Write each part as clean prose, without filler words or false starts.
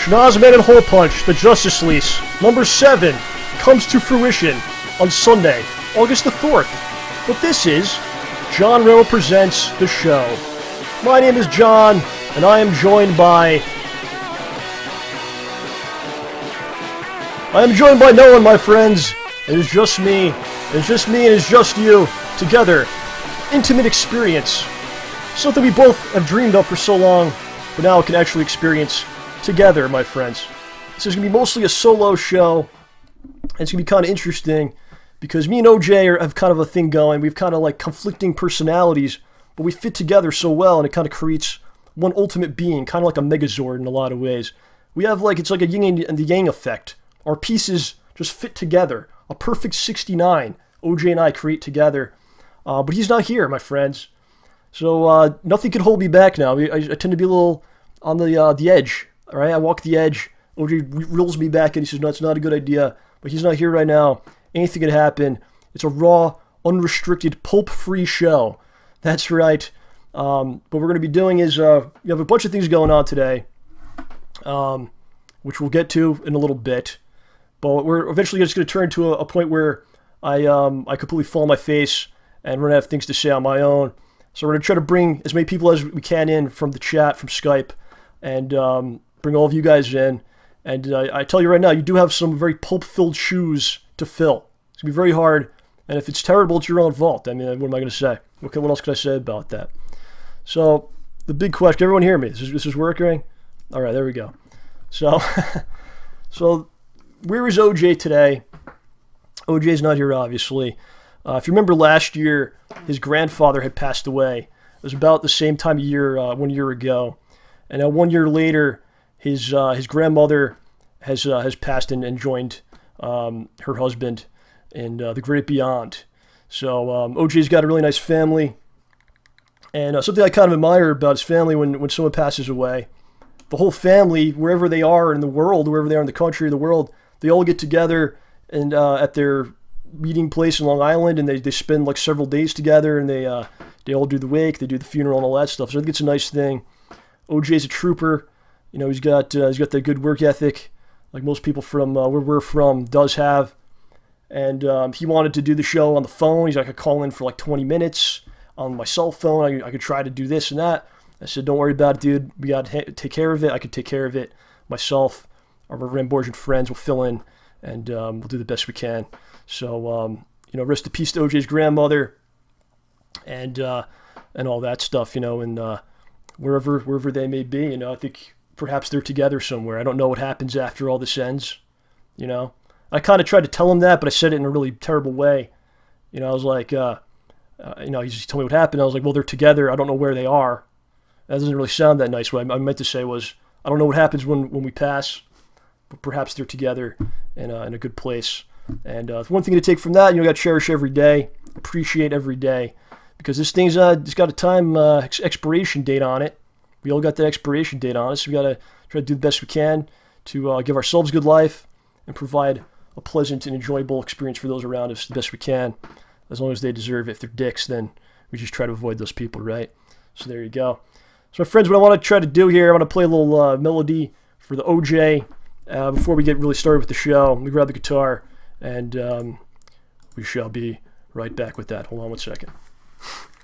Schnoz-man HolePunch, the Justice Lease, number 7, comes to fruition on Sunday, August the 4th. But this is JohnRamboPresents, the show. My name is John, and I am joined by no one, my friends. It is just me. It's just me and it's just you. Together. Intimate experience. Something we both have dreamed of for so long, but now we can actually experience together, my friends. This is going to be mostly a solo show. And it's going to be kind of interesting because me and OJ have kind of a thing going. We've kind of like conflicting personalities, but we fit together so well, and it kind of creates one ultimate being, kind of like a Megazord in a lot of ways. We have it's like a yin and the yang effect. Our pieces just fit together. A perfect 69. OJ and I create together. But he's not here, my friends. So nothing can hold me back now. I tend to be a little on the edge. All right, I walk the edge. OJ reels me back and he says, no, it's not a good idea. But he's not here right now. Anything could happen. It's a raw, unrestricted, pulp-free show. That's right. What we're going to be doing is we have a bunch of things going on today, which we'll get to in a little bit. But we're eventually just going to turn to a point where I completely fall on my face and we're going to have things to say on my own. So we're going to try to bring as many people as we can in from the chat, from Skype, and bring all of you guys in. And I tell you right now, you do have some very pulp-filled shoes to fill. It's going to be very hard. And if it's terrible, it's your own fault. I mean, what am I going to say? What else can I say about that? So, the big question, everyone hear me? This is working? All right, there we go. So, where is OJ today? OJ's not here, obviously. If you remember last year, his grandfather had passed away. It was about the same time of year, 1 year ago. And now 1 year later, his grandmother has passed and joined her husband in the great beyond. So OJ's got a really nice family. And something I kind of admire about his family when someone passes away, the whole family, wherever they are in the world, wherever they are in the country or the world, they all get together and at their meeting place in Long Island, and they spend like several days together, and they all do the wake, they do the funeral and all that stuff. So I think it's a nice thing. OJ's a trooper. You know, he's got that good work ethic, like most people from where we're from does have. And he wanted to do the show on the phone. He's like, I could call in for like 20 minutes on my cell phone. I could try to do this and that. I said, don't worry about it, dude. We got to take care of it. I could take care of it myself. Our Ramborgian friends will fill in, and we'll do the best we can. So, rest in peace to OJ's grandmother, and all that stuff, and wherever they may be, I think perhaps they're together somewhere. I don't know what happens after all this ends, I kind of tried to tell him that, but I said it in a really terrible way. I was like, he just told me what happened. I was like, well, they're together. I don't know where they are. That doesn't really sound that nice. What I meant to say was, I don't know what happens when we pass, but perhaps they're together in a good place. And one thing to take from that, you got to cherish every day, appreciate every day, because this thing's it's got a time expiration date on it. We all got that expiration date on us. So we got to try to do the best we can to give ourselves a good life and provide a pleasant and enjoyable experience for those around us the best we can, as long as they deserve it. If they're dicks, then we just try to avoid those people, right? So there you go. So my friends, what I want to try to do here, I want to play a little melody for the OJ before we get really started with the show. Let me grab the guitar, and we shall be right back with that. Hold on one second.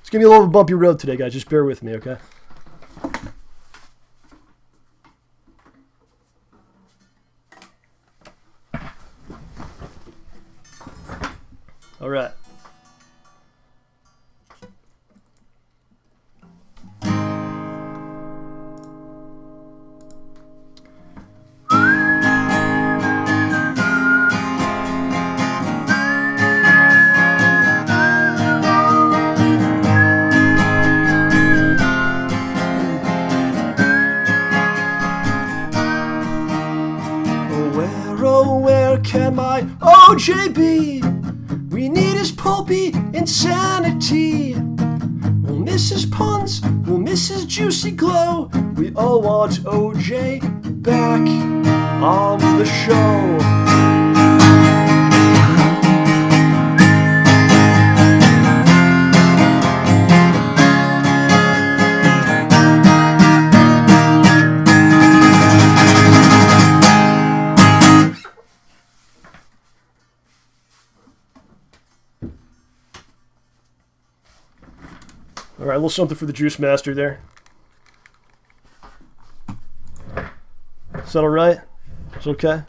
It's going to be a little bumpy road today, guys. Just bear with me, okay? All right. Where can my OJ be? We need his pulpy insanity. We'll miss his puns, we'll miss his juicy glow. We all want OJ back on the show. All right, a little something for the Juice Master there. Is that all right? It's okay?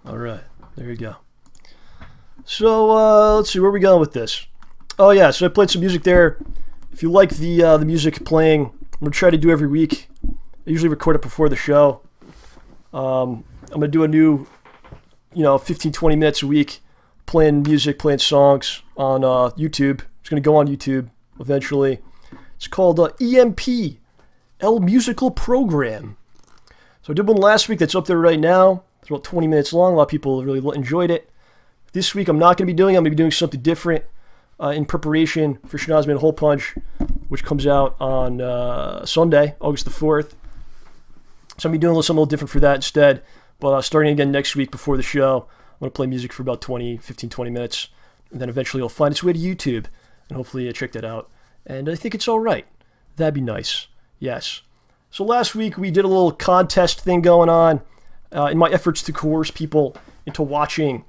All right, there you go. So let's see, where are we going with this? Oh yeah, so I played some music there. If you like the music playing, I'm gonna try to do every week. I usually record it before the show. I'm gonna do a new, 15-20 minutes a week, playing music, playing songs on YouTube. It's gonna go on YouTube eventually. It's called EMP, El Musical Program. So I did one last week that's up there right now. It's about 20 minutes long. A lot of people really enjoyed it. This week I'm not going to be doing it. I'm going to be doing something different in preparation for Schnoz-man HolePunch, which comes out on Sunday, August the 4th. So I'm going to be doing something a little different for that instead. But starting again next week before the show, I'm going to play music for about 15, 20 minutes. And then eventually it'll find its way to YouTube. And hopefully check that out. And I think it's all right. That'd be nice. Yes. So last week we did a little contest thing going on in my efforts to coerce people into watching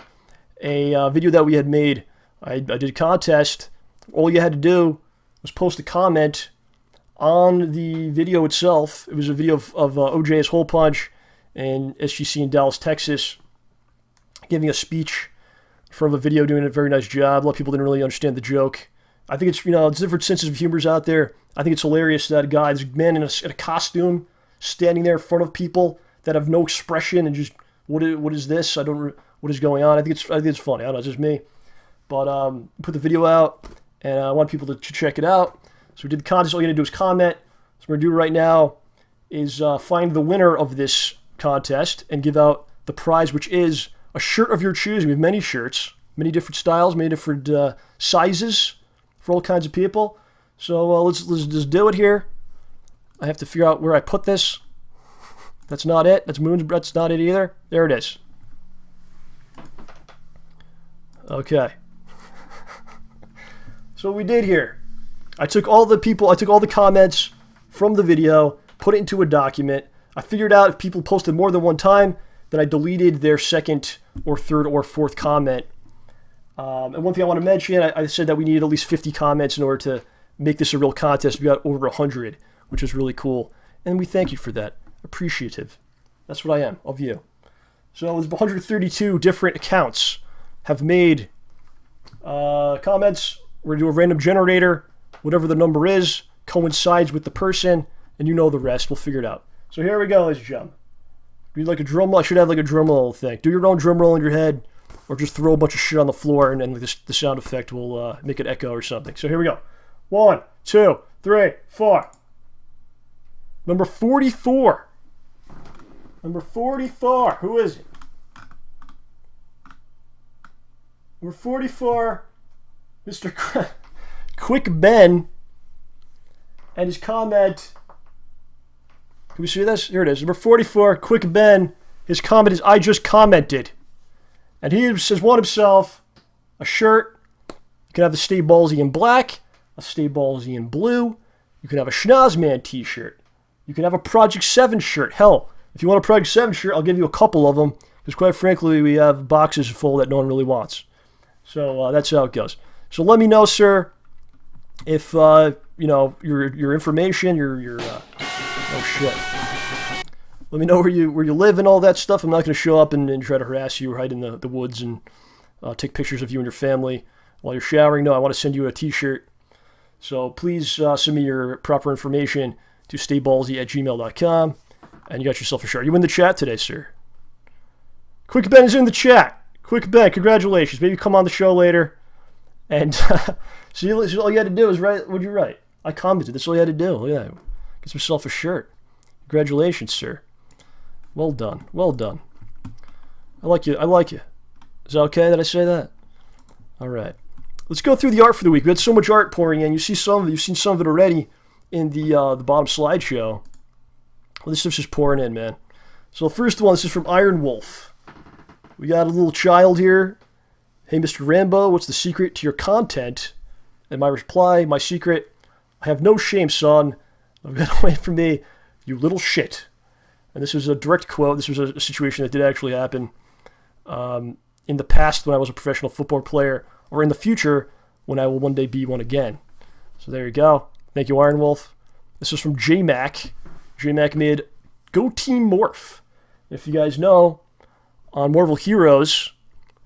a video that we had made. I did a contest. All you had to do was post a comment on the video itself. It was a video of OJ's HolePunch and SGC in Dallas, Texas, giving a speech from a video, doing a very nice job. A lot of people didn't really understand the joke. I think it's, it's different senses of humors out there. I think it's hilarious that there's a man in a costume standing there in front of people that have no expression and just, what is this? What is going on? I think it's funny. I don't know, it's just me. But put the video out, and I want people to check it out. So we did the contest. All you got to do is comment. So what we're going to do right now is find the winner of this contest and give out the prize, which is a shirt of your choosing. We have many shirts, many different styles, many different sizes for all kinds of people. So let's just do it here. I have to figure out where I put this. That's not it. That's Moonsbro. That's not it either. There it is. Okay. So what we did here, I took all the comments from the video, put it into a document. I figured out if people posted more than one time, then I deleted their second or third or fourth comment. And one thing I want to mention, I said that we needed at least 50 comments in order to make this a real contest. We got over 100, which is really cool. And we thank you for that. Appreciative. That's what I am, of you. So there's 132 different accounts have made comments. We're going to do a random generator. Whatever the number is coincides with the person, and you know the rest. We'll figure it out. So here we go, ladies and gentlemen. Be like a drum roll. I should have like a drum roll thing. Do your own drum roll in your head, or just throw a bunch of shit on the floor, and then the sound effect will make it echo or something. So here we go. 1, 2, 3, 4. Number 44. Number 44. Who is it? Number 44, Mr. Quick Ben, and his comment. Can we see this? Here it is. Number 44, Quick Ben. His comment is, I just commented. And he says, won himself a shirt. You can have the StayBallsy in black, a StayBallsy in blue. You can have a Schnoz-man t-shirt. You can have a Project 7 shirt. Hell, if you want a Project 7 shirt, I'll give you a couple of them. Because quite frankly, we have boxes full that no one really wants. So that's how it goes. So let me know, sir, if your information, oh shit. Let me know where you live and all that stuff. I'm not going to show up and try to harass you or hide in the woods and take pictures of you and your family while you're showering. No, I want to send you a t-shirt. So please send me your proper information to StayBallsy@gmail.com, and you got yourself a shirt. Are you in the chat today, sir? Quick Ben is in the chat. Quick Ben, congratulations. Maybe come on the show later. And so all you had to do is write. What'd you write? I commented. That's all you had to do. Look at that. Get yourself a shirt. Congratulations, sir. Well done. Well done. I like you. I like you. Is that okay that I say that? All right. Let's go through the art for the week. We had so much art pouring in. You see some of it. You've seen some of it already in the bottom slideshow. Well, this stuff's just pouring in, man. So the first one, this is from Iron Wolf. We got a little child here. Hey, Mr. Rambo, what's the secret to your content? And my reply, my secret, I have no shame, son. Get away from me, you little shit. And this is a direct quote. This was a situation that did actually happen in the past when I was a professional football player, or in the future when I will one day be one again. So there you go. Thank you, Iron Wolf. This is from JMac. JMac made Go Team Morph. If you guys know, on Marvel Heroes,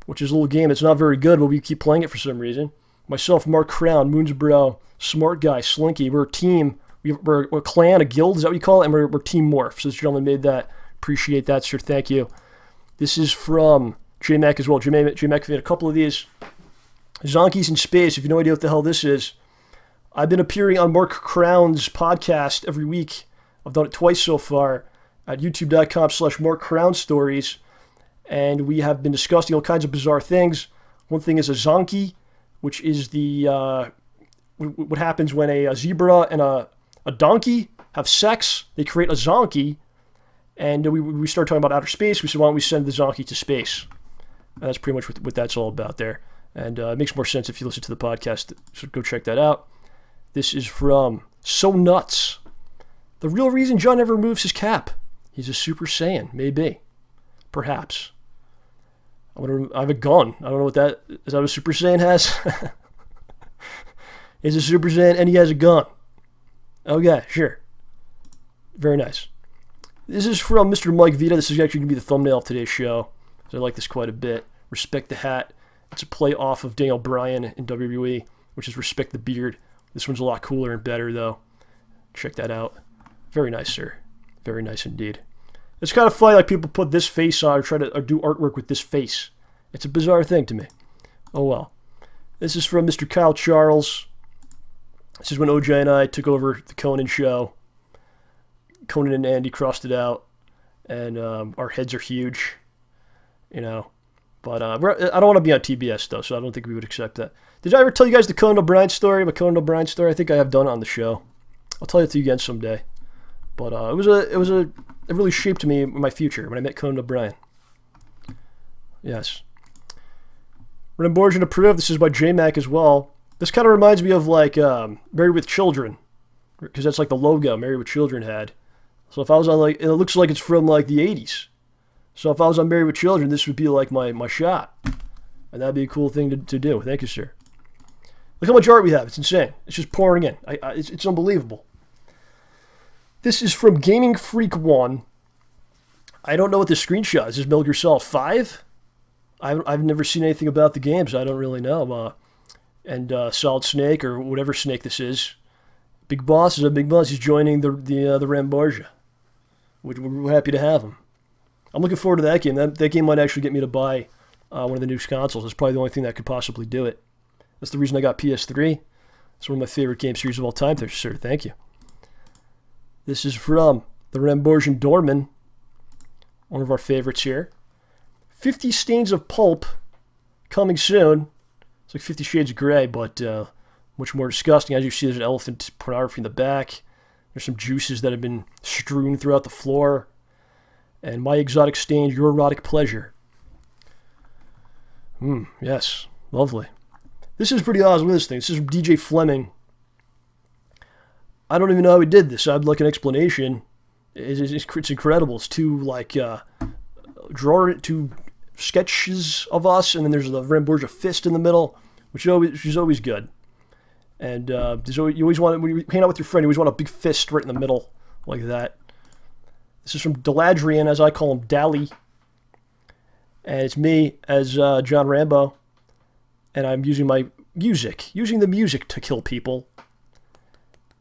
which is a little game that's not very good, but we keep playing it for some reason. Myself, MarkCrown, Moonsbro, Smart Guy, Slinky, we're a team. We're a clan, a guild, is that what you call it? And we're Team Morph. So this gentleman made that. Appreciate that, sir. Thank you. This is from JMac as well. JMac made a couple of these. Zonkies in Space, if you have no idea what the hell this is. I've been appearing on MarkCrown's podcast every week. I've done it twice so far at youtube.com/MarkCrownStories. And we have been discussing all kinds of bizarre things. One thing is a zonky, which is the what happens when a zebra and a donkey have sex. They create a zonky, and we started talking about outer space. We said, why don't we send the zonky to space? And that's pretty much what that's all about there. And it makes more sense if you listen to the podcast, so go check that out. This is from So Nuts. The real reason John never removes his cap. He's a Super Saiyan, maybe. Perhaps. I have a gun. I don't know what that is. That what a Super Saiyan has? He's a Super Saiyan and he has a gun. Okay, sure. Very nice. This is from Mr. Mike Vida. This is actually going to be the thumbnail of today's show. I like this quite a bit. Respect the Hat. It's a play off of Daniel Bryan in WWE, which is Respect the Beard. This one's a lot cooler and better, though. Check that out. Very nice, sir. Very nice indeed. It's kind of funny, like people put this face on or try to do artwork with this face. It's a bizarre thing to me. Oh well. This is from Mr. Kyle Charles. This is when OJ and I took over the Conan show. Conan and Andy crossed it out, and our heads are huge, you know. But I don't want to be on TBS though, so I don't think we would accept that. Did I ever tell you guys the Conan O'Brien story? My Conan O'Brien story? I think I have done it on the show. I'll tell it to you again someday. But it really shaped me in my future when I met Conan O'Brien. Yes. Ramborgia approved. This is by JMac as well. This kind of reminds me of like Married with Children, because that's like the logo Married with Children had. So if I was on like, it looks like it's from like the 80s. So if I was on Married with Children, this would be like my shot. And that'd be a cool thing to do. Thank you, sir. Look how much art we have. It's insane. It's just pouring in. It's unbelievable. This is from Gaming Freak 1. I don't know what this screenshot is. This is Metal Gear Solid 5? I've never seen anything about the games. I don't really know. And Solid Snake, or whatever snake this is. Big Boss is a Big Boss. He's joining the Ramborgia. We're happy to have him. I'm looking forward to that game. That game might actually get me to buy one of the new consoles. It's probably the only thing that could possibly do it. That's the reason I got PS3. It's one of my favorite game series of all time, there, sir. Thank you. This is from the Ramborgian Dorman, one of our favorites here. 50 Stains of Pulp, coming soon. It's like 50 Shades of Grey, but much more disgusting. As you see, there's an elephant pornography in the back. There's some juices that have been strewn throughout the floor. And My Exotic Stains, Your Erotic Pleasure. Yes, lovely. This is pretty awesome, this thing. This is from DJ Fleming. I don't even know how he did this. I'd like an explanation. It's incredible. It's two sketches of us, and then there's the Ramborgia fist in the middle, which is always good. And you always want, when you hang out with your friend, you always want a big fist right in the middle, like that. This is from Deladrian, as I call him, Dally. And it's me as John Rambo. And I'm using the music to kill people.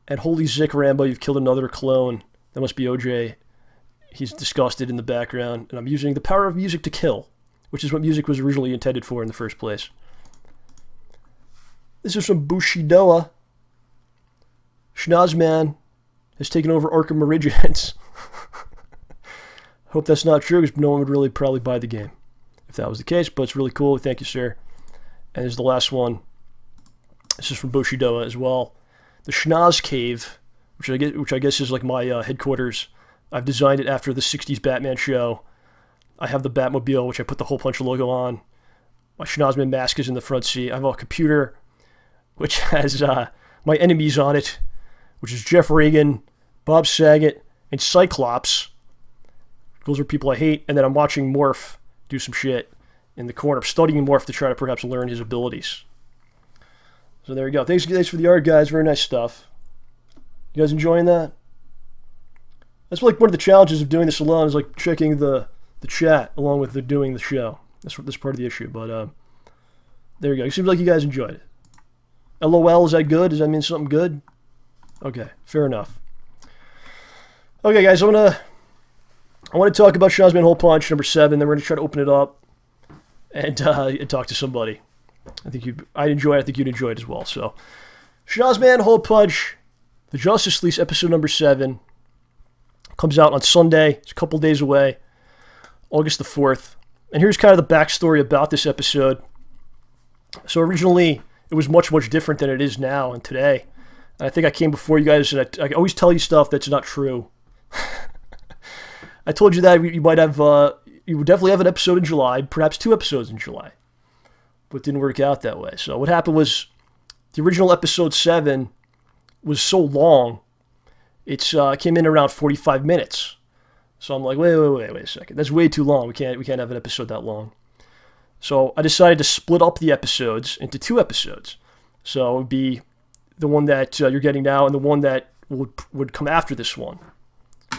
And holy Zick, Rambo, you've killed another clone. That must be OJ. He's disgusted in the background. And I'm using the power of music to kill, which is what music was originally intended for in the first place. This is from Bushidoa. Schnoz-man has taken over Arkham Origins. Hope that's not true, because no one would really probably buy the game if that was the case, but it's really cool. Thank you, sir. And this is the last one. This is from Bushidoa as well. The Schnoz Cave, which I guess is like my headquarters. I've designed it after the 60s Batman show. I have the Batmobile, which I put the HolePunch logo on. My Schnoz-man mask is in the front seat. I have a computer, which has my enemies on it, which is Jeff Reagan, Bob Saget, and Cyclops. Those are people I hate. And then I'm watching Morph do some shit in the corner. I'm studying Morph to try to perhaps learn his abilities. So there you go. Thanks for the art, guys. Very nice stuff. You guys enjoying that? That's like one of the challenges of doing this alone is like checking the chat along with doing the show. That's part of the issue. But there you go. It seems like you guys enjoyed it. LOL, is that good? Does that mean something good? Okay, fair enough. Okay, guys, I want to talk about Schnoz-man HolePunch number 7. Then we're going to try to open it up and talk to somebody. I'd enjoy it. I think you'd enjoy it as well. So, Schnoz-man HolePunch, the Justice League episode number 7, comes out on Sunday. It's a couple days away, August the 4th. And here's kind of the backstory about this episode. So originally, it was much, much different than it is now and today. And I think I came before you guys, and I always tell you stuff that's not true. I told you that you might have, you would definitely have an episode in July, perhaps 2 episodes in July. But it didn't work out that way. So what happened was, the original episode 7 was so long, it came in around 45 minutes. So I'm like, wait a second. That's way too long. We can't have an episode that long. So I decided to split up the episodes into 2 episodes. So it would be the one that you're getting now and the one that would come after this one,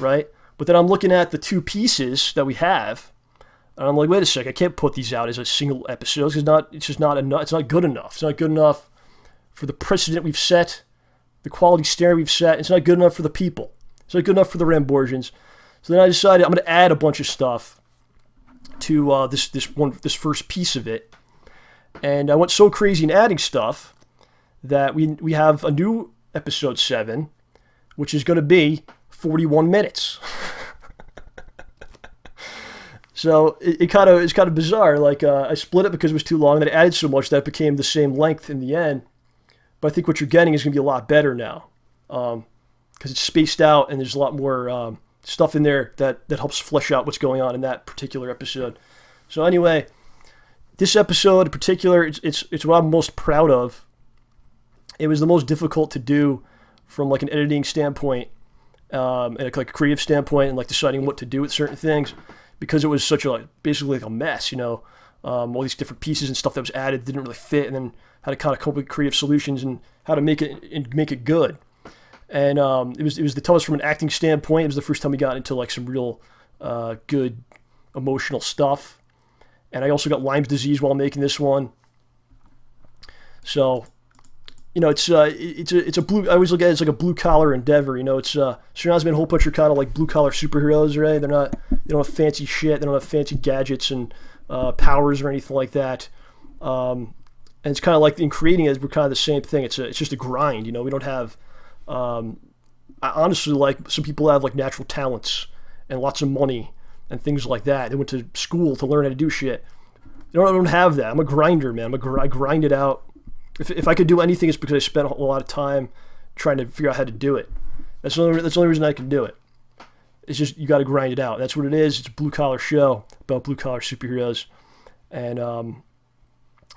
right? But then I'm looking at the 2 pieces that we have, and I'm like, wait a second, I can't put these out as a single episode because it's just not enough. It's not good enough. It's not good enough for the precedent we've set, the quality standard we've set. It's not good enough for the people. It's not good enough for the Ramborgians. So then I decided I'm going to add a bunch of stuff to this first piece of it, and I went so crazy in adding stuff that we have a new episode 7, which is going to be 41 minutes. So it's kind of bizarre. Like I split it because it was too long, and then I added so much that it became the same length in the end. But I think what you're getting is going to be a lot better now, because it's spaced out and there's a lot more stuff in there that helps flesh out what's going on in that particular episode. So anyway, this episode in particular, it's what I'm most proud of. It was the most difficult to do from like an editing standpoint, and like a creative standpoint, and like deciding what to do with certain things, because it was such basically like a mess, all these different pieces and stuff that was added didn't really fit, and then how to kind of come up with creative solutions and how to make it good. And it was the toughest from an acting standpoint. It was the first time we got into like some real good emotional stuff. And I also got Lyme's disease while making this one. So, it's a blue. I always look at it as like a blue collar endeavor. It's Schnoz-man HolePunch are kind of like blue collar superheroes, right? They don't have fancy shit. They don't have fancy gadgets and powers or anything like that. And it's kind of like in creating it, we're kind of the same thing. It's just a grind. We don't have. I honestly, like, some people have like natural talents and lots of money and things like that. They went to school to learn how to do shit. I don't have that. I'm a grinder, man. I grind it out. If I could do anything, it's because I spent a lot of time trying to figure out how to do it. That's the only reason I can do it. It's just, you got to grind it out. That's what it is. It's a blue collar show about blue collar superheroes, and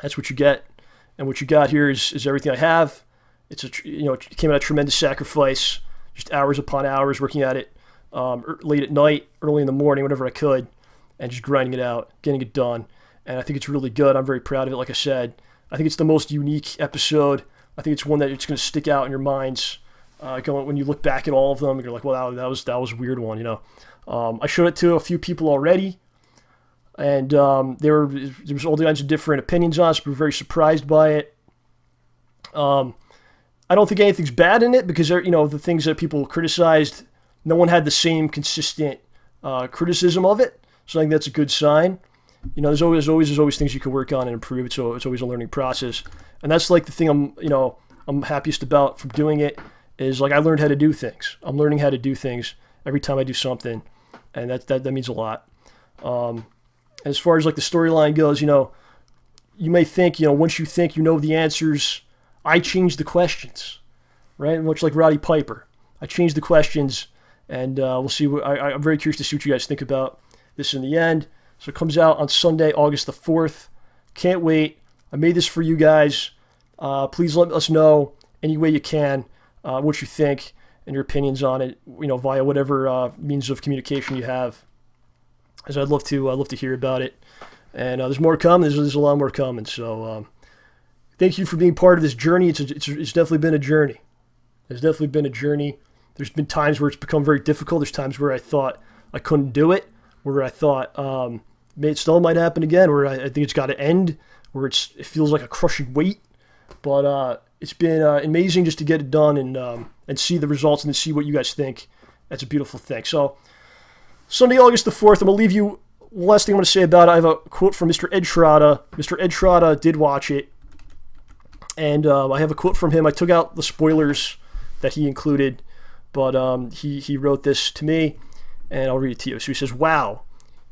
that's what you get. And what you got here is everything I have. It came at a tremendous sacrifice, just hours upon hours working at it, late at night, early in the morning, whenever I could, and just grinding it out, getting it done. And I think it's really good. I'm very proud of it. Like I said, I think it's the most unique episode. I think it's one that it's going to stick out in your minds. When you look back at all of them, you're like, well, that was a weird one, I showed it to a few people already, and there was all kinds of different opinions on it, so we were very surprised by it. I don't think anything's bad in it, because the things that people criticized, no one had the same consistent criticism of it, so I think that's a good sign. There's always things you can work on and improve, so it's always a learning process, and that's like the thing I'm happiest about from doing it, is like I learned how to do things. I'm learning how to do things every time I do something, and that means a lot. As far as like the storyline goes, you may think, once you think you know the answers, I change the questions, right? Much like Roddy Piper. I change the questions, and we'll see. I'm very curious to see what you guys think about this in the end. So it comes out on Sunday, August the 4th. Can't wait. I made this for you guys. Please let us know any way you can what you think and your opinions on it, via whatever means of communication you have. As I'd love to hear about it. And there's more coming. There's a lot more coming. So thank you for being part of this journey. It's definitely been a journey. It's definitely been a journey. There's been times where it's become very difficult. There's times where I thought I couldn't do it, where I thought it still might happen again, where I think it's got to end, where it feels like a crushing weight. But it's been amazing just to get it done and see the results and to see what you guys think. That's a beautiful thing. So Sunday, August the 4th, I'm going to leave you. Last thing I'm going to say about it, I have a quote from Mr. Ed Schroeder. Mr. Ed Schroeder did watch it, and I have a quote from him. I took out the spoilers that he included, but he wrote this to me, and I'll read it to you. So he says, "Wow,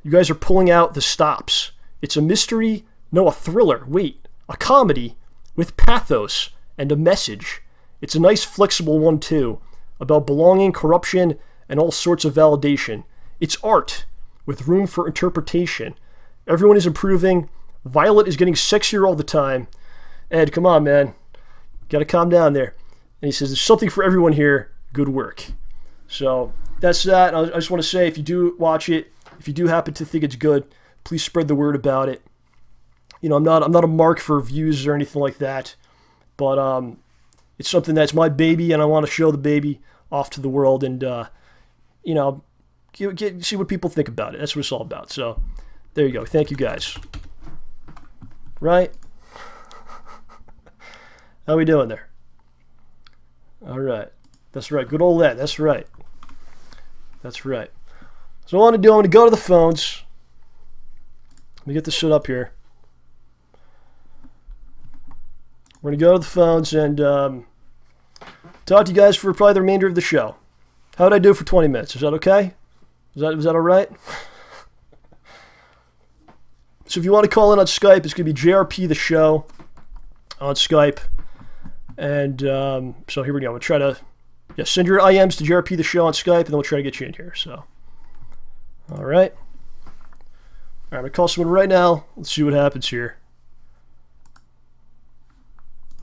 you guys are pulling out the stops. It's a mystery, no, a thriller. Wait, a comedy with pathos and a message. It's a nice flexible one too, about belonging, corruption, and all sorts of validation. It's art with room for interpretation. Everyone is improving. Violet is getting sexier all the time. Ed, come on, man. Got to calm down there." And he says, "There's something for everyone here. Good work." So that's that. I just want to say, if you do watch it, if you do happen to think it's good, please spread the word about it. You know, I'm not a mark for views or anything like that, but it's something that's my baby, and I want to show the baby off to the world, and you know, see what people think about it. That's what it's all about. So there you go. Thank you guys. Right? How we doing there? All right. That's right. Good old Ed. That's right. That's right. So what I want to do, I'm going to go to the phones. Let me get this shit up here. We're going to go to the phones and talk to you guys for probably the remainder of the show. How did I do for 20 minutes? Is that okay? Was that all right? So if you want to call in on Skype, it's going to be JRP the show on Skype. And so here we go. We'll try to send your IMs to JRP the show on Skype, and then we'll try to get you in here. So, all right. I'm going to call someone right now. Let's see what happens here.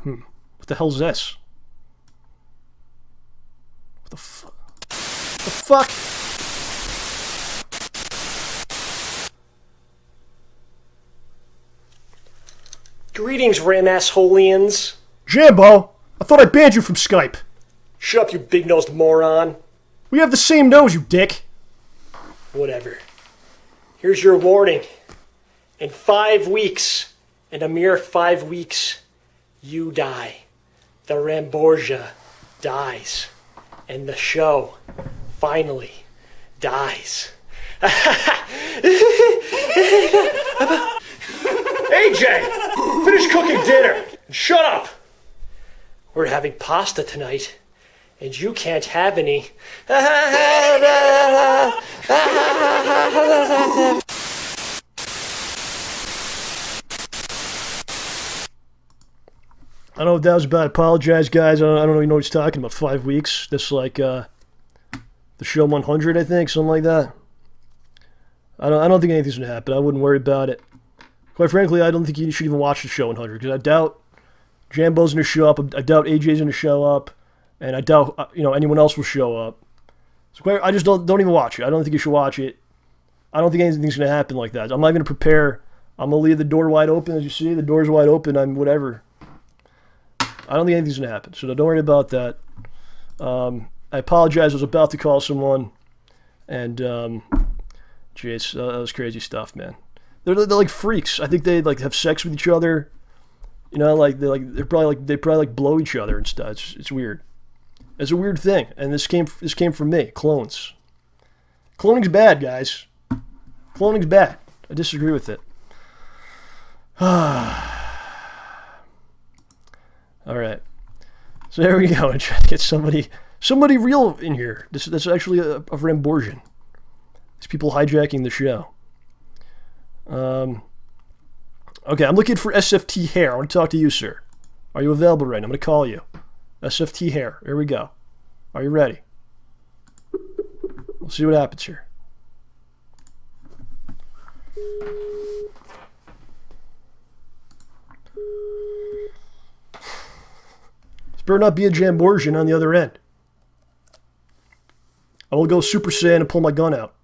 What the hell's this? What the fuck? The fuck? Greetings, Ram-assholians. Jambo, I thought I banned you from Skype. Shut up, you big-nosed moron. We have the same nose, you dick. Whatever. Here's your warning. In 5 weeks, in a mere 5 weeks, you die. The Ramborgia dies. And the show finally dies. AJ, finish cooking dinner and shut up. We're having pasta tonight, and you can't have any. I don't know if that was about. I apologize, guys. I don't even know what he's talking about. 5 weeks. That's like the show 100, I think, something like that. I don't think anything's gonna happen. I wouldn't worry about it. Quite frankly, I don't think you should even watch the show 100 because I doubt Jambo's gonna show up. I doubt AJ's gonna show up, and I doubt anyone else will show up. So I just don't even watch it. I don't think you should watch it. I don't think anything's gonna happen like that. I'm not gonna prepare. I'm gonna leave the door wide open, as you see. The door's wide open. I'm whatever. I don't think anything's going to happen, so don't worry about that. I apologize. I was about to call someone, and jeez, that was crazy stuff, man. They're like freaks. I think they like have sex with each other. You know, they probably blow each other and stuff. It's weird. It's a weird thing, and this came from me. Clones. Cloning's bad, guys. Cloning's bad. I disagree with it. All right, so there we go. I tried to get somebody real in here. That's actually a Ramborgian. These people hijacking the show. Okay, I'm looking for SFTHare. I want to talk to you, sir. Are you available right now? I'm going to call you. SFTHare. Here we go. Are you ready? We'll see what happens here. Better not be a Jamborgian on the other end. I will go Super Saiyan and pull my gun out.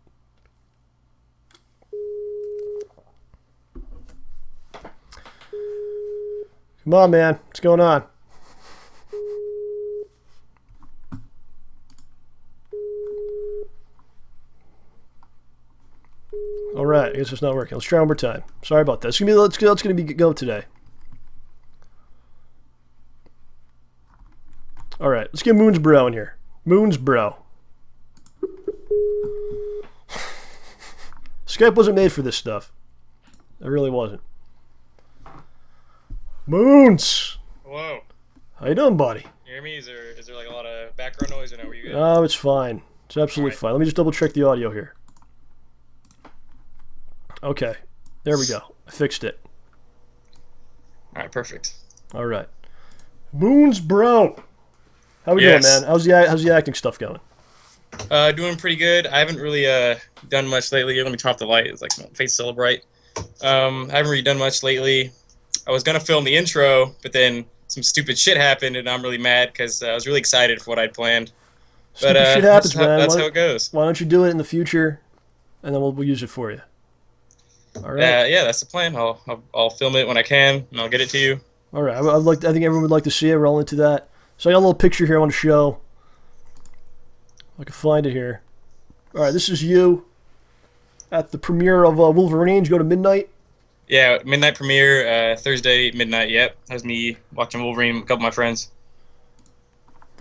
Come on, man. What's going on? All right, I guess it's not working. Let's try one more time. Sorry about that. It's gonna be go today. All right, let's get Moonsbro in here. Moonsbro. Skype wasn't made for this stuff. It really wasn't. Moons. Hello. How you doing, buddy? You hear me? Is there like a lot of background noise or no? Were you good? Oh, it's fine. It's absolutely All right. fine. Let me just double check the audio here. Okay, there we go. I fixed it. All right, perfect. All right, Moonsbro. How we Yes. doing, man? How's the acting stuff going? Doing pretty good. I haven't really done much lately. Let me turn off the light. It's like my face is so bright. I haven't really done much lately. I was gonna film the intro, but then some stupid shit happened, and I'm really mad because I was really excited for what I'd planned. Stupid But shit happens, that's, man. that's how it goes. Why don't you do it in the future, and then we'll use it for you. All right. Yeah, that's the plan. I'll film it when I can, and I'll get it to you. All right. I think everyone would like to see it. We're all into that. So I got a little picture here I want to show. I can find it here. All right. This is you at the premiere of Wolverine. You go to midnight. Yeah, midnight premiere, Thursday midnight. Yep, that was me watching Wolverine with a couple of my friends.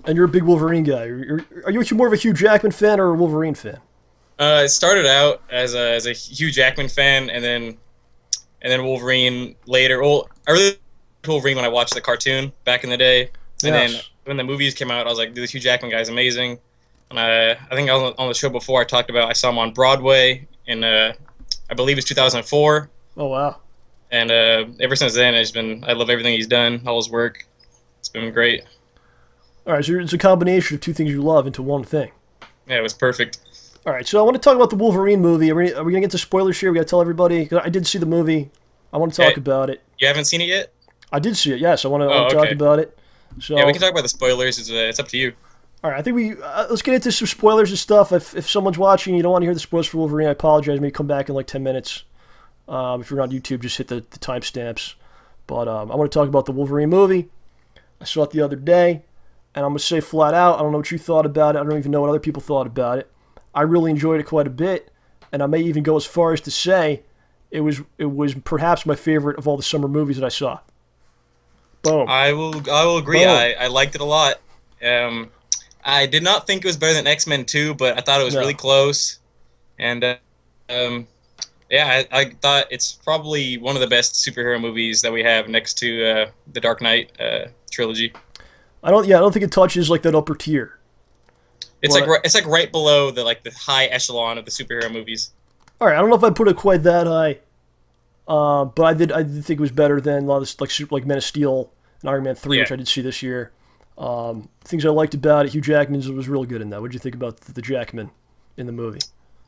And you're a big Wolverine guy. Are you more of a Hugh Jackman fan or a Wolverine fan? It started out as a Hugh Jackman fan, and then Wolverine later. Well, I really liked Wolverine when I watched the cartoon back in the day, and Yes. then when the movies came out, I was like, "Dude, this Hugh Jackman guy's amazing." And I think on the show before I talked about I saw him on Broadway in I believe it's 2004, Oh wow. and ever since then I love everything he's done, all his work. It's been great. All right. So it's a combination of two things you love into one thing. Yeah, it was perfect. All right. So I want to talk about the Wolverine movie. Are we gonna get to spoilers here? We gotta tell everybody. 'Cause I did see the movie. I want to talk about it. You haven't seen it yet? I did see it. Yes. I want to Oh, talk okay. about it. So Yeah, we can talk about the spoilers. It's up to you. all right, I think let's get into some spoilers and stuff. If someone's watching, you don't want to hear the spoilers for Wolverine, I apologize. Maybe come back in like 10 minutes. If you're on YouTube, just hit the timestamps. But I want to talk about the Wolverine movie. I saw it the other day, and I'm going to say flat out, I don't know what you thought about it. I don't even know what other people thought about it. I really enjoyed it quite a bit, and I may even go as far as to say it was perhaps my favorite of all the summer movies that I saw. Boom. I will agree. Boom. I liked it a lot. I did not think it was better than X-Men 2, but I thought it was No. really close. And yeah, I thought it's probably one of the best superhero movies that we have next to the Dark Knight trilogy. I don't think it touches like that upper tier. It's What? it's like right below the high echelon of the superhero movies. All right, I don't know if I'd put it quite that high, but I did think it was better than a lot of this, like Men of Steel and Iron Man 3, Yeah. which I did see this year. Things I liked about it, Hugh Jackman was really good in that. What did you think about the Jackman in the movie?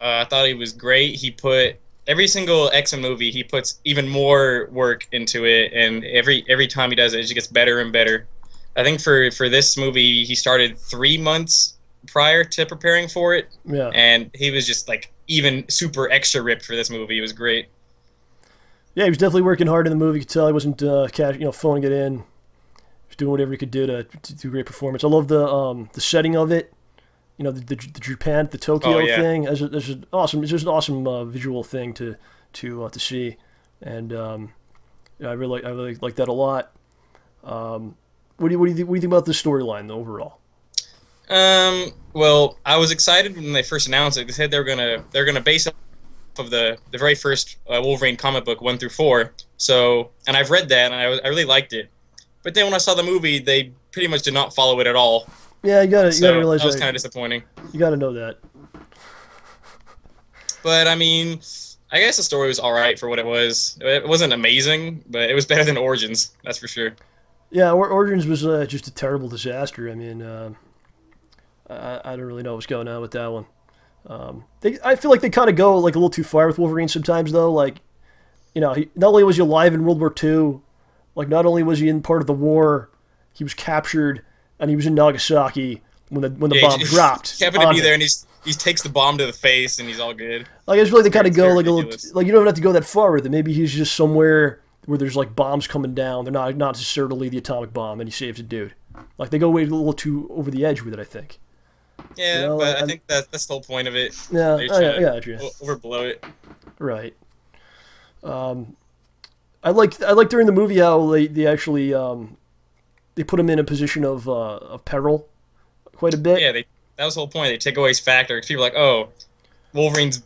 I thought he was great. He put every single X-Men movie, he puts even more work into it, and every time he does it, it just gets better and better. I think for this movie, he started 3 months prior to preparing for it, Yeah. and he was just like even super extra ripped for this movie. It was great. Yeah, he was definitely working hard in the movie. You could tell he wasn't phoning it in. He was doing whatever he could do to do a great performance. I love the setting of it. You know, the Japan, the Tokyo Oh, yeah. thing. It's an awesome visual thing to see, and yeah, I really like that a lot. What do you think about the storyline though, overall? Well, I was excited when they first announced it. They said they're gonna base it off of the very first Wolverine comic book 1 through 4. So, and I've read that, and I really liked it. But then when I saw the movie, they pretty much did not follow it at all. Yeah, you gotta realize that was kind of disappointing. You gotta know that. But I mean, I guess the story was all right for what it was. It wasn't amazing, but it was better than Origins, that's for sure. Yeah, Origins was just a terrible disaster. I mean, I don't really know what's going on with that one. I feel like they kind of go like a little too far with Wolverine sometimes, though. Like, you know, not only was he alive in World War II, like not only was he in part of the war, he was captured and he was in Nagasaki when the bomb dropped. He happened to on be him. there, and he takes the bomb to the face, and he's all good. Like I just feel like they kind of It's go very like a little. ridiculous. Like you don't have to go that far with it. Maybe he's just somewhere where there's like bombs coming down. They're not necessarily the atomic bomb, and he saves a dude. Like they go way a little too over the edge with it, I think. Yeah, You know, but I think that's the whole point of it. Yeah, They're trying yeah, to overblow it. Right. I like during the movie how they actually they put him in a position of peril quite a bit. Yeah, that was the whole point. They take away his factor. People are like, oh, Wolverine's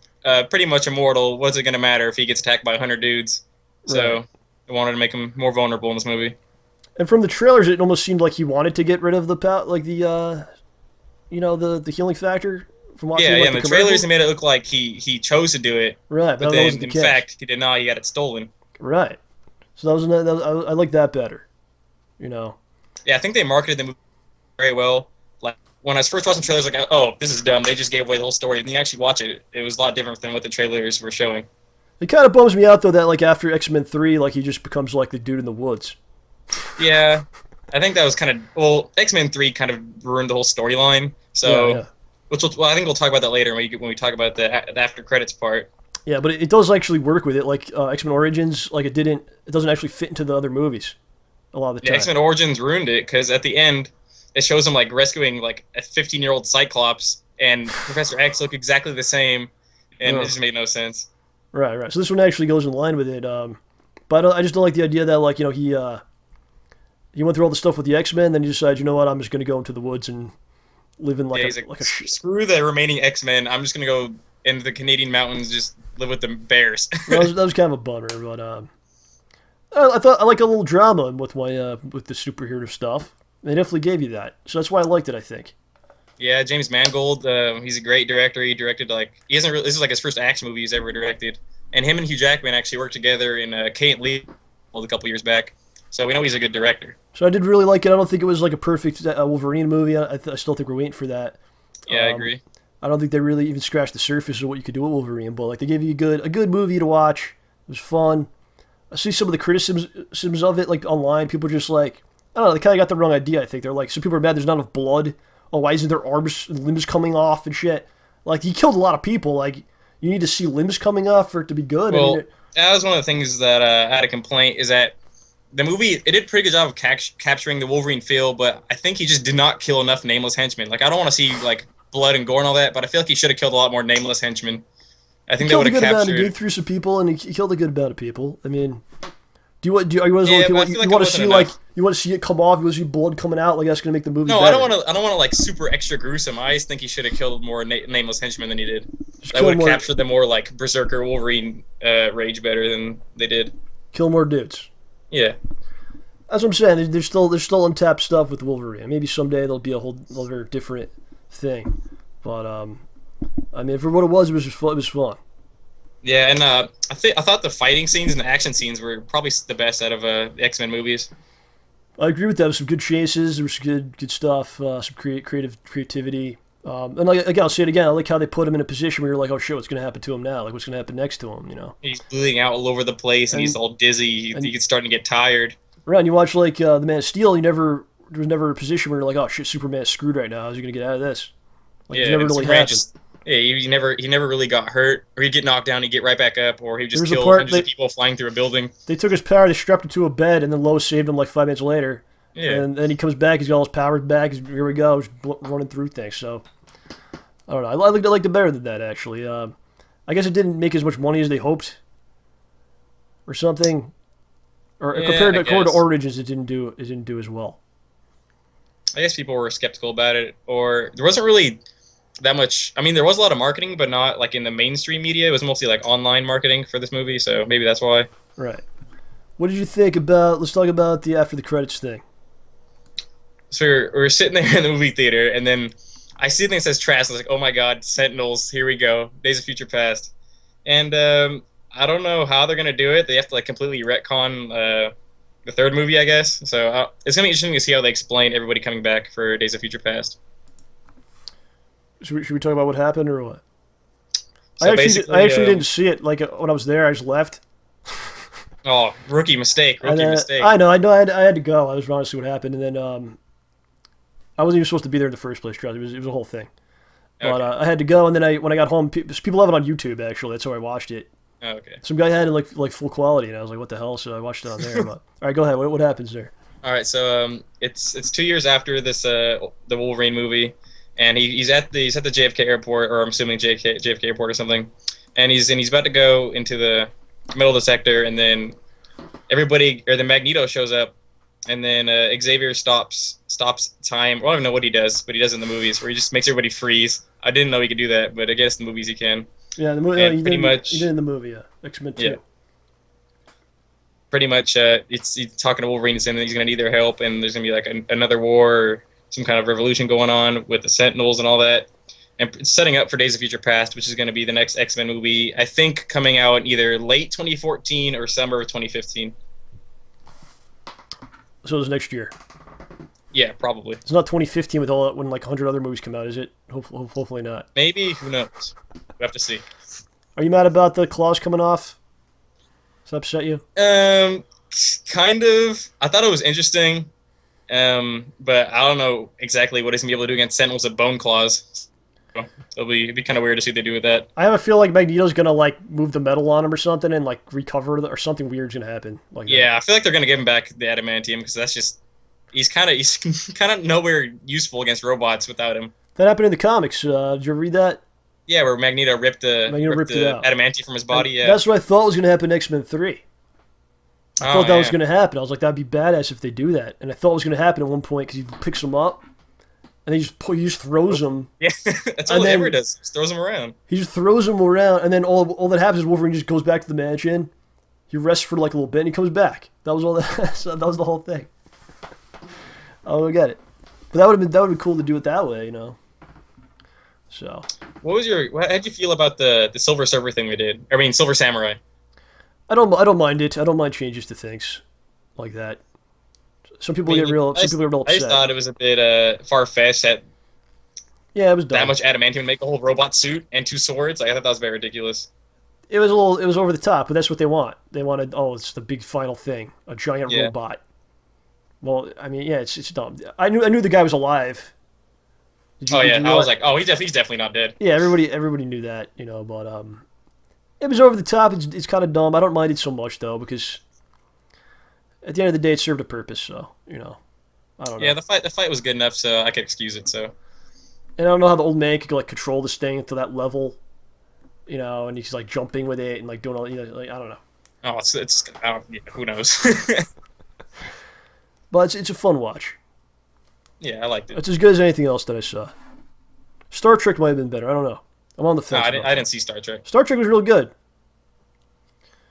pretty much immortal. What's it gonna matter if he gets attacked by 100 dudes? So Right. they wanted to make him more vulnerable in this movie. And from the trailers, it almost seemed like he wanted to get rid of the healing factor from watching. Yeah, like, in the the trailers, they commercials. made it look like he chose to do it. Right, But that then, wasn't the in case. fact, he did not. He got it stolen. Right. So I like that better. You know. Yeah, I think they marketed the movie very well. Like, when I was first watching the trailers, like, oh, this is dumb. They just gave away the whole story. And you actually watch it, it was a lot different than what the trailers were showing. It kind of bums me out though that like after X-Men 3, like he just becomes like the dude in the woods. Yeah, I think that was kind of... Well, X-Men 3 kind of ruined the whole storyline. So, Yeah. I think we'll talk about that later when we talk about the after credits part. Yeah, but it does actually work with it. Like X-Men Origins, like it doesn't actually fit into the other movies a lot of the Yeah, time. X-Men Origins ruined it because at the end, it shows him like rescuing like a 15-year-old Cyclops, and Professor X look exactly the same, and Oh. it just made no sense. Right. So this one actually goes in line with it. But I just don't like the idea that like he went through all the stuff with the X-Men, then he decided, you know what, I'm just going to go into the woods and live in Yeah, he's like, screw the remaining X-Men. I'm just gonna go into the Canadian mountains, just live with the bears. that was kind of a bummer, but I thought I like a little drama with with the superhero stuff. They definitely gave you that, so that's why I liked it. I think. Yeah, James Mangold, he's a great director. He directed this is like his first action movie he's ever directed, and him and Hugh Jackman actually worked together in Kate Lee a couple years back. So we know he's a good director. So I did really like it. I don't think it was like a perfect Wolverine movie. I still think we're waiting for that. Yeah, I agree. I don't think they really even scratched the surface of what you could do with Wolverine, but like they gave you a good movie to watch. It was fun. I see some of the criticisms of it like online. People are just like, I don't know, they kind of got the wrong idea. I think they're like, some people are mad there's not enough blood. Oh, why isn't their arms and limbs coming off and shit? Like he killed a lot of people. Like you need to see limbs coming off for it to be good. Well, I mean, that was one of the things that I had a complaint is that the movie, it did a pretty good job of capturing the Wolverine feel, but I think he just did not kill enough nameless henchmen. Like, I don't want to see, like, blood and gore and all that, but I feel like he should have killed a lot more nameless henchmen. I think that would have captured... He did through some people, and he killed a good amount of people. I mean, you want to see like you want to see it come off? You want to see blood coming out? Like that's gonna make the movie. No, better. I don't want to like super extra gruesome. I just think he should have killed more nameless henchmen than he did. Just That would have captured the more like Berserker Wolverine rage better than they did. Kill more dudes. Yeah. That's what I'm saying. There's still untapped stuff with Wolverine. Maybe someday there'll be a whole other different thing. But I mean, for what it was fun. It was fun. Yeah, and I thought the fighting scenes and the action scenes were probably the best out of the X-Men movies. I agree with that. There was some good chases. There was some good stuff. Some creativity. And like, again, I'll say it again. I like how they put him in a position where you're like, oh shit, what's gonna happen to him now? Like, what's gonna happen next to him? You know? He's bleeding out all over the place, and he's all dizzy. He's starting to get tired. Right, and you watch like the Man of Steel. There was never a position where you're like, oh shit, Superman's screwed right now. How's he gonna get out of this? Like, it never really happened. He never really got hurt, or he'd get knocked down, he'd get right back up, or he'd just kill hundreds of people flying through a building. They took his power, they strapped him to a bed, and then Lois saved him like 5 minutes later. Yeah. And then he comes back, he's got all his powers back. Here we go, he's running through things. So I don't know. I liked it better than that actually. I guess it didn't make as much money as they hoped, or something. Or compared to Origins, it didn't do as well. I guess people were skeptical about it, or there wasn't really that much. I mean, there was a lot of marketing, but not like in the mainstream media. It was mostly like online marketing for this movie, so maybe that's why. Right. What did you think about? Let's talk about the after the credits thing. So we're sitting there in the movie theater, and then I see the thing that says Trask. I was like, oh my god, Sentinels, here we go, Days of Future Past. And I don't know how they're gonna do it. They have to like completely retcon the third movie, I guess. So it's gonna be interesting to see how they explain everybody coming back for Days of Future Past. Should we talk about what happened or what? So I actually didn't see it. Like when I was there, I just left. Oh, rookie mistake! Mistake. I know. I had to go. I was wrong to see what happened, and then I wasn't even supposed to be there in the first place. It was a whole thing. But Okay. I had to go, and then when I got home, people have it on YouTube. Actually, that's how I watched it. Oh, okay. Some guy had it like full quality, and I was like, what the hell? So I watched it on there. But, all right, go ahead. What happens there? All right, so it's 2 years after this the Wolverine movie, and he's at the JFK airport, or I'm assuming JFK airport or something, and he's about to go into the middle of the sector, and then everybody, or the Magneto shows up, and then Xavier stops time. Well, I don't know what he does, but he does it in the movies where he just makes everybody freeze. I didn't know he could do that, but I guess in the movies he can. Yeah, the movie. And He did in the movie. Yeah, X-Men 2. Yeah. Pretty much, he's talking to Wolverine and saying that he's going to need their help, and there's going to be like another war, or some kind of revolution going on with the Sentinels and all that. And it's setting up for Days of Future Past, which is going to be the next X-Men movie, I think coming out either late 2014 or summer of 2015. So it's next year. Yeah, probably. It's not 2015 with all that when like 100 other movies come out, is it? Hopefully not. Maybe. Who knows? We have to see. Are you mad about the claws coming off? Does that upset you? Kind of. I thought it was interesting, but I don't know exactly what he's gonna be able to do against Sentinels with bone claws. So it'd be kind of weird to see what they do with that. I have a feel like Magneto's gonna like move the metal on him or something and like recover or something weird's gonna happen. Like yeah, I feel like they're gonna give him back the adamantium because that's just he's kind of nowhere useful against robots without him. That happened in the comics. Did you ever read that? Yeah, where Magneto ripped the adamantium from his body. Yeah, that's what I thought was gonna happen in X-Men 3. I thought that was going to happen. I was like, that'd be badass if they do that. And I thought it was going to happen at one point because he picks them up and he just throws them. Yeah, that's all he ever does. Just throws them around. He just throws them around, and then all that happens is Wolverine just goes back to the mansion. He rests for like a little bit, and he comes back. That was all that. That was the whole thing. I don't get it, but that would have been cool to do it that way, you know. So, how'd you feel about the Silver Surfer thing we did? I mean, Silver Samurai. I don't mind it. I don't mind changes to things like that. Some people get real upset. I just thought it was a bit far-fetched that it was dumb. That much adamantium to make a whole robot suit and 2 swords. I thought that was very ridiculous. It was over the top, but that's what they want. They wanted, it's the big final thing, a giant robot. Well, I mean, yeah, it's dumb. I knew the guy was alive. I was like, he's definitely not dead. Yeah, everybody knew that, you know, but it was over the top. It's kind of dumb. I don't mind it so much though, because at the end of the day, it served a purpose. So, you know, I don't know. Yeah, the fight was good enough, so I could excuse it. So, and I don't know how the old man could like control this thing to that level, you know, and he's like jumping with it and like doing all, you know, like I don't know. Oh, who knows? But it's a fun watch. Yeah, I liked it. It's as good as anything else that I saw. Star Trek might have been better. I don't know. I'm on the fence. No, I didn't see Star Trek. Star Trek was real good.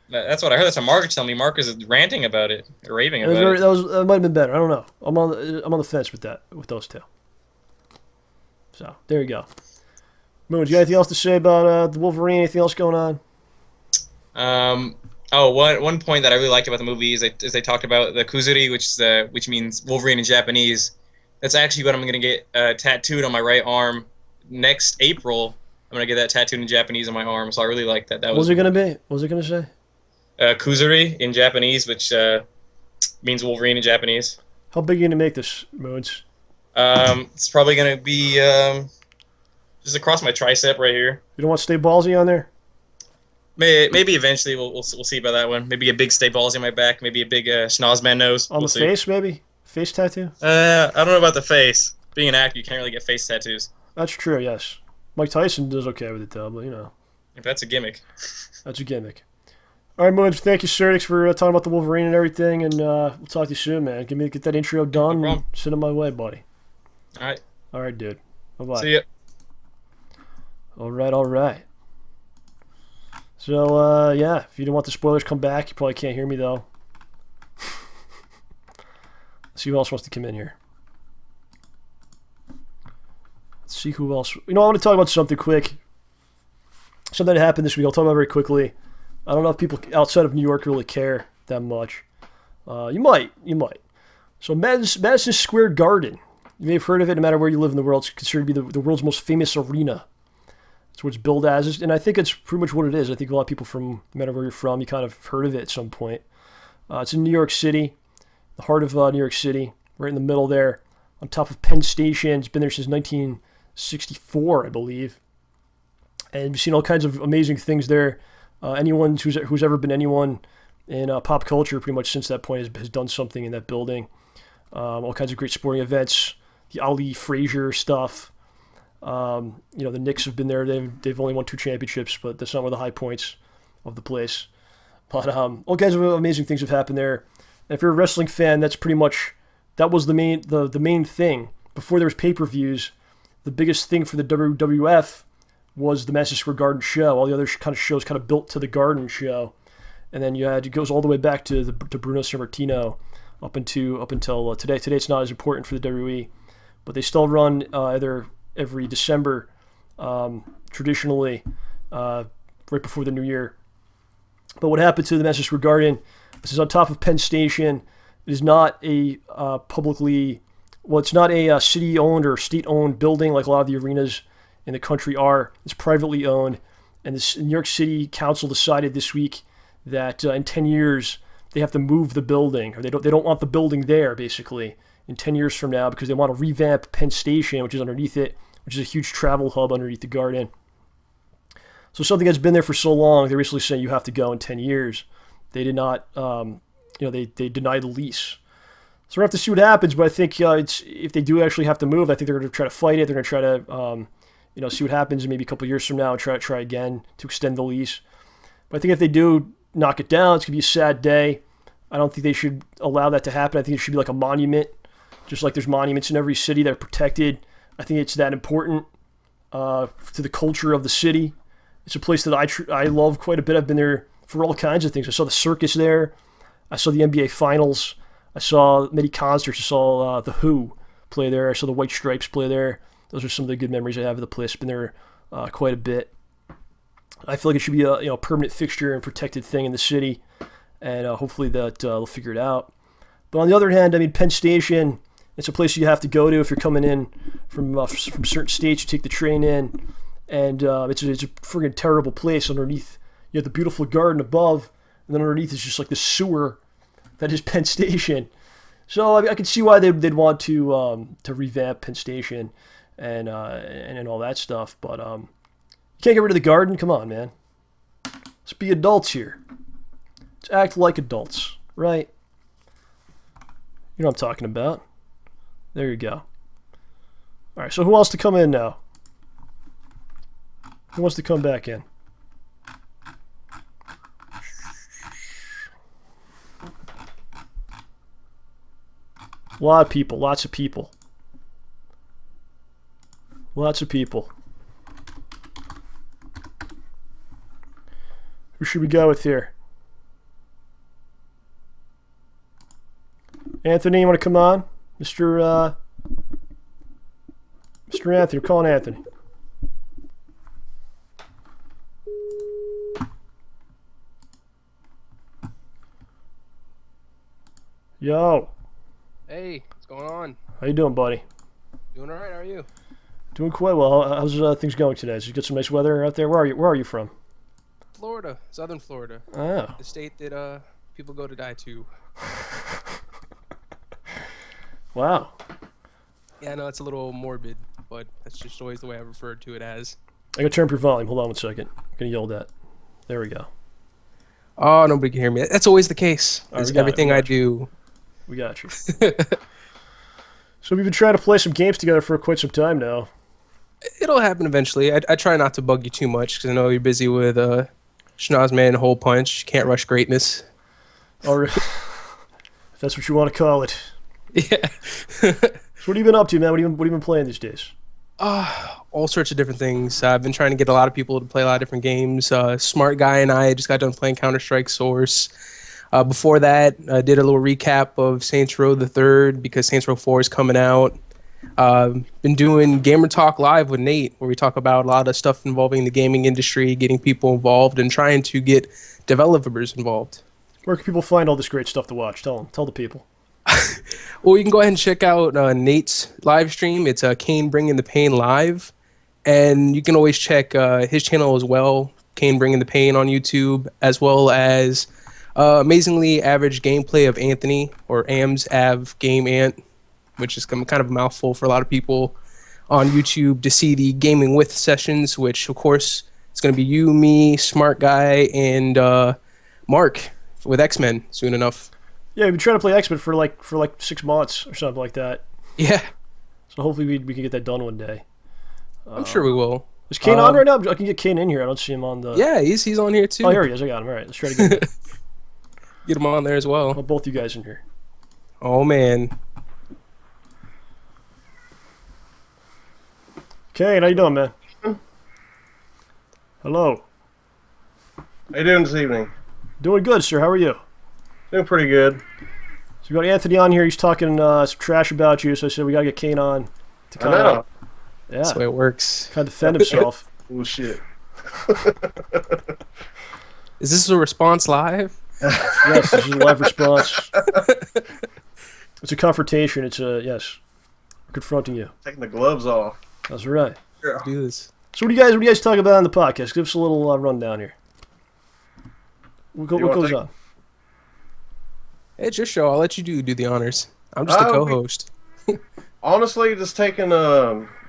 That's what I heard. That's what Mark was telling me. Mark was ranting about it, raving about it. That might have been better. I don't know. I'm on the fence with those two. So there you go. Moon, you got anything else to say about the Wolverine? Anything else going on? One point that I really liked about the movie is they talked about the kuzuri, which means Wolverine in Japanese. That's actually what I'm going to get tattooed on my right arm next April. I'm going to get that tattooed in Japanese on my arm, so I really like that. What was it going to be? What was it going to say? Kuzuri in Japanese, which means Wolverine in Japanese. How big are you going to make this, Moons? It's probably going to be just across my tricep right here. You don't want StayBallsy on there? Maybe eventually we'll see about that one. Maybe a big StayBallsy on my back. Maybe a big Schnoz-man nose. On the face, maybe? Face tattoo? I don't know about the face. Being an actor, you can't really get face tattoos. That's true, yes. Mike Tyson does okay with it, though, but, you know. If that's a gimmick. That's a gimmick. All right, Moons, thank you, sir. Thanks for talking about the Wolverine and everything, and we'll talk to you soon, man. Get that intro done and send it my way, buddy. All right. All right, dude. Bye-bye. See ya. All right. So, yeah, if you don't want the spoilers, come back. You probably can't hear me, though. Let's see who else wants to come in here. Let's see who else. You know, I want to talk about something quick. Something that happened this week. I'll talk about it very quickly. I don't know if people outside of New York really care that much. You might. So Madison Square Garden. You may have heard of it. No matter where you live in the world, it's considered to be the world's most famous arena. That's what it's billed as. And I think it's pretty much what it is. I think a lot of people from, no matter where you're from, you kind of heard of it at some point. It's in New York City, the heart of New York City, right in the middle there, on top of Penn Station. It's been there since 1964, I believe. And we've seen all kinds of amazing things there. Anyone who's ever been anyone in pop culture pretty much since that point has done something in that building. All kinds of great sporting events, the Ali Frazier stuff. The Knicks have been there. They've only won 2 championships, but that's not one of the high points of the place. But all kinds of amazing things have happened there. And if you're a wrestling fan, that was the main thing. Before there was pay-per-views, the biggest thing for the WWF was the Madison Square Garden show. All the other kind of shows kind of built to the Garden show. And then it goes all the way back to Bruno Sammartino up until today. Today it's not as important for the WWE, but they still run either every December, traditionally, right before the new year. But what happened to the Madison Square Garden? This is on top of Penn Station. It is not a it's not a city-owned or state-owned building like a lot of the arenas in the country are. It's privately owned, and the New York City Council decided this week that in 10 years they have to move the building, or they don't want the building there, basically, in 10 years from now, because they want to revamp Penn Station, which is underneath it, which is a huge travel hub underneath the Garden. So something that's been there for so long, they're basically saying you have to go in 10 years. They did not, they denied the lease. So we're going to have to see what happens, but I think if they do actually have to move, I think they're going to try to fight it. They're going to try to, see what happens maybe a couple years from now and try again to extend the lease. But I think if they do knock it down, it's going to be a sad day. I don't think they should allow that to happen. I think it should be like a monument, just like there's monuments in every city that are protected. I think it's that important to the culture of the city. It's a place that I love quite a bit. I've been there for all kinds of things. I saw the circus there. I saw the NBA Finals. I saw many concerts. I saw The Who play there. I saw the White Stripes play there. Those are some of the good memories I have of the place. Been there quite a bit. I feel like it should be a permanent fixture and protected thing in the city, and hopefully that they'll figure it out. But on the other hand, I mean, Penn Station, it's a place you have to go to if you're coming in from certain states. You take the train in, and it's a friggin' terrible place underneath. You have the beautiful garden above, and then underneath is just like the sewer that is Penn Station. So I can see why they'd want to revamp Penn Station and all that stuff. But you can't get rid of the Garden. Come on, man. Let's be adults here. Let's act like adults, right? You know what I'm talking about. There you go. All right, so who wants to come in now? Who wants to come back in? A lot of people, lots of people. Lots of people. Who should we go with here? Anthony, you want to come on? Mr. Anthony, we're calling Anthony. Yo. Hey, what's going on? How you doing, buddy? Doing all right. How are you? Doing quite well. How's things going today? Did you get some nice weather out there? Where are you from? Florida, Southern Florida. Oh. The state that people go to die to. Wow. Yeah, I know it's a little morbid, but that's just always the way I've referred to it as. I gotta turn up your volume. Hold on one second. I'm gonna yell at. There we go. Oh, nobody can hear me. That's always the case. Right, Everything I do. We got you. So we've been trying to play some games together for quite some time now. It'll happen eventually. I try not to bug you too much because I know you're busy with Schnoz-man HolePunch. You can't rush greatness. All right. If that's what you want to call it. Yeah. So what have you been up to, man? What have you been playing these days? All sorts of different things. I've been trying to get a lot of people to play a lot of different games. Smart Guy and I just got done playing Counter-Strike Source. Before that, I did a little recap of Saints Row the Third because Saints Row 4 is coming out. Been doing Gamer Talk Live with Nate, where we talk about a lot of stuff involving the gaming industry, getting people involved, and trying to get developers involved. Where can people find all this great stuff to watch? Tell the people. Well, you can go ahead and check out Nate's live stream. It's Kane Bringing the Pain Live. And you can always check his channel as well, Kane Bringing the Pain on YouTube, as well as Amazingly Average Gameplay of Anthony, or AMS Av Game Ant, which is kind of a mouthful for a lot of people on YouTube to see the Gaming With sessions, which, of course, It's going to be you, me, Smart Guy, and Mark with X-Men soon enough. Yeah, we've been trying to play X-Men for like 6 months or something like that. Yeah. So hopefully we can get that done one day. I'm sure we will. Is Kane on right now? I can get Kane in here. I don't see him on the... Yeah, he's on here too. Oh, here he is. I got him. All right, let's try to get him. Get him on there as well. I'll both you guys in here. Oh, man. Kane, how you doing, man? Hello. How you doing this evening? Doing good, sir. How are you? Doing pretty good. So we got Anthony on here. He's talking some trash about you, so I said we got to get Kane on. To I know. Yeah. That's the way it works. Kind of defend himself. Oh, shit. Is this a response live? Yes, this is a live response. It's a confrontation. It's a, yes. We're confronting you. Taking the gloves off. That's right. Yeah. Do this. So what do you guys talk about on the podcast? Give us a little rundown here. What goes on? It's your show. I'll let you do the honors. I'm just the co-host. Honestly, just taking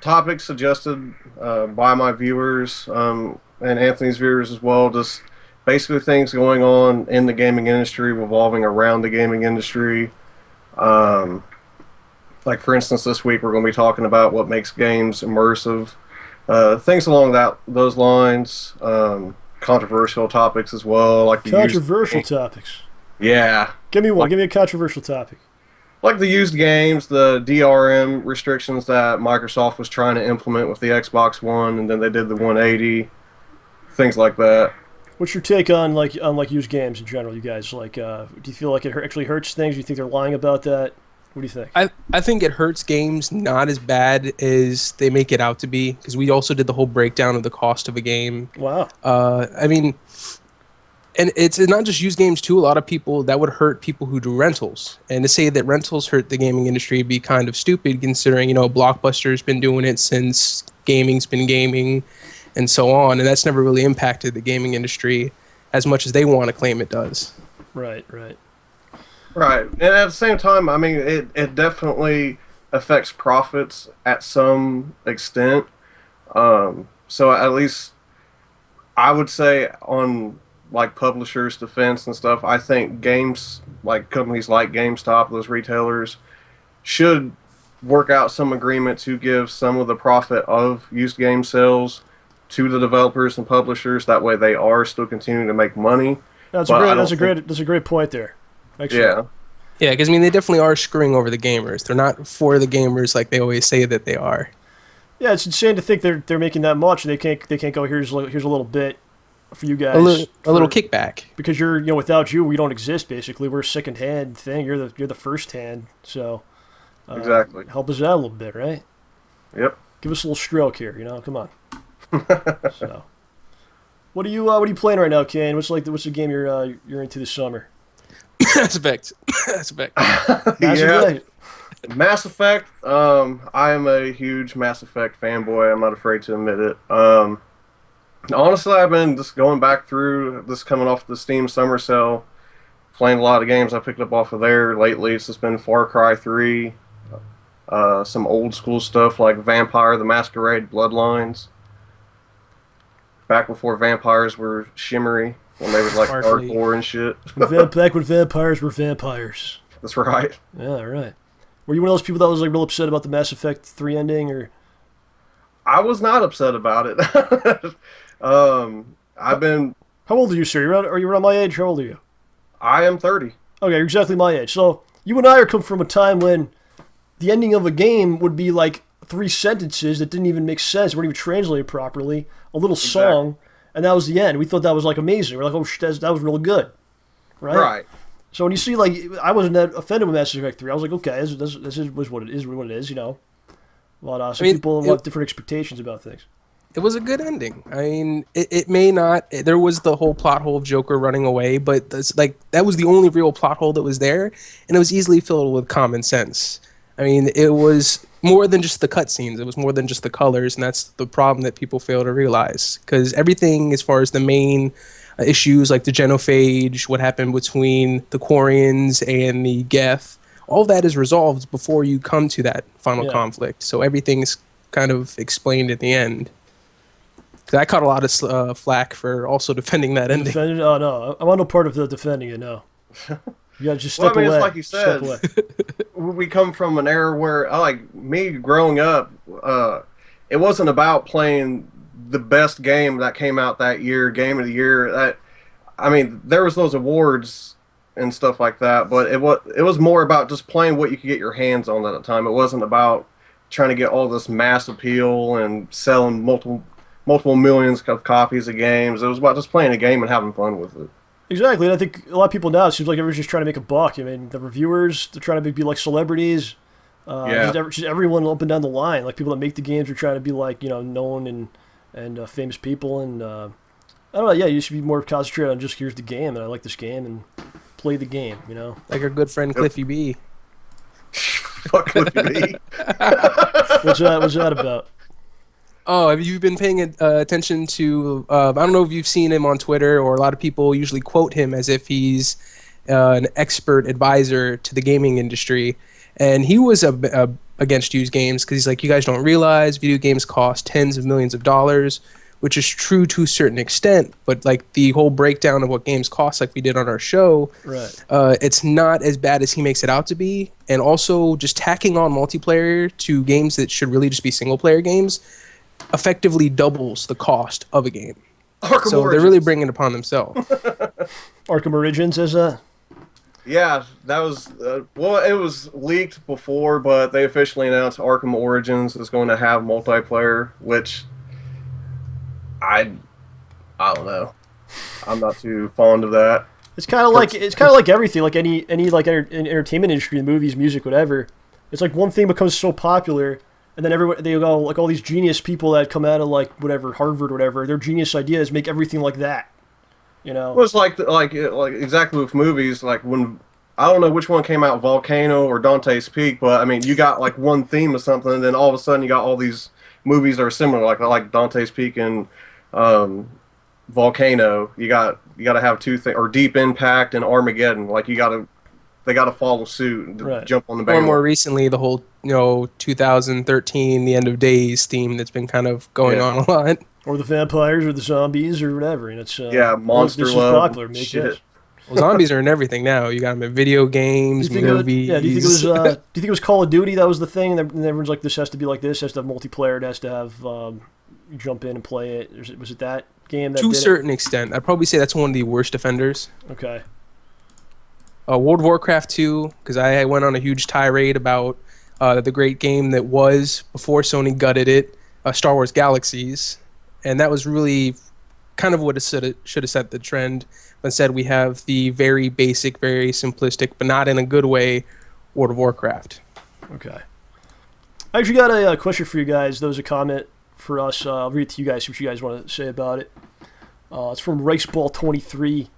topics suggested by my viewers and Anthony's viewers as well. Just basically things going on in the gaming industry, revolving around the gaming industry. Like, for instance, this week we're going to be talking about what makes games immersive. Things along those lines. Controversial topics as well. Like Controversial topics. Yeah. Give me one. Give me a controversial topic. Like the used games, the DRM restrictions that Microsoft was trying to implement with the Xbox One, and then they did the 180. Things like that. What's your take on used games in general, you guys? Like, do you feel like it actually hurts things? Do you think they're lying about that? What do you think? I think it hurts games not as bad as they make it out to be, because we also did the whole breakdown of the cost of a game. Wow. I mean, and it's not just used games too. A lot of people, that would hurt people who do rentals. And to say that rentals hurt the gaming industry would be kind of stupid, considering, Blockbuster's been doing it since gaming's been gaming and so on. And that's never really impacted the gaming industry as much as they want to claim it does. Right. Right. And at the same time, I mean, it definitely affects profits at some extent. So at least I would say on like publishers' defense and stuff, I think games, like companies like GameStop, those retailers, should work out some agreement to give some of the profit of used game sales to the developers and publishers. That way they are still continuing to make money. That's a great point there. Excellent. Yeah. Yeah, because they definitely are screwing over the gamers. They're not for the gamers like they always say that they are. Yeah, it's insane to think they're making that much. They can't go here's a little bit for you guys. A little kickback. Because you're without you we don't exist basically. We're a second hand thing. You're the first hand. So Exactly. help us out a little bit, right? Yep. Give us a little stroke here. Come on. So, what are you playing right now, Kane? What's the game you're into this summer? Mass Effect. Mass Yeah. Effect. Mass Effect. I am a huge Mass Effect fanboy. I'm not afraid to admit it. Honestly, I've been just going back through this, coming off the Steam Summer Sale, playing a lot of games I picked up off of there lately. It's just been Far Cry 3, some old school stuff like Vampire the Masquerade Bloodlines. Back before vampires were shimmery, when they were like Sparkly. hardcore and shit. Back when vampires were vampires. That's right. Yeah, right. Were you one of those people that was like real upset about the Mass Effect 3 ending, or? I was not upset about it. I've been. How old are you, sir? Are you around my age? How old are you? I am 30. Okay, you're exactly my age. So you and I are come from a time when the ending of a game would be like 3 sentences that didn't even make sense, weren't even translated properly, a little song, and that was the end. We thought that was like amazing. We're like, oh, that was really good, right? Right. So when you see like, I wasn't that offended with Mass Effect 3. I was like, okay, this was what it is, But some people have different expectations about things. It was a good ending. I mean, it may not. There was the whole plot hole of Joker running away, but that was the only real plot hole that was there, and it was easily filled with common sense. I mean, it was more than just the cutscenes. It was more than just the colors, and that's the problem that people fail to realize. Because everything, as far as the main issues like the genophage, what happened between the Quarians and the Geth, all that is resolved before you come to that final conflict. So everything's kind of explained at the end. 'Cause I caught a lot of flack for also defending that ending. Defended? Oh no, I want no part of the defending it. No, you gotta just step Well, I mean, away. it's like you Step said. away. We come from an era where, like me growing up, it wasn't about playing the best game that came out that year, game of the year. I mean, there was those awards and stuff like that, but it was more about just playing what you could get your hands on at the time. It wasn't about trying to get all this mass appeal and selling multiple millions of copies of games. It was about just playing a game and having fun with it. Exactly, and I think a lot of people now, it seems like everyone's just trying to make a buck. I mean, the reviewers, they're trying to be like celebrities. Yeah. Just everyone up and down the line. Like, people that make the games are trying to be like, known and famous people. And I don't know, yeah, you should be more concentrated on just, here's the game, and I like this game, and play the game, Like our good friend Cliffy B. Fuck Cliffy B. What's that about? Oh, have you been paying attention to? I don't know if you've seen him on Twitter, or a lot of people usually quote him as if he's an expert advisor to the gaming industry. And he was against used games because he's like, you guys don't realize video games cost tens of millions of dollars, which is true to a certain extent. But like the whole breakdown of what games cost, like we did on our show, Right. It's not as bad as he makes it out to be. And also, just tacking on multiplayer to games that should really just be single player games effectively doubles the cost of a game. Arkham So Origins. they're really bringing it upon themselves. Arkham Origins is a... Yeah, that was well. It was leaked before, but they officially announced Arkham Origins is going to have multiplayer, which I don't know. I'm not too fond of that. It's kind of like everything, like any like entertainment industry, movies, music, whatever. It's like one thing becomes so popular, and then they go like all these genius people that come out of like whatever Harvard or whatever. Their genius ideas make everything like that. Well, it's like exactly with movies. Like when I don't know which one came out, Volcano or Dante's Peak, but I mean you got like one theme of something, and then all of a sudden you got all these movies that are similar, like Dante's Peak and Volcano. You got to have two things, or Deep Impact and Armageddon. Like they got to follow suit and Right. jump on the Or bandwagon. more recently, the whole 2013, the End of Days theme that's been kind of going on a lot. Or the vampires, or the zombies, or whatever. And it's Monster this is Love, popular. Make shit. this. Well, zombies are in everything now. You got them in video games, Do you think movies. do you think it was Call of Duty that was the thing? And everyone's like, this has to be like this. It has to have multiplayer. It has to have you jump in and play it. Was it that game that to a did certain extent. I'd probably say that's one of the worst offenders. it? Okay. World of Warcraft 2, because I went on a huge tirade about the great game that was before Sony gutted it, Star Wars Galaxies, and that was really kind of what it should have set the trend. But instead, we have the very basic, very simplistic, but not in a good way, World of Warcraft. Okay. I actually got a question for you guys. There was a comment for us. I'll read it to you guys, see what you guys want to say about it. It's from Riceball23.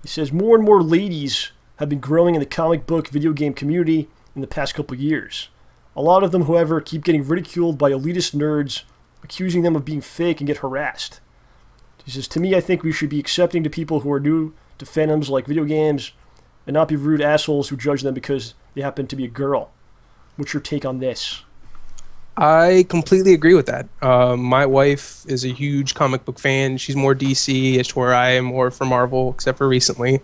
He says, more and more ladies have been growing in the comic book video game community in the past couple of years. A lot of them, however, keep getting ridiculed by elitist nerds, accusing them of being fake, and get harassed. He says, to me, I think we should be accepting to people who are new to fandoms like video games and not be rude assholes who judge them because they happen to be a girl. What's your take on this? I completely agree with that. My wife is a huge comic book fan. She's more DC, as to where I am more for Marvel, except for recently.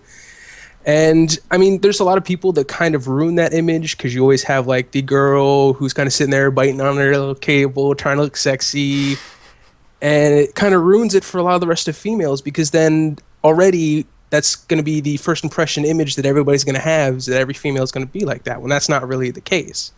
And, I mean, there's a lot of people that kind of ruin that image because you always have, like, the girl who's kind of sitting there biting on her little cable, trying to look sexy. And it kind of ruins it for a lot of the rest of females because then already that's going to be the first impression image that everybody's going to have, is that every female is going to be like that, when that's not really the case.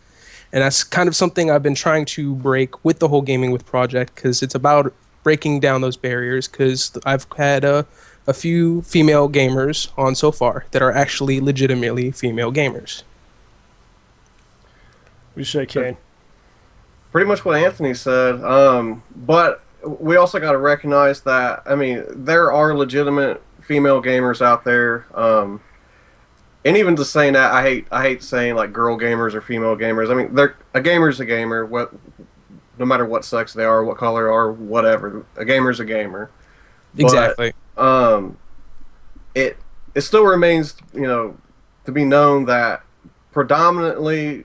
And that's kind of something I've been trying to break with the whole Gaming With project, because it's about breaking down those barriers, because I've had a few female gamers on so far that are actually legitimately female gamers. What do you say, Kane? Pretty much what Anthony said. But we also got to recognize that, I mean, there are legitimate female gamers out there. And even just saying that, I hate saying like girl gamers or female gamers. I mean, a gamer's a gamer, no matter what sex they are, what color or whatever. A gamer's a gamer. Exactly. But, it still remains, to be known that predominantly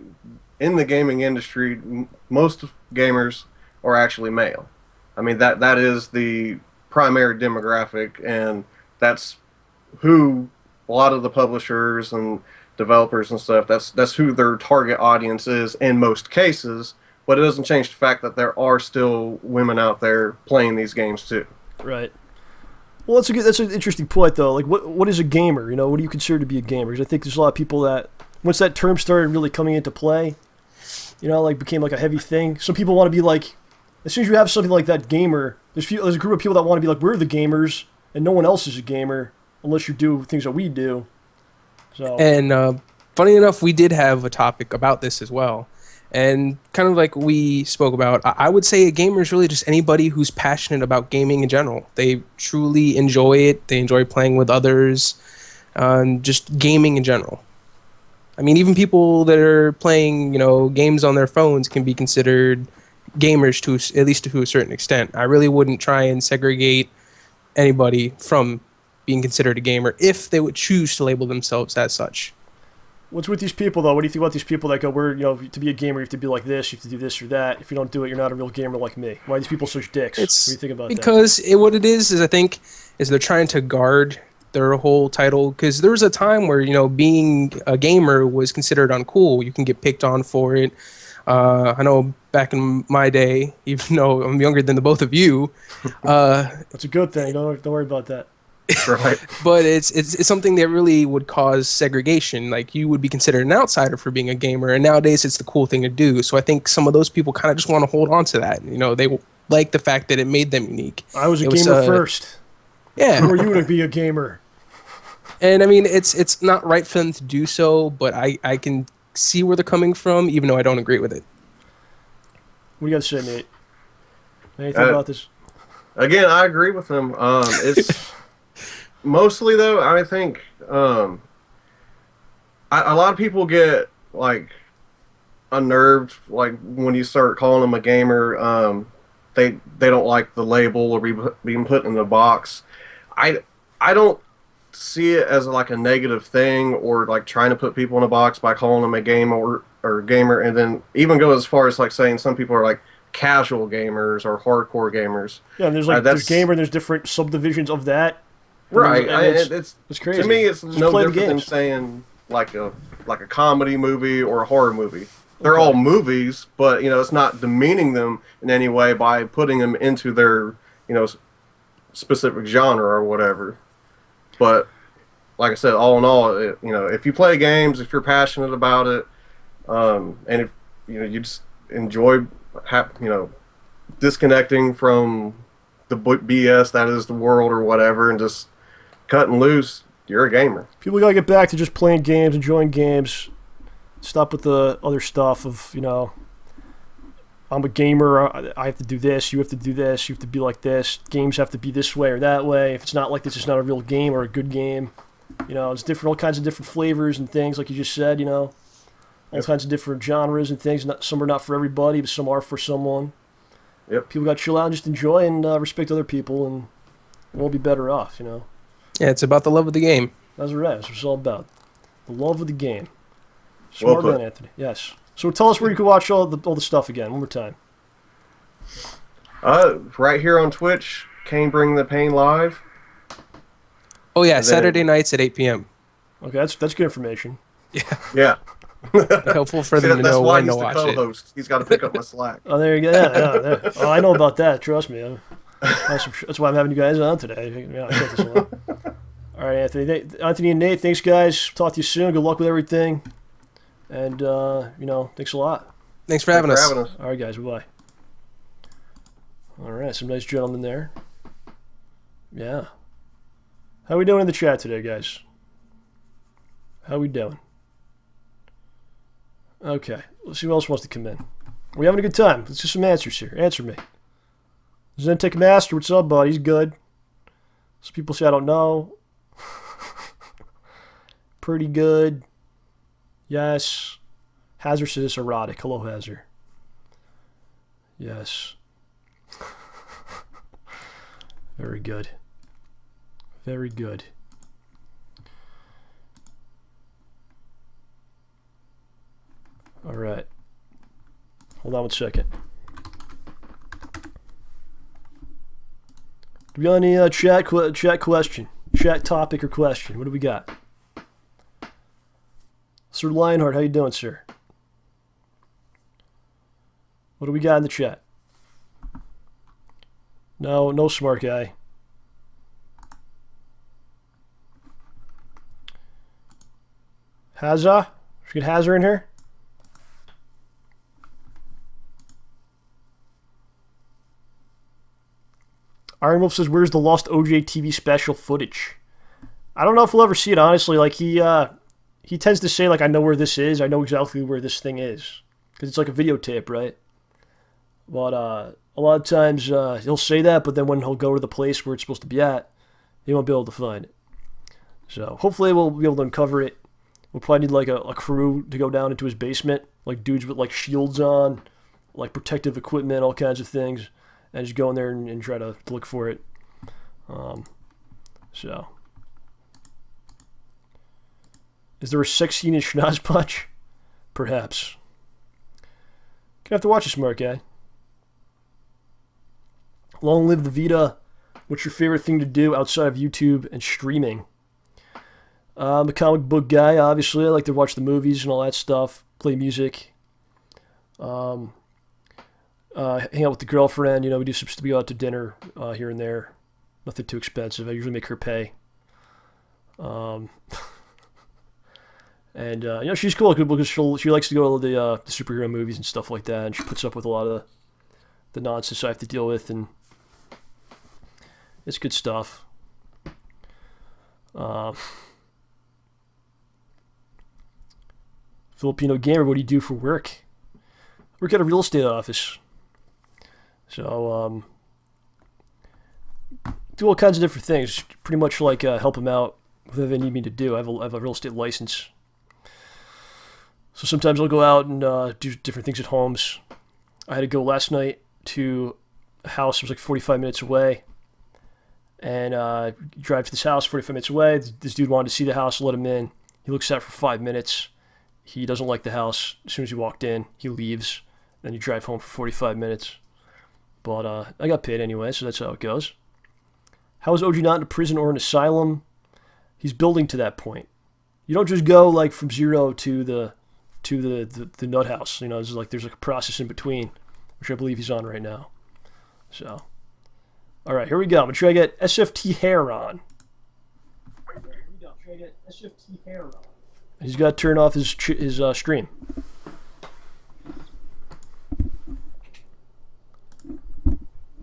in the gaming industry, most gamers are actually male. I mean, that is the primary demographic, and that's who a lot of the publishers and developers and stuff, that's who their target audience is in most cases. But it doesn't change the fact that there are still women out there playing these games too. Right. Well, that's an interesting point, though. Like, what is a gamer? You know, what do you consider to be a gamer? Because I think there's a lot of people that, once that term started really coming into play, you know, like, became like a heavy thing. Some people want to be like, as soon as you have something like that gamer, there's a group of people that want to be like, we're the gamers, and no one else is a gamer unless you do things that we do. So. And funny enough, we did have a topic about this as well. And kind of like we spoke about, I would say a gamer is really just anybody who's passionate about gaming in general. They truly enjoy it. They enjoy playing with others, just gaming in general. I mean, even people that are playing, you know, games on their phones can be considered gamers to at least to a certain extent. I really wouldn't try and segregate anybody from being considered a gamer if they would choose to label themselves as such. What's with these people, though? What do you think about these people that go, you know, to be a gamer, you have to be like this, you have to do this or that. If you don't do it, you're not a real gamer like me. Why are these people such dicks? What do you think about that? Because what it is I think, is they're trying to guard their whole title. Because there was a time where, you know, being a gamer was considered uncool. You can get picked on for it. I know back in my day, even though I'm younger than the both of you. That's a good thing. Don't worry about that. Right. But it's something that really would cause segregation. Like, you would be considered an outsider for being a gamer, and nowadays it's the cool thing to do. So I think some of those people kind of just want to hold on to that. You know, they like the fact that it made them unique. I was a gamer first. Yeah. Who are you to be a gamer? And I mean, it's not right for them to do so, but I can see where they're coming from, even though I don't agree with it. What do you got to say, Nate? Anything about this? Again, I agree with them. It's mostly, though, I think a lot of people get like unnerved, like when you start calling them a gamer. They don't like the label or being put in the box. I don't see it as like a negative thing or like trying to put people in a box by calling them a gamer or gamer, and then even go as far as like saying some people are like casual gamers or hardcore gamers. Yeah, and there's like there's gamer, and there's different subdivisions of that. Right, it's crazy. To me, it's Just no play the different than games. saying like a comedy movie or a horror movie. They're all movies, but you know, it's not demeaning them in any way by putting them into their, you know, specific genre or whatever. But like I said, all in all, you know, if you play games, if you're passionate about it, and if you know you just enjoy, you know, disconnecting from the BS that is the world or whatever, and just cutting loose, you're a gamer. People gotta get back to just playing games, enjoying games. Stop with the other stuff of, you know, I'm a gamer, I have to do this, you have to do this, you have to be like this, games have to be this way or that way. If it's not like this, it's not a real game or a good game. You know, it's different, all kinds of different flavors and things, like you just said, you know. All kinds of different genres and things. Some are not for everybody, but some are for someone. Yep. People got to chill out and just enjoy and respect other people, and we'll be better off, you know. Yeah, it's about the love of the game. That's right. That's what it's all about. The love of the game. Smart man, Anthony. Yes. So tell us where you can watch all the stuff again. One more time. Right here on Twitch, Kane Bring the Pain Live. Oh yeah, Saturday nights at 8 p.m. Okay, that's good information. Yeah. Helpful for them to know when to watch it. That's why he's the co-host. He's got to pick up my slack. Oh, there you go. Yeah. Oh, I know about that. Trust me. That's why I'm having you guys on today. Yeah, I get this a lot. All right, Anthony and Nate, thanks, guys. Talk to you soon. Good luck with everything. And, you know, thanks a lot. Thanks for having us. All right, guys. Bye-bye. All right, some nice gentlemen there. Yeah. How we doing in the chat today, guys? How we doing? Okay, let's see who else wants to come in. We having a good time. Let's get some answers here. Answer me. ZentechMaster, what's up, bud? He's good. Some people say I don't know. Pretty good. Yes. Hazard says it's erotic. Hello, Hazard. Yes. Very good. Very good. All right. Hold on one second. Do we have any chat question? Chat topic or question? What do we got? Sir Lionheart, how you doing, sir? What do we got in the chat? No smart guy. Hazza? Should we get Hazza in here? Iron Wolf says, "Where's the lost OJ TV special footage?" I don't know if we'll ever see it, honestly. Like, he tends to say, like, I know where this is. I know exactly where this thing is. Because it's like a videotape, right? But a lot of times he'll say that, but then when he'll go to the place where it's supposed to be at, he won't be able to find it. So hopefully we'll be able to uncover it. We'll probably need, like, a crew to go down into his basement. Like, dudes with, like, shields on, like, protective equipment, all kinds of things. And just go in there and try to look for it. So. Is there a sex scene in Schnoz-punch? Perhaps. Gonna have to watch a smart guy. Long live the Vida. What's your favorite thing to do outside of YouTube and streaming? I'm a comic book guy, obviously. I like to watch the movies and all that stuff. Play music. Hang out with the girlfriend, we go out to dinner here and there. Nothing too expensive. I usually make her pay. And she's cool because she likes to go to the superhero movies and stuff like that, and she puts up with a lot of the nonsense I have to deal with, and it's good stuff. PhilipinoGamer, what do you do for work? Work at a real estate office. So, do all kinds of different things. Pretty much like help them out with whatever they need me to do. I have a real estate license. So sometimes I'll go out and do different things at homes. I had to go last night to a house that was like 45 minutes away. And drive to this house 45 minutes away. This dude wanted to see the house, let him in. He looks at it for 5 minutes. He doesn't like the house. As soon as he walked in, he leaves. Then you drive home for 45 minutes. But I got paid anyway, so that's how it goes. How is OG not in a prison or an asylum? He's building to that point. You don't just go like from zero to the nut house. There's like a process in between, which I believe he's on right now. So, all right, here we go. I'm gonna try to get SFTHare on. He's got to turn off his stream.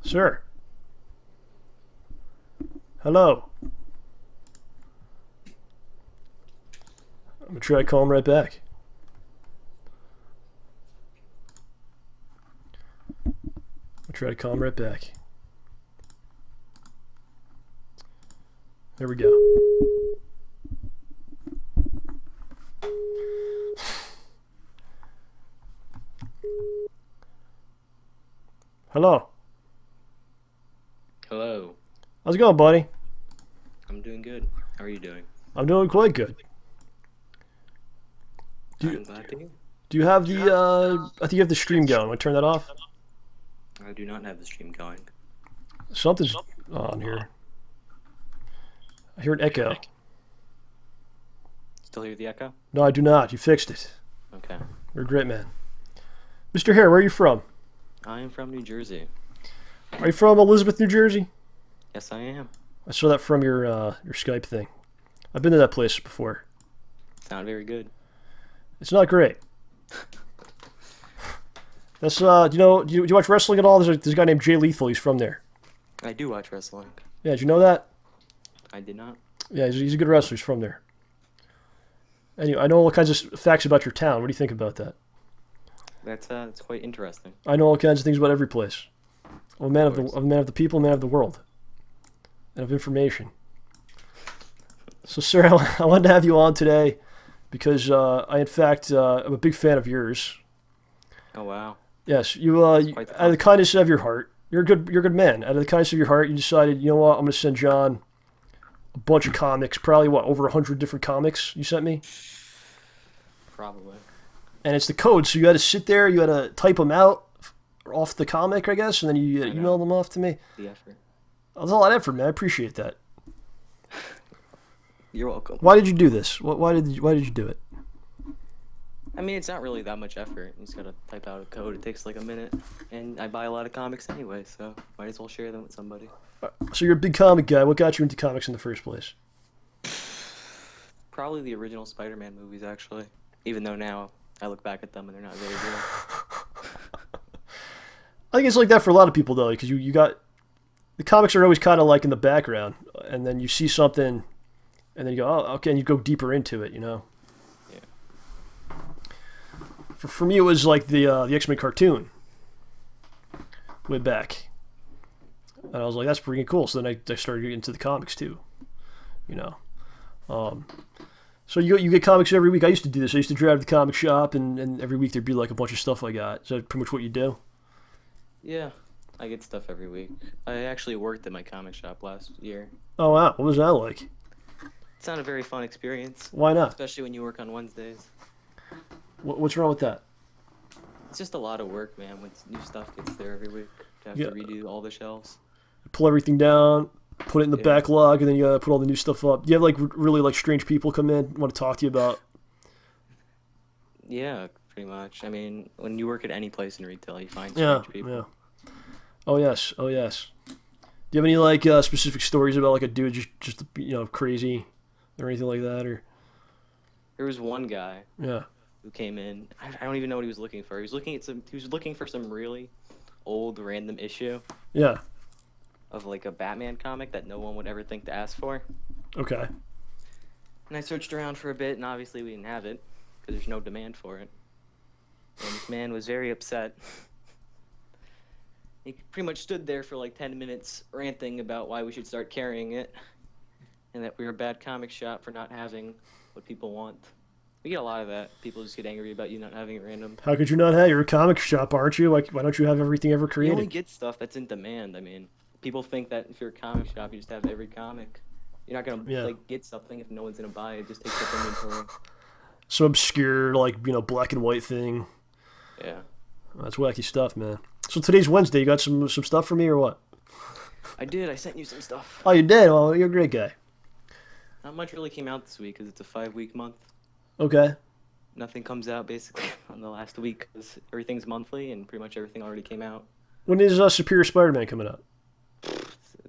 Sir. Hello. I'm going to try to call him right back. There we go. Hello. Hello. How's it going, buddy? I'm doing good. How are you doing? I'm doing quite good. I'm glad to hear. Do you have the, I think you have the stream going. Want to turn that off? I do not have the stream going. Something's on here. I hear an echo. Still hear the echo? No, I do not. You fixed it. Okay. You're a great man. Mr. Hare, where are you from? I am from New Jersey. Are you from Elizabeth, New Jersey? Yes, I am. I saw that from your Skype thing. I've been to that place before. Sound very good. It's not great. That's do you watch wrestling at all? There's a guy named Jay Lethal. He's from there. I do watch wrestling. Yeah, did you know that? I did not. Yeah, he's a good wrestler. He's from there. Anyway, I know all kinds of facts about your town. What do you think about that? That's quite interesting. I know all kinds of things about every place. I'm a man of the people, a man of the world, and of information. So, sir, I wanted to have you on today because I, in fact, I'm a big fan of yours. Oh wow. Yes, you out of the kindness of your heart, you're a good man. Out of the kindness of your heart, you decided, you know what, I'm going to send John a bunch of comics, probably over 100 different comics you sent me. Probably. And it's the code, so you had to sit there, you had to type them out off the comic, I guess, and then you email them off to me. The effort. That's a lot of effort, man. I appreciate that. You're welcome. Why did you do this? Why did you do it? I mean, it's not really that much effort. You just gotta type out a code. It takes like a minute, and I buy a lot of comics anyway, so might as well share them with somebody. So you're a big comic guy. What got you into comics in the first place? Probably the original Spider-Man movies, actually. Even though now I look back at them and they're not very good. I think it's like that for a lot of people though, because you got the comics are always kind of like in the background, and then you see something, and then you go, oh, okay, and you go deeper into it, you know. Yeah. For me, it was like the X-Men cartoon way back, and I was like, that's pretty cool. So then I started getting into the comics too, you know. So you get comics every week. I used to do this. I used to drive to the comic shop, and every week there'd be like a bunch of stuff I got. Is that pretty much what you do? Yeah, I get stuff every week. I actually worked at my comic shop last year. Oh wow, what was that like? It's not a very fun experience. Why not? Especially when you work on Wednesdays. What's wrong with that? It's just a lot of work, man, when new stuff gets there every week. You have to redo all the shelves. Pull everything down, put it in the Yeah. backlog, and then you gotta put all the new stuff up. Do you have like really like strange people come in, want to talk to you about? Yeah, pretty much. I mean, when you work at any place in retail, you find Yeah, strange people. yeah. Oh yes, oh yes. Do you have any like specific stories about like a dude just you know crazy or anything like that or? There was one guy Yeah. who came in. I don't even know what he was looking for. He was looking for some really old random issue Yeah. of like a Batman comic that no one would ever think to ask for. Okay. And I searched around for a bit, and obviously we didn't have it because there's no demand for it. And this man was very upset. He pretty much stood there for like 10 minutes ranting about why we should start carrying it and that we're a bad comic shop for not having what people want. We get a lot of that. People just get angry about you not having it random. How could you not have? You're a comic shop, aren't you? Like, why don't you have everything ever You only created? get stuff that's in demand. I mean, people think that if you're a comic shop, you just have every comic. You're not gonna Yeah. like get something if no one's gonna buy it. Just take up inventory. Some obscure like you know black and white thing. Yeah. That's wacky stuff, man. So today's Wednesday. You got some stuff for me or what? I did. I sent you some stuff. Oh, you did. Well, you're a great guy. Not much really came out this week because it's a 5-week month. Okay. Nothing comes out basically on the last week because everything's monthly and pretty much everything already came out. When is Superior Spider-Man coming out?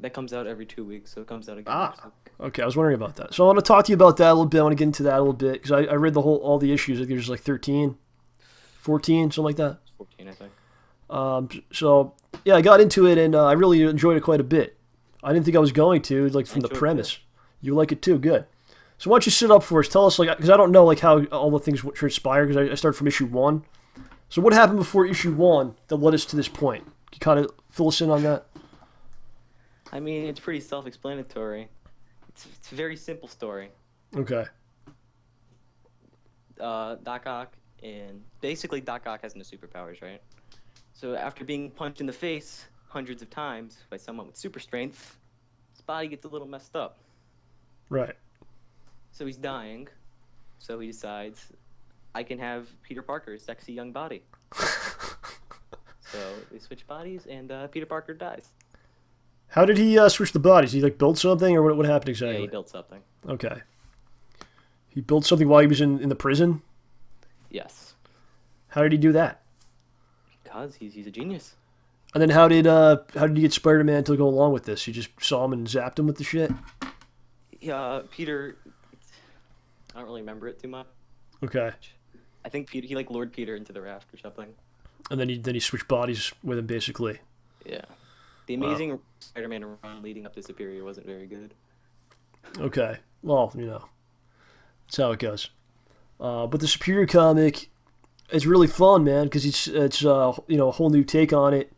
That comes out every 2 weeks, so it comes out again next week. Okay, I was wondering about that. So I want to talk to you about that a little bit. I want to get into that a little bit because I read all the issues. I think there's like 13, 14, something like that. It's 14, I think. So yeah, I got into it and I really enjoyed it quite a bit. I didn't think I was going to, like from the enjoyed it premise. You like it too, good. So why don't you sit up for us? Tell us, like, because I don't know like how all the things transpire because I started from issue 1. So what happened before issue 1 that led us to this point? Can you kind of fill us in on that? I mean, it's pretty self-explanatory. It's a very simple story. Okay. Doc Ock and basically Doc Ock has no superpowers, right? So after being punched in the face hundreds of times by someone with super strength, his body gets a little messed up. Right. So he's dying. So he decides, I can have Peter Parker's sexy young body. So they switch bodies, and Peter Parker dies. How did he switch the bodies? Did he like build something, or what happened exactly? Yeah, he built something. Okay. He built something while he was in the prison? Yes. How did he do that? Because he's a genius. And then how did he get Spider-Man to go along with this? He just saw him and zapped him with the shit? Yeah, Peter, I don't really remember it too much. Okay. I think Peter, he like lured Peter into the raft or something. And then he switched bodies with him basically. Yeah. The Amazing Spider-Man run leading up to Superior wasn't very good. Okay. Well, you know, that's how it goes. But the Superior comic, it's really fun, man, because it's you know, a whole new take on it.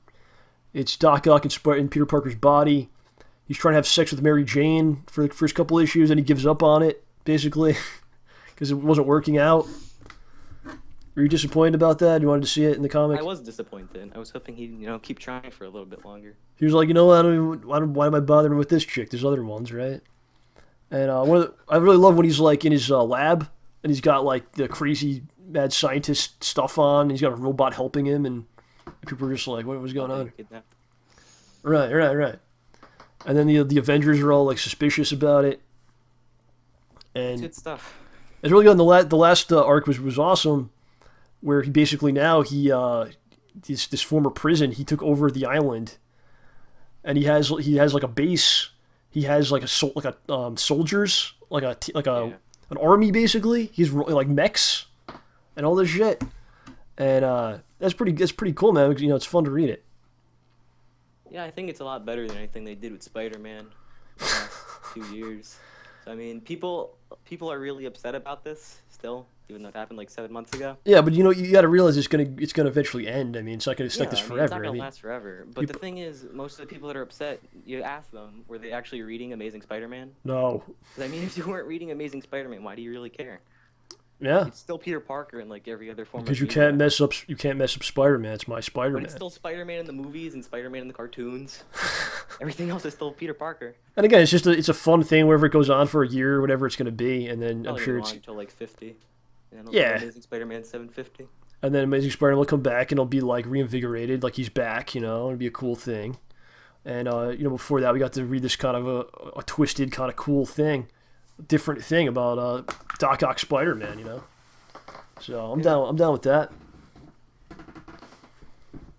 It's Doc Ock in Peter Parker's body. He's trying to have sex with Mary Jane for the first couple issues, and he gives up on it, basically, because it wasn't working out. Were you disappointed about that? You wanted to see it in the comic? I was disappointed. I was hoping he'd, keep trying for a little bit longer. He was like, you know what? Why am I bothering with this chick? There's other ones, right? And I really love when he's like in his lab, and he's got like the crazy mad scientist stuff on, and he's got a robot helping him, and people are just like, what was going on? Kidnapped. Right. And then the Avengers are all like suspicious about it. It's And good stuff. it's really good. And the last arc was awesome, where he basically now this former prison, he took over the island, and he has like a base. He has like soldiers, Yeah. an army basically. He's like mechs and all this shit, and that's pretty cool, man. You know, it's fun to read it. Yeah, I think it's a lot better than anything they did with Spider-Man the last 2 years. So, I mean, people are really upset about this still, even though it happened like 7 months ago. Yeah, but you know, you got to realize it's gonna eventually end. I mean, it's not gonna stay like this I mean, forever. it's not I gonna mean, last forever. But the thing is, most of the people that are upset, you ask them, were they actually reading Amazing Spider-Man? no, 'Cause, I mean, if you weren't reading Amazing Spider-Man, why do you really care? yeah, It's still Peter Parker in like every other form. because of you media. can't mess up Spider-Man. It's my But Spider-Man. it's still Spider-Man in the movies and Spider-Man in the cartoons. Everything else is still Peter Parker. And again, it's a fun thing wherever it goes on for a year or whatever it's gonna be, and then I'm Probably sure go it's on until like 50. And then Yeah. Amazing Spider-Man 750. and then Amazing Spider-Man will come back and it'll be like reinvigorated, like he's back, you know, it'll be a cool thing. And you know, before that we got to read this kind of a twisted, kind of cool thing, different thing about Doc Ock Spider-Man, you know. So I'm down with that.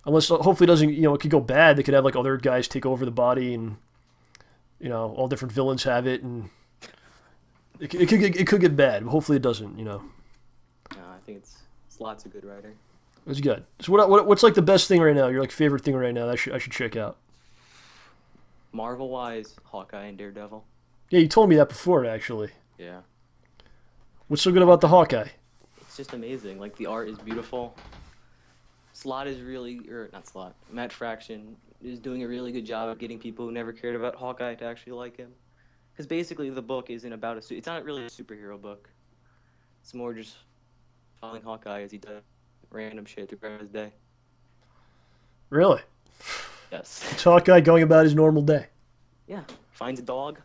Unless hopefully it doesn't, you know, it could go bad. They could have like other guys take over the body, and you know, all different villains have it, and it could get bad. But hopefully it doesn't, you know. No, I think it's lots of good writer. It's good. So what's like the best thing right now? Your like favorite thing right now that I should check out? Marvel-wise, Hawkeye and Daredevil. Yeah, you told me that before actually. Yeah. What's so good about the Hawkeye? It's just amazing. Like, the art is beautiful. Matt Fraction is doing a really good job of getting people who never cared about Hawkeye to actually like him. Because basically the book isn't about it's not really a superhero book. It's more just following Hawkeye as he does random shit throughout his day. Really? Yes. It's Hawkeye going about his normal day. Yeah. Finds a dog.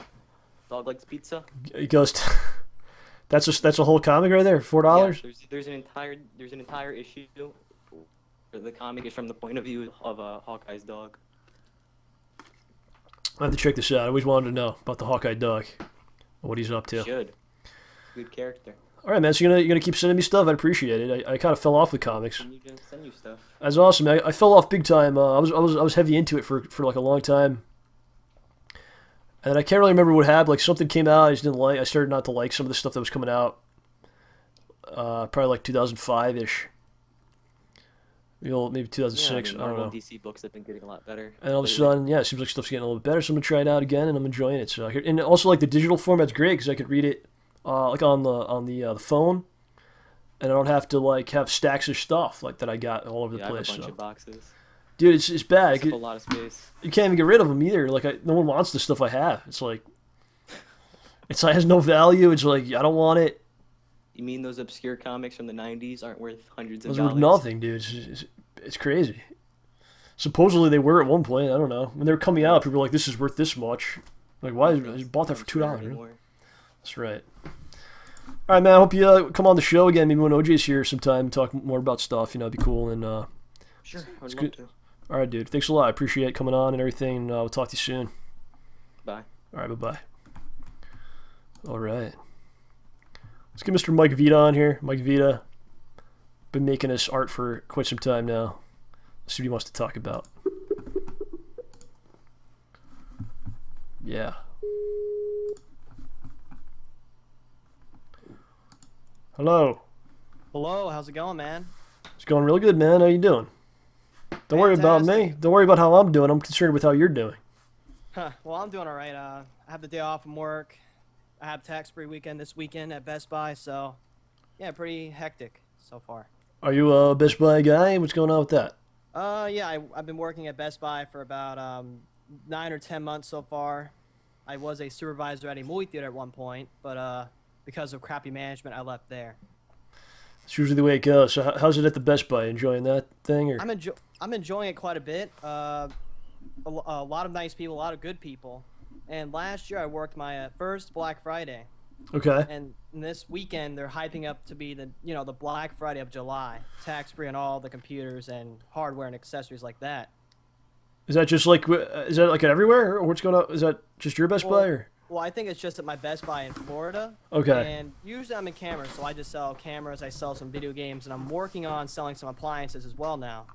Dog likes pizza. He goes. That's a whole comic right there. $4. Yeah, there's an entire issue. Where the comic is from the point of view of Hawkeye's dog. I have to check this out. I always wanted to know about the Hawkeye dog, what he's up to. Should. Good character. All right, man. So you're gonna keep sending me stuff. I appreciate it. I kind of fell off with comics. And you can send you stuff. That's awesome. I fell off big time. I was heavy into it for like a long time, and I can't really remember what happened. Like something came out I just didn't like. I started not to like some of the stuff that was coming out. Probably like 2005 ish. Maybe 2006. Yeah, I don't Marvel know. and DC books have been getting a lot better. And all of a lately. sudden, yeah, it seems like stuff's getting a little bit better. So I'm gonna try it out again, and I'm enjoying it. So and also like the digital format's great because I could read it like on the phone, and I don't have to like have stacks of stuff like that I got all over the I have a place. bunch So. of boxes. Dude, it's bad. Takes up a lot of space. You can't even get rid of them either. Like no one wants the stuff I have. It's like it has no value. It's like I don't want it. You mean those obscure comics from the 90s aren't worth hundreds of Those are dollars? worth nothing, dude. It's crazy. Supposedly they were at one point. I don't know. When they were coming out, people were like, "This is worth this much." Like, why? I bought that for $2. Anymore. That's right. All right, man. I hope you come on the show again. Maybe when OJ's here sometime, and talk more about stuff. You know, it'd be cool. And Sure, I would love good. to. all right, dude. Thanks a lot. I appreciate coming on and everything. And, we'll talk to you soon. Bye. All right, bye-bye. All right. Let's get Mr. Mike Vida on here. Mike Vida. Been making us art for quite some time now. Let's see what he wants to talk about. Yeah. Hello. Hello, how's it going, man? It's going really good, man. How you doing? Don't worry about me. Fantastic. Don't worry about how I'm doing. I'm concerned with how you're doing. Huh, well, I'm doing all right. I have the day off from work. I have tax-free weekend this weekend at Best Buy, so yeah, pretty hectic so far. Are you a Best Buy guy? What's going on with that? Yeah, I've been working at Best Buy for about 9 or 10 months so far. I was a supervisor at a movie theater at one point, but because of crappy management, I left there. It's usually the way it goes. So how's it at the Best Buy? Enjoying that thing? Or? I'm enjoying it quite a bit. A lot of nice people, a lot of good people. And last year I worked my first Black Friday. Okay. And this weekend they're hyping up to be the Black Friday of July, tax free on all the computers and hardware and accessories like that. Is that just like is that like everywhere, or what's going on? Is that just your Best Buy, or? Well, I think it's just at my Best Buy in Florida. Okay. And usually I'm in cameras, so I just sell cameras, I sell some video games, and I'm working on selling some appliances as well now.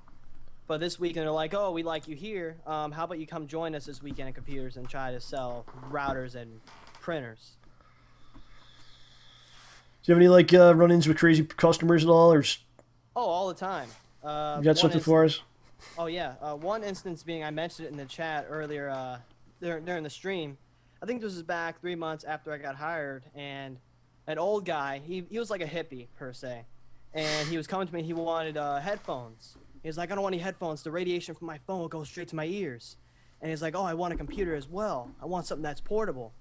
But this weekend they're like, oh, we like you here. How about you come join us this weekend at computers and try to sell routers and printers? Do you have any like run-ins with crazy customers and all, or just, Oh, all the time. you got something for us? Oh, yeah. One instance being, I mentioned it in the chat earlier during the stream. I think this was back 3 months after I got hired, and an old guy, he was like a hippie, per se. And he was coming to me, he wanted headphones. He was like, I don't want any headphones. The radiation from my phone will go straight to my ears. And he's like, oh, I want a computer as well. I want something that's portable.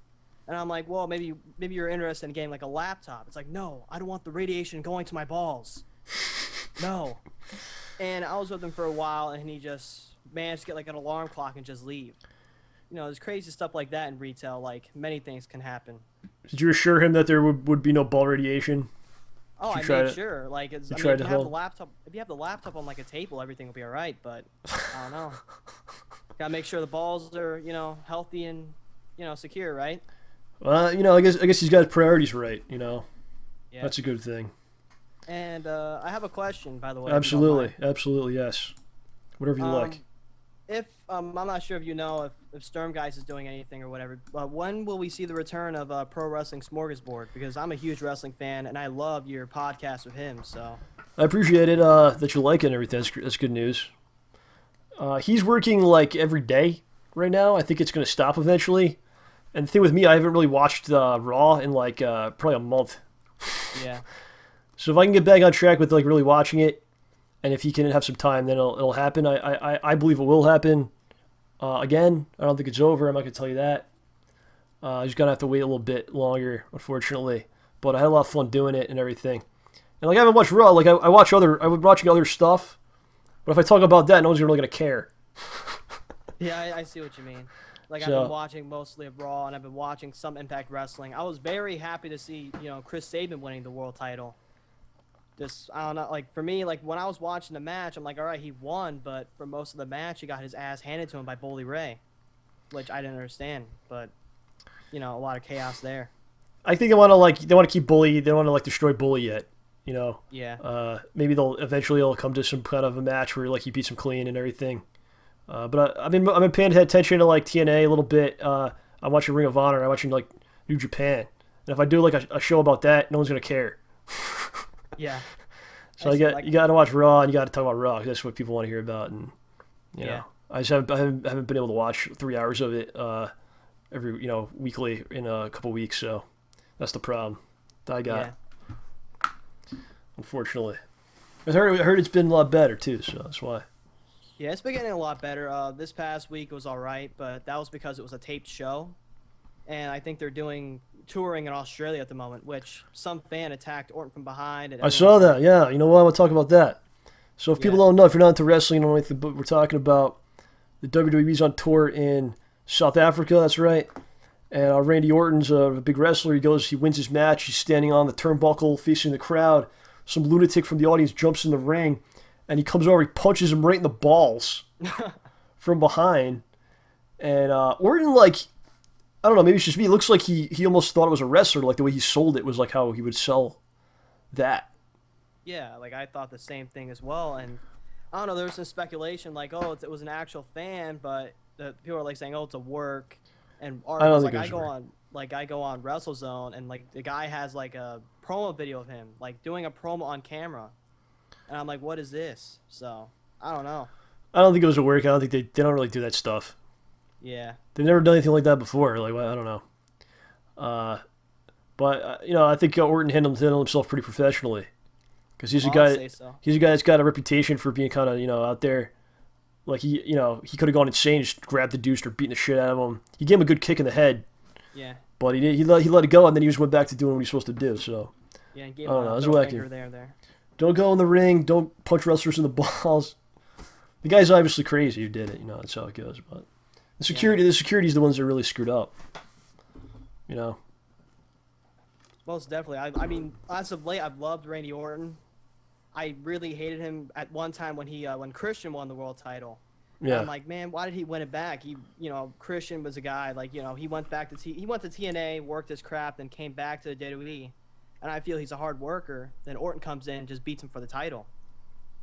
And I'm like, well, maybe you're interested in getting like a laptop. It's like, no, I don't want the radiation going to my balls. No. And I was with him for a while, and he just managed to get like an alarm clock and just leave. You know, there's crazy stuff like that in retail. Like, many things can happen. Did you assure him that there would be no ball radiation? Oh, I made sure. Like, if you have the laptop on like a table, everything will be all right. But I don't know. Gotta make sure the balls are, you know, healthy and, you know, secure, right? Well, you know, I guess he's got his priorities right. You know, Yeah. that's a good thing. And I have a question, by the way. Absolutely, absolutely, yes. Whatever you like. If I'm not sure if you know if Sturmgeist is doing anything or whatever, but when will we see the return of Pro Wrestling Smorgasbord? Because I'm a huge wrestling fan, and I love your podcast with him. So I appreciate it that you like it and everything. That's good news. He's working like every day right now. I think it's going to stop eventually. And the thing with me, I haven't really watched Raw in like probably a month. Yeah. So if I can get back on track with like really watching it, and if he can have some time, then it'll happen. I believe it will happen. Again, I don't think it's over. I'm not going to tell you that. He's going to have to wait a little bit longer, unfortunately. But I had a lot of fun doing it and everything. And like I haven't watched Raw. Like I was watching other stuff. But if I talk about that, no one's really going to care. Yeah, I see what you mean. Like, So- I've been watching mostly of Raw, and I've been watching some Impact Wrestling. I was very happy to see, you know, Chris Sabin winning the world title. Just, I don't know, like, for me, like, when I was watching the match, I'm like, all right, he won, but for most of the match, he got his ass handed to him by Bully Ray, which I didn't understand, but, you know, a lot of chaos there. I think they want to keep Bully. They don't want to like destroy Bully yet. You know. Yeah. Maybe they'll come to some kind of a match where like he beats him clean and everything. But I've been paying attention to like TNA a little bit. I'm watching Ring of Honor. I'm watching like New Japan. And if I do like a show about that, no one's gonna care. Yeah. So you got to watch Raw, and you got to talk about Raw, 'cause that's what people want to hear about. And you know, I haven't been able to watch 3 hours of it weekly in a couple weeks. So that's the problem that I got. Yeah. Unfortunately, I heard it's been a lot better too. So that's why. Yeah, it's been getting a lot better. This past week was all right, but that was because it was a taped show. And I think they're doing touring in Australia at the moment, which some fan attacked Orton from behind. And I saw that, yeah. You know what? I want to talk about that. So if people don't know, if you're not into wrestling, you don't know anything, but we're talking about the WWE's on tour in South Africa, that's right. And Randy Orton's a big wrestler. He wins his match. He's standing on the turnbuckle facing the crowd. Some lunatic from the audience jumps in the ring, and he comes over, he punches him right in the balls from behind. And Orton, like, I don't know, maybe it's just me. It looks like he almost thought it was a wrestler, like the way he sold it was like how he would sell that. Yeah, like I thought the same thing as well. And I don't know, there was some speculation like, oh, it was an actual fan, but the people are like saying, oh, it's a work. And art I don't was think like, it was I go on WrestleZone, and like the guy has like a promo video of him, like doing a promo on camera. And I'm like, what is this? So I don't know. I don't think it was a work. I don't think they don't really do that stuff. Yeah. They've never done anything like that before. Like, I don't know. But I think Orton handled himself pretty professionally, because he's a guy. He's a guy that's got a reputation for being kind of out there. Like he could have gone insane, just grabbed the dude, started beating the shit out of him. He gave him a good kick in the head. Yeah. But he let it go, and then he just went back to doing what he's supposed to do. So. Yeah, and gave I don't him know. a It's middle wacky. finger there. Don't go in the ring. Don't punch wrestlers in the balls. The guy's obviously crazy who did it. That's how it goes. But the security's the ones that really screwed up. Most definitely. I mean, as of late, I've loved Randy Orton. I really hated him at one time when when Christian won the world title. Yeah. I'm like, man, why did he win it back? Christian was a guy like, he went back to he went to TNA, worked his crap, then came back to the WWE, and I feel he's a hard worker. Then Orton comes in and just beats him for the title,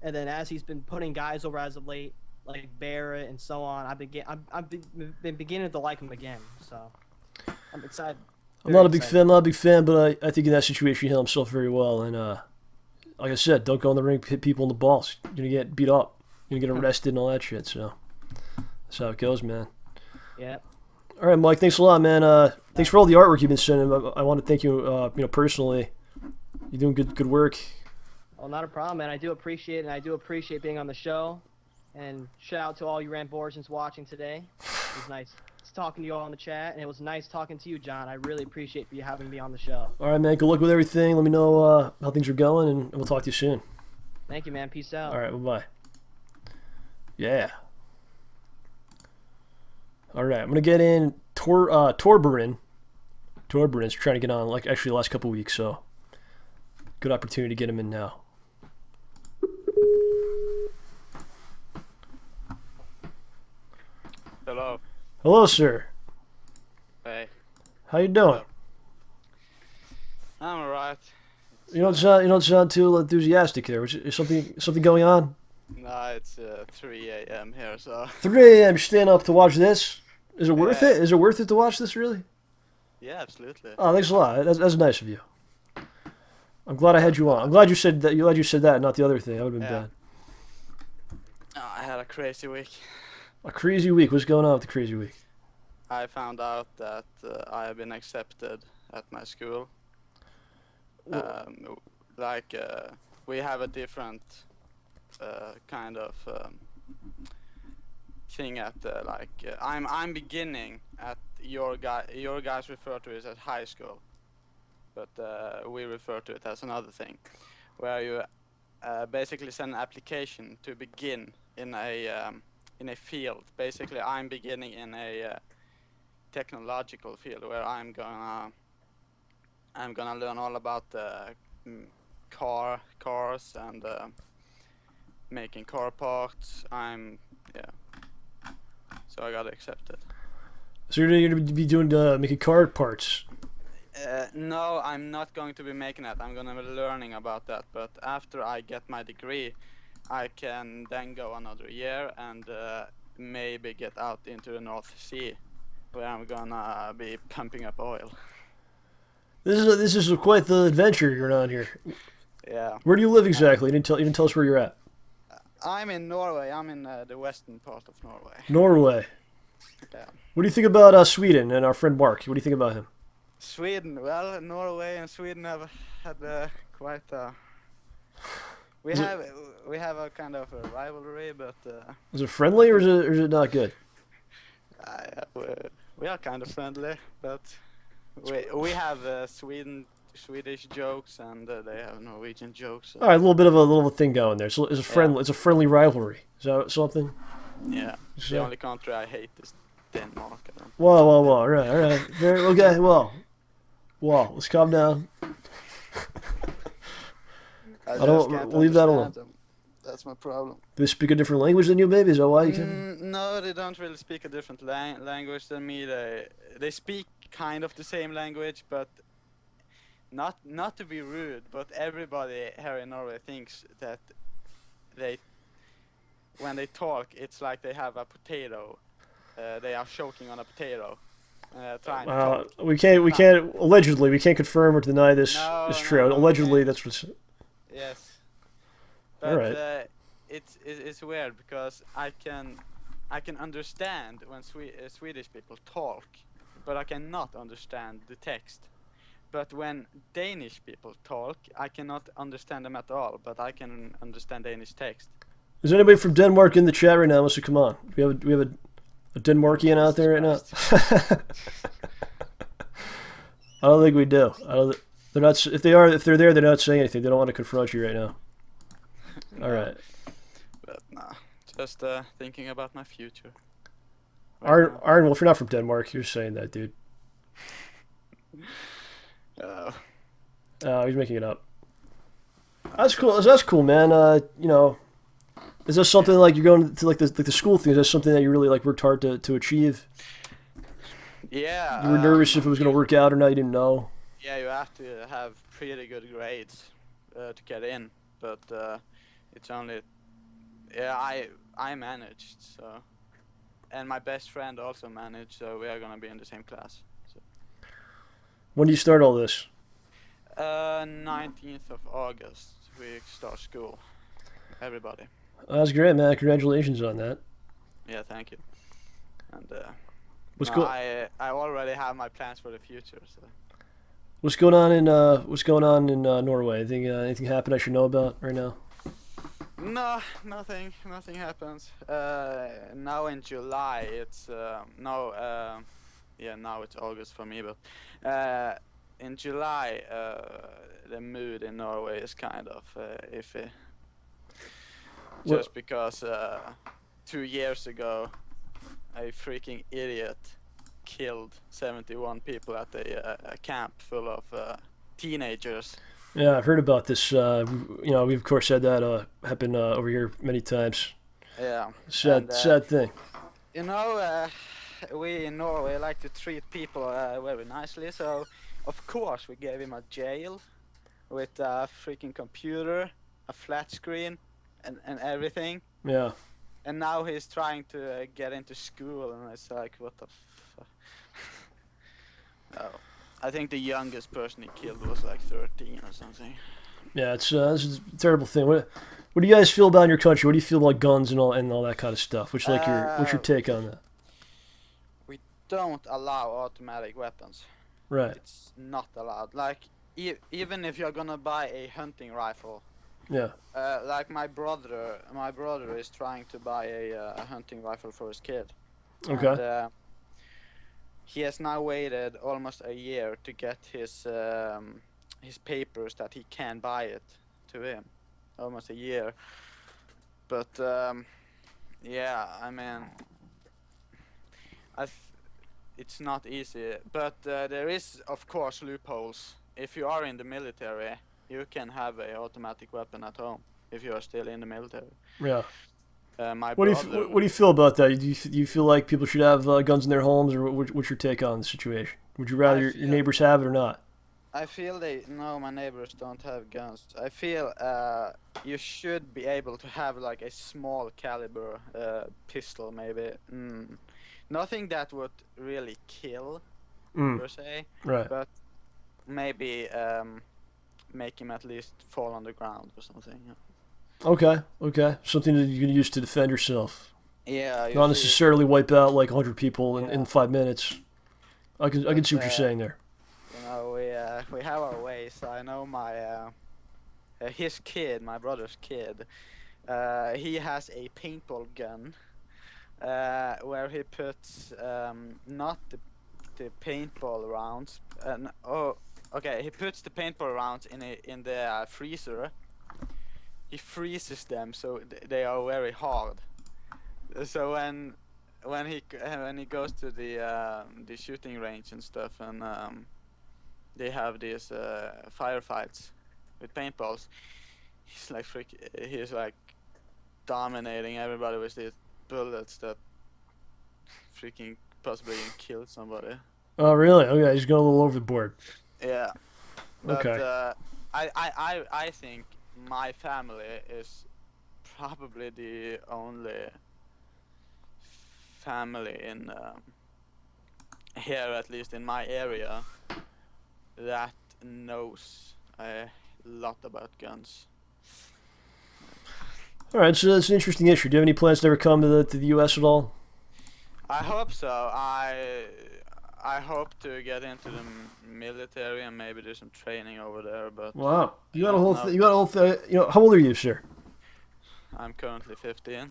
and then as he's been putting guys over as of late, like Barrett and so on, I've been beginning to like him again. So I'm excited. I'm not a big fan, but I think in that situation he handled himself very well. And like I said, don't go in the ring, hit people in the balls. You're gonna get beat up. You're gonna get arrested and all that shit. So that's how it goes, man. Yeah. All right, Mike. Thanks a lot, man. Thanks for all the artwork you've been sending. I want to thank you, personally. You're doing good work. Well, not a problem, man. I do appreciate it, and I do appreciate being on the show. And shout out to all you Ramborgians watching today. It was nice talking to you all in the chat, and it was nice talking to you, John. I really appreciate you having me on the show. All right, man. Good luck with everything. Let me know how things are going, and we'll talk to you soon. Thank you, man. Peace out. All right, bye-bye. Yeah. All right, I'm going to get in Torberen. Torberen's trying to get on, actually the last couple weeks, so good opportunity to get him in now. Hello. Hello, sir. Hey. How you doing? I'm alright. You don't sound too enthusiastic there. Is something going on? No, it's 3 a.m. here, so. 3 a.m. Staying up to watch this? Is it worth it? Is it worth it to watch this, really? Yeah, absolutely. Oh, thanks a lot. That's nice of you. I'm glad I had you on. I'm glad you said that. You said that, not the other thing. That would have been bad. Oh, I had a crazy week. A crazy week. What's going on with the crazy week? I found out that I have been accepted at my school. We have a different kind of thing at I'm beginning at your guys refer to it as high school, but we refer to it as another thing, where you basically send an application to begin in a field. Basically, I'm beginning in a technological field where I'm gonna learn all about cars and making car parts. So I got accepted. So you're going to be doing making car parts? No, I'm not going to be making that. I'm going to be learning about that. But after I get my degree, I can then go another year and maybe get out into the North Sea, where I'm gonna be pumping up oil. This is quite the adventure you're on here. Yeah. Where do you live exactly? You didn't tell us where you're at. I'm in Norway. I'm in the western part of Norway. Norway. Yeah. What do you think about Sweden and our friend Mark? What do you think about him? Sweden. Well, Norway and Sweden have had quite a. We have a kind of a rivalry, but. Is it friendly or is it not good? We are kind of friendly, but we have Swedish jokes and they have Norwegian jokes. So. All right, a little thing going there. So it's a friendly rivalry. Is that something? Yeah. The only country I hate is Denmark. Whoa. All right. Okay. Well, let's calm down. We'll leave that alone. That's my problem. Do they speak a different language than you, maybe? Is that why you can? No, they don't really speak a different language than me. They speak kind of the same language, but not to be rude, but everybody here in Norway thinks that when they talk, it's like they have a potato. They are choking on a potato. Trying to talk. We can't. Allegedly, we can't confirm or deny this is true. No, Allegedly, that's what's. Yes. But all right. It's weird because I can understand when Swedish people talk, but I cannot understand the text. But when Danish people talk, I cannot understand them at all, but I can understand Danish text. Is anybody from Denmark in the chat right now? Come on. We have a Denmarkian out there right now. I don't think we do. They're not. If they're there, they're not saying anything. They don't want to confront you right now. No. All right. But nah, just thinking about my future. Iron Wolf, you're not from Denmark. You're saying that, dude. Oh, he's making it up. That's cool. That's cool, man. Is that something like you're going to like the school thing? Is that something that you really like worked hard to achieve? Yeah. You were nervous if it was going to work out or not. You didn't know. Yeah, you have to have pretty good grades to get in, but it's only. Yeah, I managed, so, and my best friend also managed, so we are gonna be in the same class. So. When do you start all this? 19th of August we start school. Everybody. That's great, man. Congratulations on that. Yeah, thank you. And What's I already have my plans for the future. So. What's going on in Norway? Anything happened I should know about right now? No, nothing happens. Now in July, it's now it's August for me, but in July, the mood in Norway is kind of iffy. Just because 2 years ago, a freaking idiot killed 71 people at a camp full of teenagers. Yeah, I've heard about this. We've of course had that happen over here many times. Yeah. Sad thing. You know, we in Norway like to treat people very nicely, so of course we gave him a jail with a freaking computer, a flat screen, and everything. Yeah. And now he's trying to get into school, and it's like, what the fuck? Oh. I think the youngest person he killed was like 13 or something. Yeah, it's a terrible thing. What do you guys feel about in your country? What do you feel about guns and all that kind of stuff? What's your take on that? We don't allow automatic weapons. Right. It's not allowed. Like even if you're gonna buy a hunting rifle. Yeah. Like my brother is trying to buy a hunting rifle for his kid. Okay. And, he has now waited almost a year to get his papers that he can buy it to him. Almost a year. But yeah, I mean, it's not easy. But there is, of course, loopholes. If you are in the military, you can have an automatic weapon at home if you are still in the military. Yeah. What do you feel about that? Do you feel like people should have guns in their homes, or what's your take on the situation? Would you rather your neighbors have it or not? I feel no, my neighbors don't have guns. I feel you should be able to have like a small caliber pistol, maybe. Nothing that would really kill per se, right? But maybe make him at least fall on the ground or something. Yeah. Okay. Something that you can use to defend yourself. Yeah. Not necessarily wipe out like 100 people in 5 minutes. I can see what you're saying there. You know, we have our ways. I know my his kid, my brother's kid. He has a paintball gun where he puts not the paintball rounds. He puts the paintball rounds in the freezer. He freezes them so they are very hard. So when he goes to the shooting range and stuff, and they have these firefights with paintballs, he's like dominating everybody with these bullets that freaking possibly can kill somebody. Oh really? Okay, he's going a little overboard. Yeah. But, okay. I think my family is probably the only family in here, at least in my area, that knows a lot about guns. All right, so that's an interesting issue. Do you have any plans to ever come to the U.S. at all? I hope so. I hope to get into the military and maybe do some training over there. But wow, you got a whole thing. You know, how old are you, sir? I'm currently 15.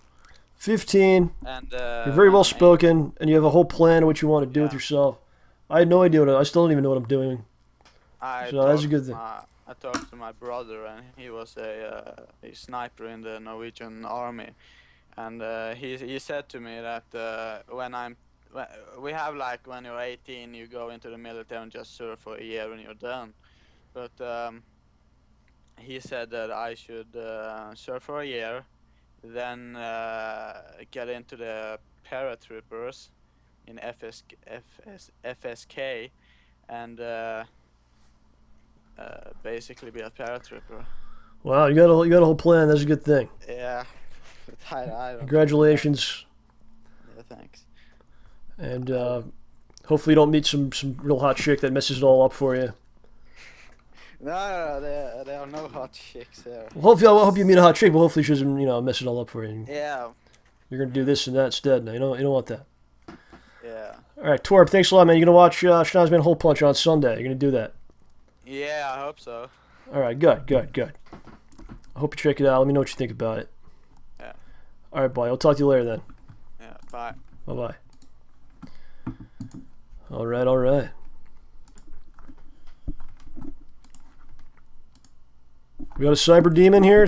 15. And you're very well spoken, and you have a whole plan of what you want to do with yourself. I had no idea I still don't even know what I'm doing. So that's a good thing. I talked to my brother, and he was a sniper in the Norwegian army, and he said to me that we have like when you're 18 you go into the military and just serve for a year and you're done, but he said that I should serve for a year, then get into the paratroopers in FSK, and basically be a paratrooper. Wow, you got a whole plan. That's a good thing. Yeah. I don't Congratulations. Yeah, thanks. And hopefully you don't meet some real hot chick that messes it all up for you. No, there are no hot chicks here. Well, I hope you meet a hot chick, but hopefully she doesn't, mess it all up for you. Yeah. You're gonna do this and that instead. No, you don't want that. Yeah. All right, Torb, thanks a lot, man. You're gonna watch Schnoz-man HolePunch on Sunday. You're gonna do that. Yeah, I hope so. All right, good. I hope you check it out. Let me know what you think about it. Yeah. All right, bye. I'll talk to you later then. Yeah. Bye. Bye-bye. All right. We got a CyberDemon here.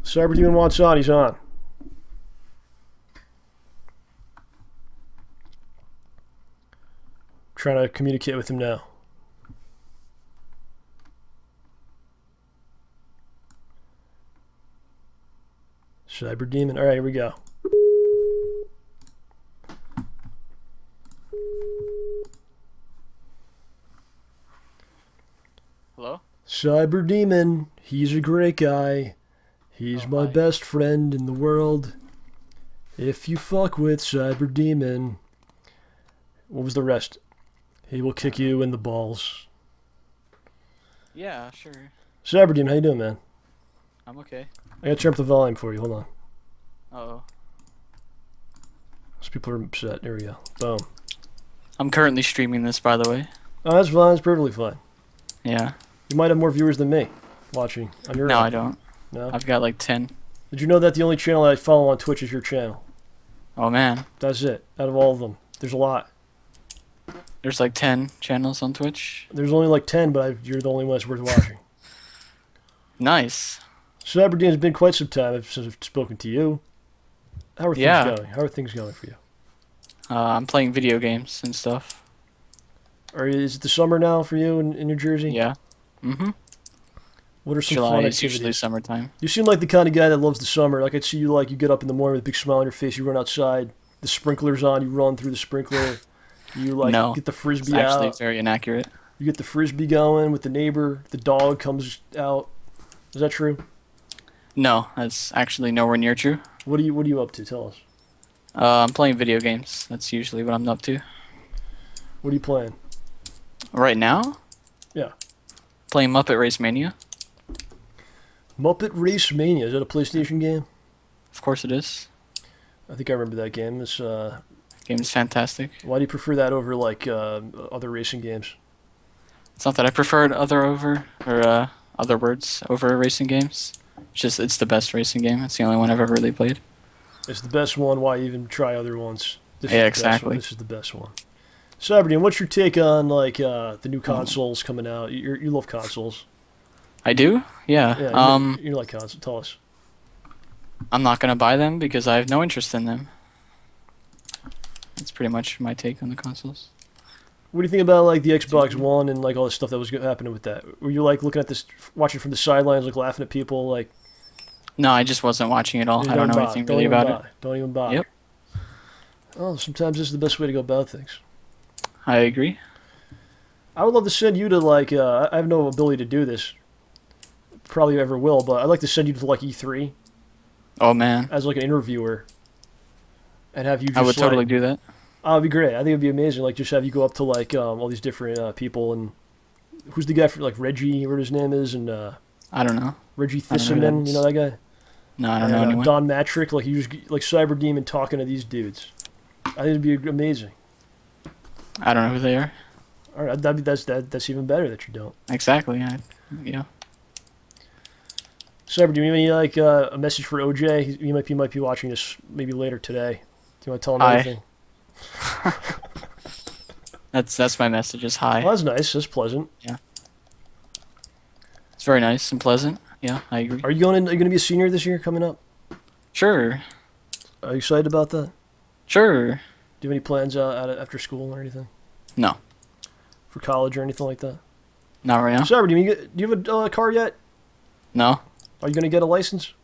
CyberDemon wants on. He's on. Trying to communicate with him now. CyberDemon. All right, here we go. Hello? CyberDemon. He's a great guy. He's my best friend in the world. If you fuck with CyberDemon. What was the rest? He will kick you in the balls. Yeah, sure. CyberDemon, how you doing, man? I'm okay. I gotta turn up the volume for you. Hold on. Uh-oh. Those people are upset. There we go. Boom. I'm currently streaming this, by the way. Oh, that's fine. That's perfectly fine. Yeah. You might have more viewers than me watching on your No, end. I don't. No? I've got like 10. Did you know that the only channel I follow on Twitch is your channel? Oh, man. That's it. Out of all of them. There's a lot. There's like 10 channels on Twitch. There's only like 10, but you're the only one that's worth watching. Nice. CyberDemon's been quite some time since I've spoken to you. How are things going? How are things going for you? I'm playing video games and stuff. Is it the summer now for you in New Jersey? Yeah. Mm-hmm. What are some July fun is activities? usually summertime. You seem like the kind of guy that loves the summer. Like I'd see you you get up in the morning with a big smile on your face, you run outside, the sprinkler's on, you run through the sprinkler, you get the frisbee it's actually out. very inaccurate. You get the frisbee going with the neighbor, the dog comes out. Is that true? No, that's actually nowhere near true. What are you up to? Tell us. I'm playing video games. That's usually what I'm up to. What are you playing? Right now? Yeah. Playing Muppet Race Mania. Muppet Race Mania. Is that a PlayStation game? Of course it is. I think I remember that game. This game is fantastic. Why do you prefer that over other racing games? It's not that I preferred other words over racing games. It's the best racing game. It's the only one I've ever really played. It's the best one. Why even try other ones? Yeah, exactly. This is the best one. CyberDemon, what's your take on the new consoles coming out? You love consoles. I do? Yeah. You like consoles. Tell us. I'm not gonna buy them because I have no interest in them. That's pretty much my take on the consoles. What do you think about the Xbox One and all the stuff that was happening with that? Were you looking at this, watching from the sidelines, laughing at people, No, I just wasn't watching it all. I don't know anything really about it. Don't even buy. Yep. Oh, sometimes this is the best way to go about things. I agree. I would love to send you to I have no ability to do this. Probably ever will, but I'd like to send you to E3. Oh man. As an interviewer. And have you just I would totally do that. Oh, it'd be great. I think it'd be amazing. Just have you go up to all these different people and who's the guy for Reggie, whatever his name is, and I don't know. Reggie Thistleman, you know that guy? No, I don't know anyone. Don Matrick, you just CyberDemon talking to these dudes. I think it'd be amazing. I don't know who they are. All right, that's even better that you don't. Exactly. Yeah. Cyber, do you have any a message for OJ? He might be watching this maybe later today. Do you want to tell him anything? That's my message. Is hi. Well, that's nice. That's pleasant. Yeah. It's very nice and pleasant. Yeah, I agree. Are you going to be a senior this year coming up? Sure. Are you excited about that? Sure. Do you have any plans out after school or anything? No. for college or anything like that? Not right now. Cyber, do you have a car yet? No. Are you going to get a license?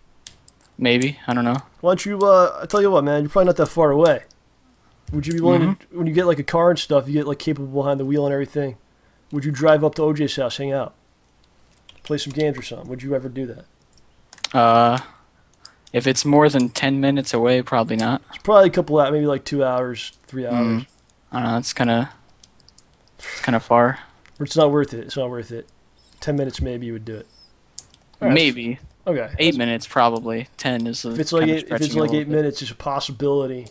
Maybe. I don't know. Why don't you, I tell you what, man, you're probably not that far away. Would you be willing to, when you get like a car and stuff, you get like capable behind the wheel and everything, would you drive up to OJ's house, hang out, play some games or something? Would you ever do that? If it's more than 10 minutes away, probably not. It's probably a couple hours, maybe like 2 hours, 3 hours. I don't know. It's kind of far. It's not worth it. It's not worth it. 10 minutes maybe you would do it. Right. Maybe. Okay. 8 minutes probably. 10 is. If it's like 8 minutes, it's a possibility.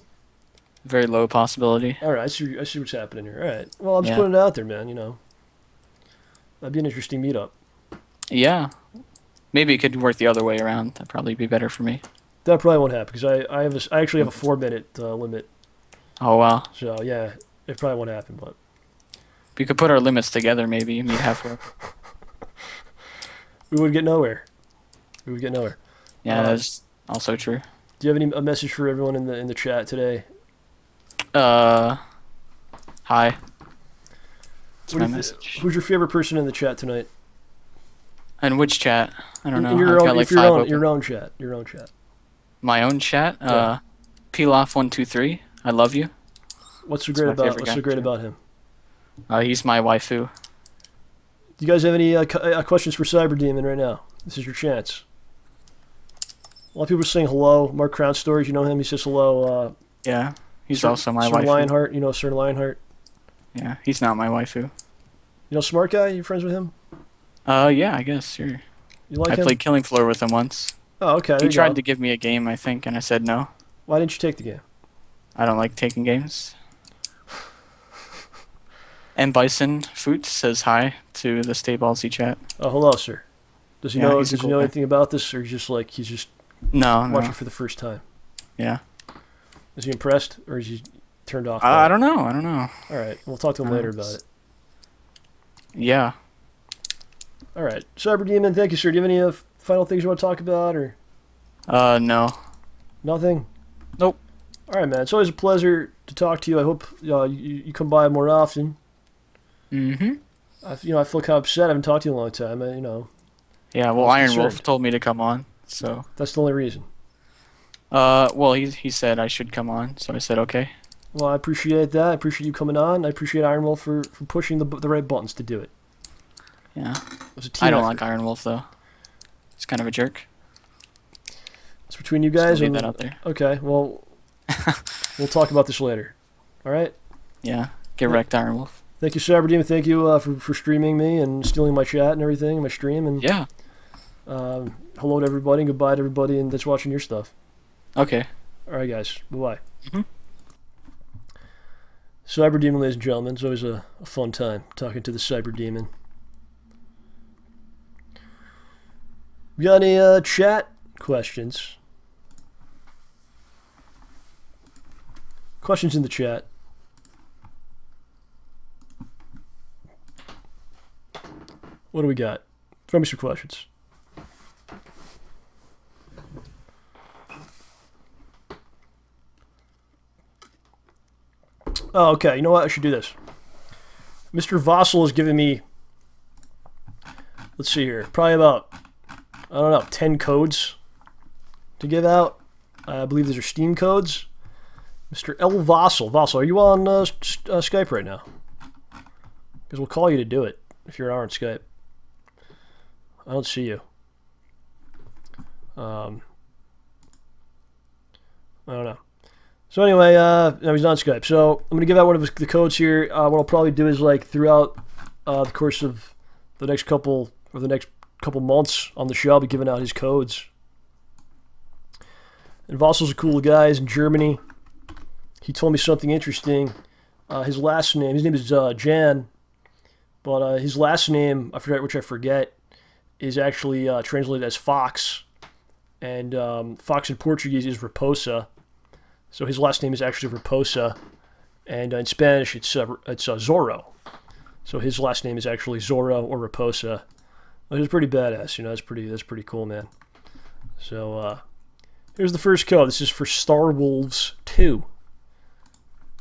Very low possibility. All right, I see what's happening here. All right. Well, I'm just putting it out there, man. You know, that'd be an interesting meetup. Yeah. Maybe it could work the other way around. That'd probably be better for me. That probably won't happen because I actually have a 4-minute limit. Oh wow. So yeah, it probably won't happen. But we could put our limits together. Maybe meet halfway. We would get nowhere. Yeah, that's also true. Do you have a message for everyone in the chat today? Hi. That's my message. Who's your favorite person in the chat tonight? And which chat? I don't know. In your I've own, got like your own chat. Your own chat. My own chat? Yeah. Piloff123. I love you. What's so great about him? He's my waifu. Do you guys have any questions for CyberDemon right now? This is your chance. A lot of people are saying hello. MarkCrown stories, you know him. He says hello. Yeah, he's also my waifu. Lionheart, you know Sir Lionheart. Yeah, he's not my waifu. You know Smart Guy? You friends with him? Yeah, I guess, sure. You like him? I played Killing Floor with him once. Oh, okay. He tried to give me a game, I think, and I said no. Why didn't you take the game? I don't like taking games. And Bison Foot says hi to the StayBallsy chat. Oh, hello, sir. Does he know anything about this, or he's just watching for the first time? Yeah. Is he impressed, or is he turned off? I don't know. All right, we'll talk to him later about it. Yeah. All right, CyberDemon, thank you, sir. Do you have any final things you want to talk about, or? No. Nothing? Nope. All right, man. It's always a pleasure to talk to you. I hope you come by more often. Mm-hmm. I feel kind of upset. I haven't talked to you in a long time. Yeah, well, Iron Wolf told me to come on, so. That's the only reason. Well, he said I should come on, so I said okay. Well, I appreciate that. I appreciate you coming on. I appreciate Iron Wolf for pushing the right buttons to do it. Yeah. It was a team I don't effort. like Iron Wolf, though. He's kind of a jerk. It's between you guys. Just leave that out there. Okay, well, we'll talk about this later. All right? Yeah. Get wrecked, Iron Wolf. Thank you, CyberDemon. Thank you for streaming me and stealing my chat and everything, my stream. And yeah. Hello to everybody and goodbye to everybody that's watching your stuff. Okay. All right, guys. Bye-bye. CyberDemon, ladies and gentlemen. It's always a fun time talking to the CyberDemon. You got any chat questions? Questions in the chat. What do we got? Throw me some questions. Oh, okay. You know what? I should do this. Mr. Vossel has given me, let's see here, probably about, 10 codes to give out. I believe these are Steam codes. Mr. L. Vossel. Vossel, are you on Skype right now? Because we'll call you to do it if you're on Skype. I don't see you. I don't know. So anyway, no, he's on Skype. So I'm going to give out one of the codes here. What I'll probably do is throughout the course of the next couple months on the show, I'll be giving out his codes. And Vossel's a cool guy. He's in Germany. He told me something interesting. His name is Jan, but his last name, I forget, is actually translated as Fox. And Fox in Portuguese is Raposa. So his last name is actually Raposa. And in Spanish, it's Zorro. So his last name is actually Zorro or Raposa. Which is pretty badass, that's pretty cool, man. So here's the first code. This is for Star Wolves 2.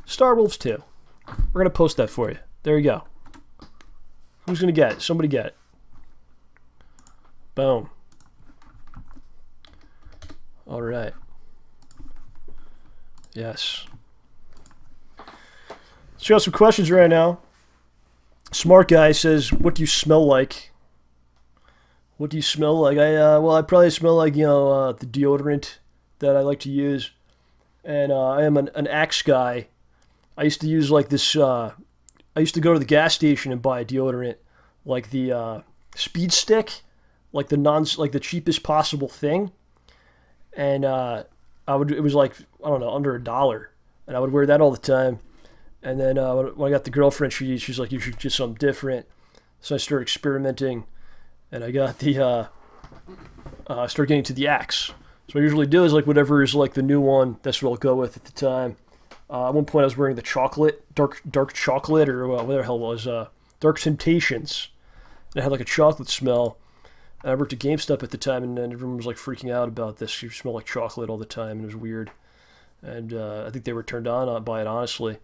Star Wolves 2. We're going to post that for you. There you go. Who's gonna get it? Somebody get it. Boom. All right. Yes. So we got some questions right now. Smart guy says, "What do you smell like?" What do you smell like? I probably smell like the deodorant that I like to use, and I am an Axe guy. I used to use like this. I used to go to the gas station and buy a deodorant, like the Speed Stick, like the cheapest possible thing, and it was like, I don't know, under $1, and I would wear that all the time. And then when I got the girlfriend, she's like, "You should get something different." So I started experimenting, and I got started getting to the Axe. So what I usually do is like whatever is like the new one, that's what I'll go with at the time. At one point I was wearing the dark chocolate, or whatever the hell it was, Dark Temptations. And it had like a chocolate smell. And I worked at GameStop at the time, and everyone was like freaking out about this. You smell like chocolate all the time, and it was weird. And I think they were turned on by it, honestly.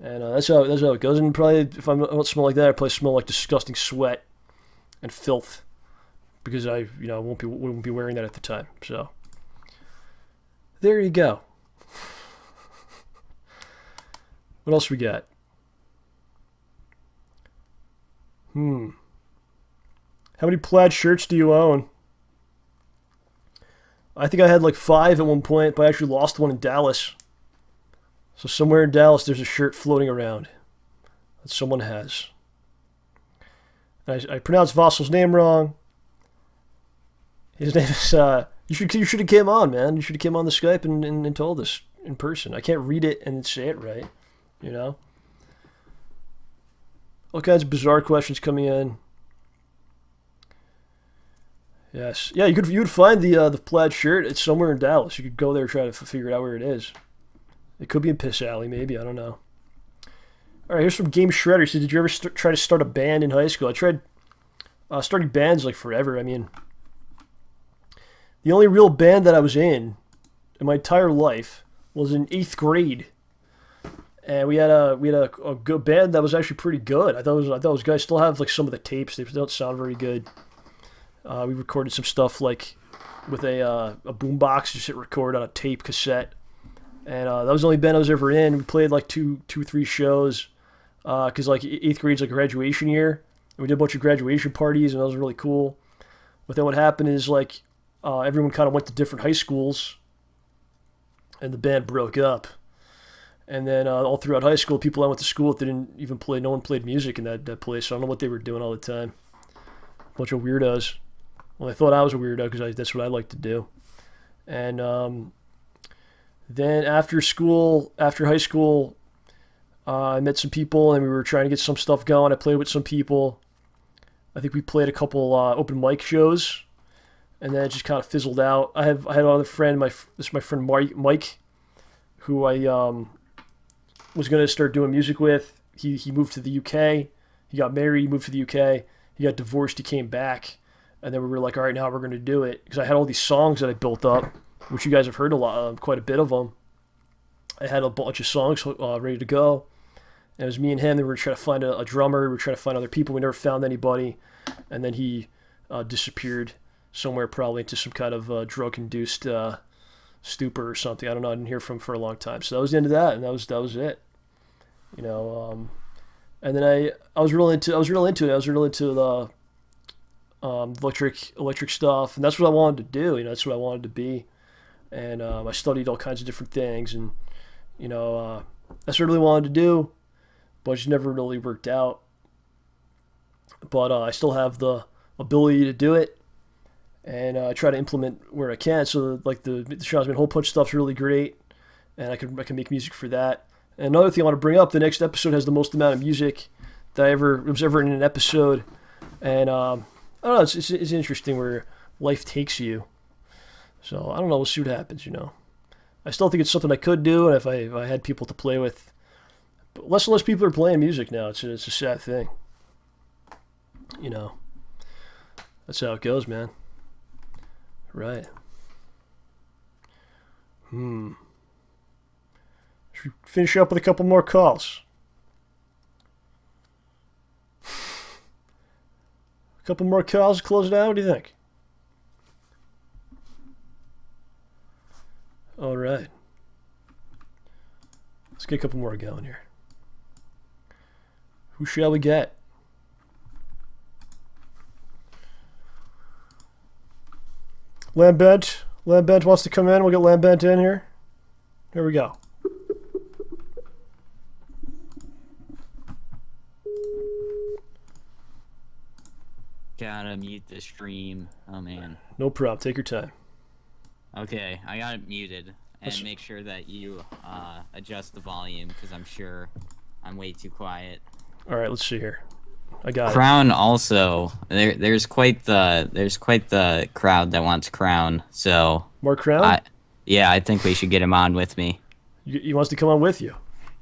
And that's how it goes. And probably if I don't smell like that, I probably smell like disgusting sweat and filth, because I wouldn't be wearing that at the time. So there you go. What else we got? How many plaid shirts do you own? I think I had like 5 at one point, but I actually lost one in Dallas. So somewhere in Dallas, there's a shirt floating around that someone has. I pronounced Vassal's name wrong. His name is, you should have came on, man. You should have came on the Skype and told us in person. I can't read it and say it right, you know? All kinds of bizarre questions coming in. Yes. Yeah, you would find the plaid shirt. It's somewhere in Dallas. You could go there and try to figure out where it is. It could be in Piss Alley, maybe. I don't know. All right, here's from Game Shredder. He said, "Did you ever try to start a band in high school?" I tried starting bands like forever. I mean, the only real band that I was in my entire life was in 8th grade, and we had a good band that was actually pretty good. I thought those guys still have like some of the tapes. They don't sound very good. We recorded some stuff like with a boombox, just hit record on a tape cassette. And that was the only band I was ever in. We played like 3 shows, because like 8th grade's like graduation year. And we did a bunch of graduation parties, and that was really cool. But then what happened is like everyone kind of went to different high schools, and the band broke up. And then all throughout high school, people I went to school with didn't even play. No one played music in that place, so I don't know what they were doing all the time. Bunch of weirdos. Well, I thought I was a weirdo because that's what I like to do. And then after high school, I met some people, and we were trying to get some stuff going. I played with some people. I think we played a couple open mic shows, and then it just kind of fizzled out. I had another friend, this is my friend Mike, who I was going to start doing music with. He moved to the UK. He got married. He moved to the UK. He got divorced. He came back, and then we were like, all right, now we're going to do it, because I had all these songs that I built up, which you guys have heard quite a bit of them. I had a bunch of songs ready to go. And it was me and him. And we were trying to find a drummer. We were trying to find other people. We never found anybody. And then he disappeared somewhere, probably into some kind of drug-induced stupor or something. I don't know. I didn't hear from him for a long time. So that was the end of that, and that was it. You know. And then I was real into it. I was real into the electric stuff, and that's what I wanted to do. You know, that's what I wanted to be. And I studied all kinds of different things, and that's what I really wanted to do, but it just never really worked out. But I still have the ability to do it, and I try to implement where I can. So like the Schnoz-man HolePunch stuff's really great, and I can make music for that. And another thing I want to bring up: the next episode has the most amount of music that was ever in an episode, and I don't know. It's interesting where life takes you. So I don't know. We'll see what happens. I still think it's something I could do, and if I had people to play with. But less and less people are playing music now. It's a sad thing. That's how it goes, man. Right. Should we finish up with a couple more calls? A couple more calls to close it out. What do you think? All right. Let's get a couple more going here. Who shall we get? Lamb3nt. Lamb3nt wants to come in. We'll get Lamb3nt in here. Here we go. Gotta mute the stream. Oh man. No problem. Take your time. Okay, I got it muted. And make sure that you adjust the volume, because I'm sure I'm way too quiet. All right, let's see here. I got Crown also. There's quite the crowd that wants Crown. So MarkCrown? Yeah, I think we should get him on with me. He wants to come on with you.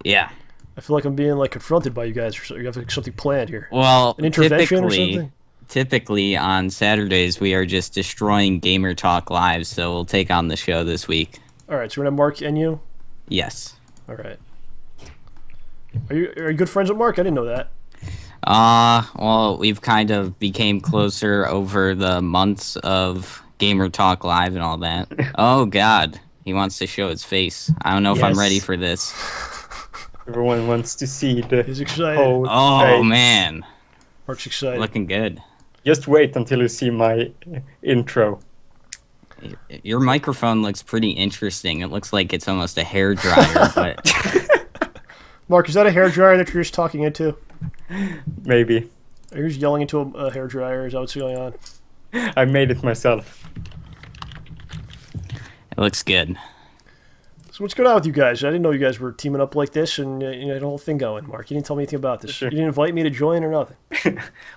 Yeah. I feel like I'm being like confronted by you guys. You have something planned here. Well, an intervention or something. Typically on Saturdays we are just destroying Gamer Talk Live, so we'll take on the show this week. All right, so we're gonna Mark and you. Yes. All right. Are you good friends with Mark? I didn't know that. Well, we've kind of became closer over the months of Gamer Talk Live and all that. Oh God, he wants to show his face. I don't know if I'm ready for this. Everyone wants to see the He's excited. whole Oh face. man. Mark's excited. Looking good. Just wait until you see my intro. Your microphone looks pretty interesting. It looks like it's almost a hair dryer, but Mark, is that a hairdryer that you're just talking into? Maybe. Are you just yelling into a hairdryer? Is that what's going on? I made it myself. it looks good. So what's going on with you guys? I didn't know you guys were teaming up like this and you had a whole thing going, Mark. You didn't tell me anything about this. Sure. You didn't invite me to join or nothing.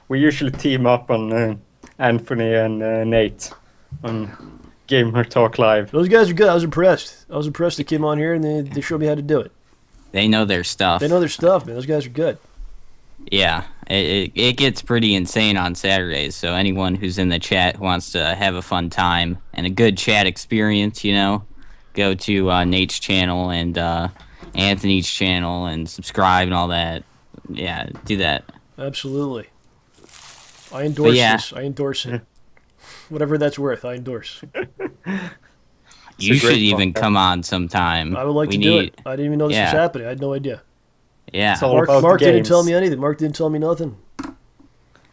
We usually team up on Anthony and Nate on Gamer Talk Live. Those guys are good. I was impressed. They came on here and they showed me how to do it. They know their stuff. They know their stuff, man. Those guys are good. Yeah, it gets pretty insane on Saturdays, so anyone who's in the chat who wants to have a fun time and a good chat experience, go to Nate's channel and Anthony's channel and subscribe and all that. Yeah, do that. Absolutely. I endorse yeah. this. I endorse it. Whatever that's worth, I endorse. You should even come on sometime. I would like to do it. I didn't even know this was happening. I had no idea. Yeah. It's all Mark, about Mark the didn't games. tell me anything. Mark didn't tell me nothing.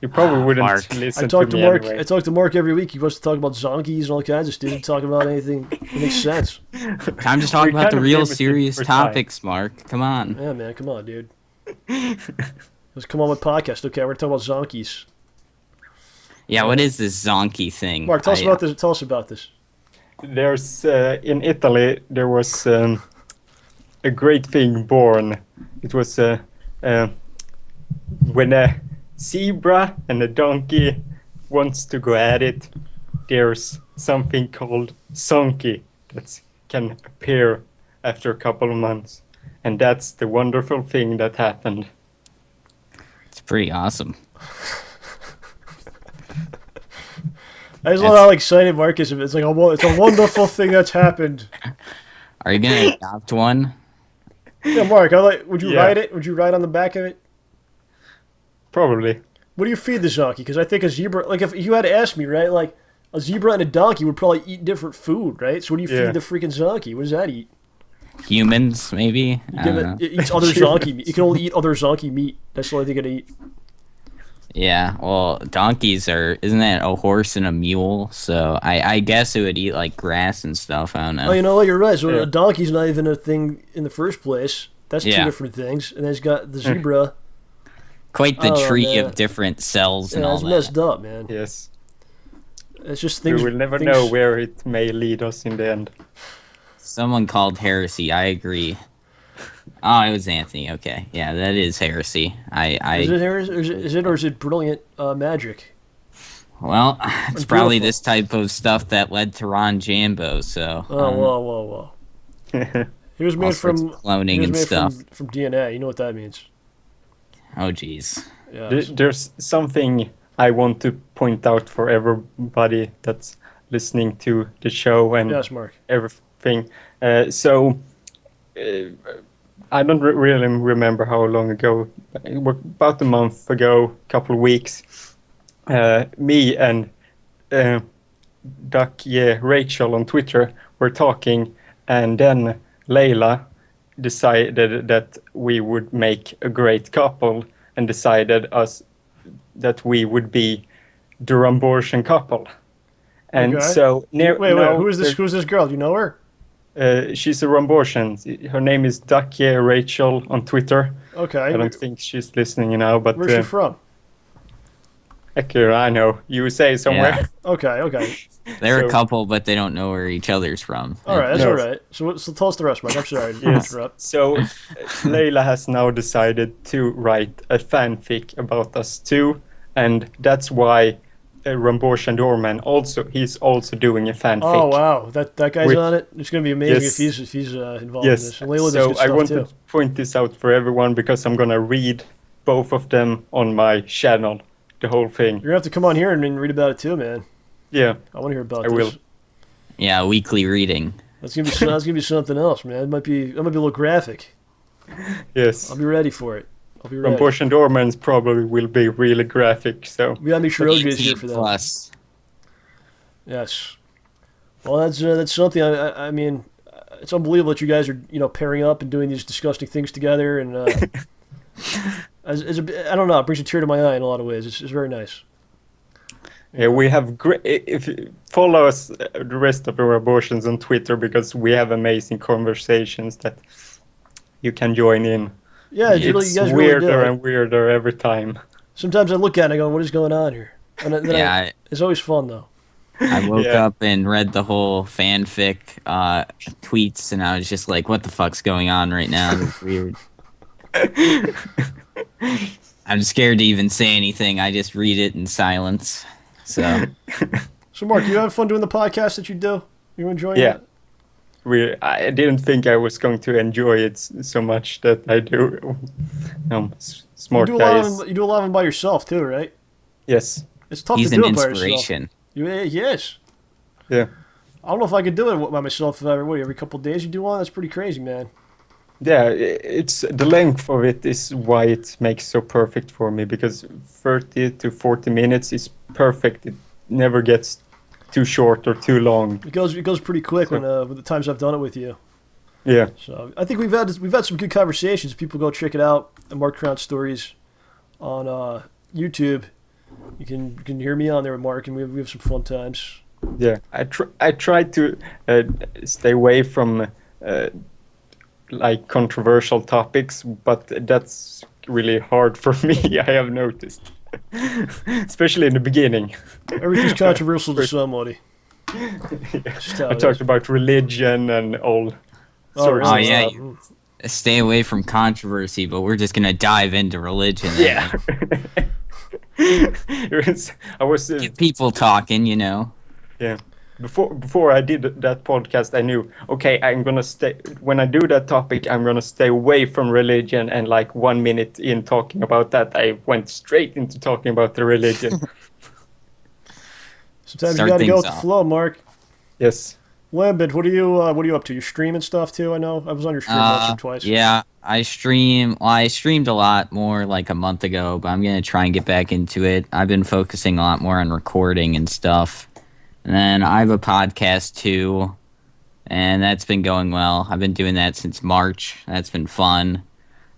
You probably wouldn't Mark. listen I talk to me Mark. anyway. I talk to Mark every week. He wants to talk about zonkies and all kinds of stuff. He doesn't talk about anything that makes sense. Time to talk We're about kind the of real limited serious for time. topics, Mark. Come on. Yeah, man, come on, dude. Let's come on with podcast. Okay, we're talking about zonkies. Yeah, what is this zonky thing? Mark, tell us about this. Tell us about this. There's in Italy there was a great thing born. It was when a zebra and a donkey wants to go at it. There's something called zonky that can appear after a couple of months, and that's the wonderful thing that happened. It's pretty awesome. I just love how excited Mark is. It's like it's a wonderful thing that's happened. Are you gonna adopt one? Yeah, Mark. Would you ride it? Would you ride on the back of it? Probably. What do you feed the zonkey? Because I think a zebra, like if you had to ask me, right, like a zebra and a donkey would probably eat different food, right? So what do you feed the freaking zonkey? What does that eat? Humans, maybe? I don't know. It eats other zonkey meat. It can only eat other zonkey meat. That's the only thing it can eat. Yeah, well, donkeys isn't that a horse and a mule? So I guess it would eat like grass and stuff. I don't know. Oh, you know what? You're right. So a donkey's not even a thing in the first place. That's two different things. And then it's got the zebra. Quite the tree of different cells and all it's that. messed up, man. Yes. It's just things. We will never know where it may lead us in the end. Someone called heresy. I agree. Oh, it was Anthony. Okay, yeah, that is heresy. Is it heresy? Or is it brilliant magic? Well, it's probably this type of stuff that led to Ron Jambo. So. Whoa. He was made from cloning and stuff. From DNA. You know what that means? Oh, jeez. Yeah. There's something I want to point out for everybody that's listening to the show and Mark. everything. I don't really remember how long ago. About a month ago, a couple of weeks. me and Rachel on Twitter were talking, and then Layla decided that we would make a great couple and decided us that we would be the Ramborgian couple. And Okay. so Wait, who's this girl? Do you know her? she's a Ramborgian. Her name is Dakye Rachel on Twitter. Okay. I don't think she's listening now, but Where's she from? Heck, I know. USA somewhere. Yeah. Okay. They're So- a couple, but they don't know where each other's from. All right, that's No. all right. So tell us the rest, Mike. I'm sorry to Yes. interrupt. So Layla has now decided to write a fanfic about us two, and that's why Ramborgia Dorman he's also doing a fanfic. Oh wow, that guy's With- on it. It's gonna be amazing Yes. if he's involved in Yes. this. And Layla does So good I stuff wanted too. to point this out for everyone because I'm gonna read both of them on my channel, the whole thing. You're gonna have to come on here and read about it too, man. Yeah, I want to hear about I this. will. Yeah, weekly reading. That's gonna be something else, man. It might be a little graphic. Yes. I'll be ready for it. I'll be ready. Ramborgia Dorman's probably will be really graphic. So We gotta make sure OJ is here 18 for that. plus. Yes. Well, that's something. I mean, it's unbelievable that you guys are pairing up and doing these disgusting things together, and I don't know, it brings a tear to my eye in a lot of ways. It's very nice. yeah, we have great. If you follow us, the rest of our abortions on Twitter, because we have amazing conversations that you can join in. Yeah, It's you guys really weirder do. and weirder every time. Sometimes I look at it and I go, "What is going on here?" And then Yeah, it's always fun though. I woke Yeah. up and read the whole fanfic tweets, and I was just like, "What the fuck's going on right now?" It's weird. I'm scared to even say anything. I just read it in silence. So So, Mark, you having fun doing the podcast that you do? You enjoying Yeah. it? I didn't think I was going to enjoy it so much that I do. Smart You do a lot guys. of you do a lot of them by yourself too, right? Yes. It's tough he's to an do it by yourself. inspiration. Yes. Yeah. I don't know if I could do it by myself every couple of days you do one. That's pretty crazy, man. Yeah, it's the length of it is why it makes so perfect for me, because 30 to 40 minutes is perfect. It never gets too short or too long. It goes pretty quick when with the times I've done it with you. Yeah. So I think we've had some good conversations. People go check it out. The MarkCrown stories on YouTube. You can hear me on there with Mark, and we have some fun times. Yeah, I try to stay away from like controversial topics, but that's really hard for me. I have noticed, especially in the beginning. Everything's controversial to somebody. Just how I it talked is. about religion and all Oh, sorts really? of yeah, stuff. Stay away from controversy, but we're just gonna dive into religion. Yeah. I was Get people talking, yeah. Before I did that podcast, I knew, okay, I'm gonna stay. When I do that topic, I'm gonna stay away from religion. And like 1 minute in talking about that, I went straight into talking about the religion. Sometimes Start you got to go things with the off. flow, Mark. Yes. Lamb3nt, what are you up to? You stream and stuff too? I know I was on your stream once or twice. Yeah, I stream. Well, I streamed a lot more like a month ago, but I'm gonna try and get back into it. I've been focusing a lot more on recording and stuff. And then I have a podcast too, and that's been going well. I've been doing that since March. That's been fun.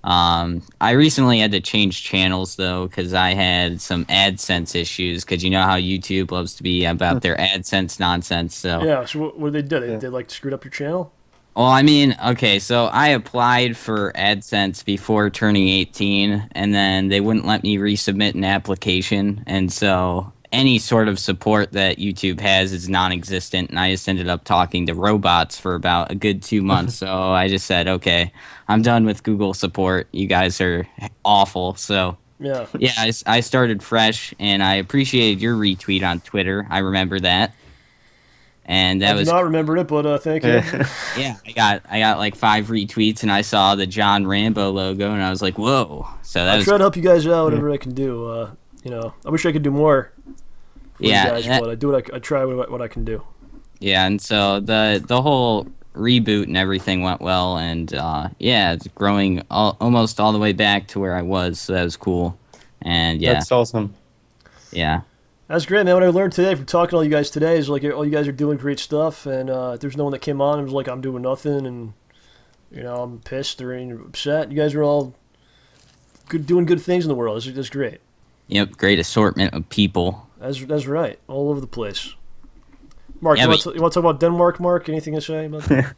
I recently had to change channels though, because I had some AdSense issues. Because you know how YouTube loves to be about their AdSense nonsense. So Yeah. So what did they do? They like screwed up your channel? well, I mean, okay, so I applied for AdSense before turning 18, and then they wouldn't let me resubmit an application, and so any sort of support that YouTube has is non-existent, and I just ended up talking to robots for about a good 2 months, so I just said, okay, I'm done with Google support. You guys are awful, so Yeah. yeah, I started fresh, and I appreciated your retweet on Twitter. I remember that. And that I was do not remember it, but thank you. yeah, I got like 5 retweets, and I saw the John Rambo logo, and I was like, whoa. So that I was try to help you guys out whatever I can do. I wish I could do more for Yeah, you guys, that- but I do I try what I can do. yeah. And so the whole reboot and everything went well, and yeah, it's growing almost all the way back to where I was. So that was cool, and yeah, That's awesome. yeah. That's great, man. What I learned today from talking to all you guys today is like all you guys are doing great stuff, and there's no one that came on and was like, I'm doing nothing, and I'm pissed or upset. You guys are all doing good things in the world. That's great. Yep, great assortment of people. That's right, all over the place. Mark, Yeah, you want to talk about Denmark, Mark? Anything to say about that?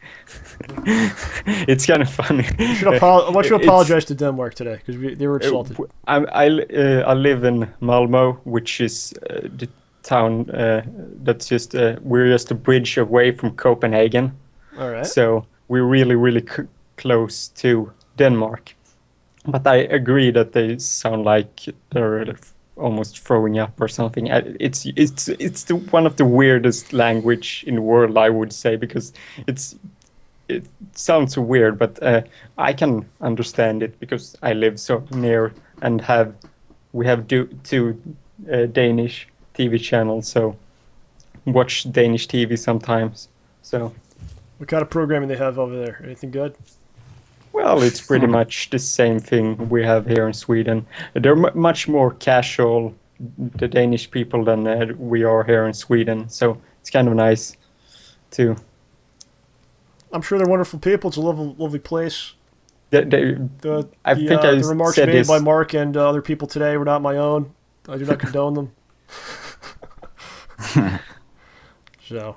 It's kind of funny. I want you to apologize to Denmark today because they were insulted. I live in Malmo, which is the town that's just we're just a bridge away from Copenhagen. All right. So we're really close to Denmark. But I agree that they sound like they're almost throwing up or something. It's one of the weirdest language in the world, I would say, because it sounds weird, but I can understand it because I live so near and we have two Danish TV channels, so watch Danish TV sometimes. So, what kind of programming they have over there? Anything good? Well, it's pretty much the same thing we have here in Sweden. They're much more casual, the Danish people, than we are here in Sweden. So it's kind of nice to. I'm sure they're wonderful people. It's a lovely place. I The remarks said made this. by Mark and other people today were not my own. I do not condone them. So.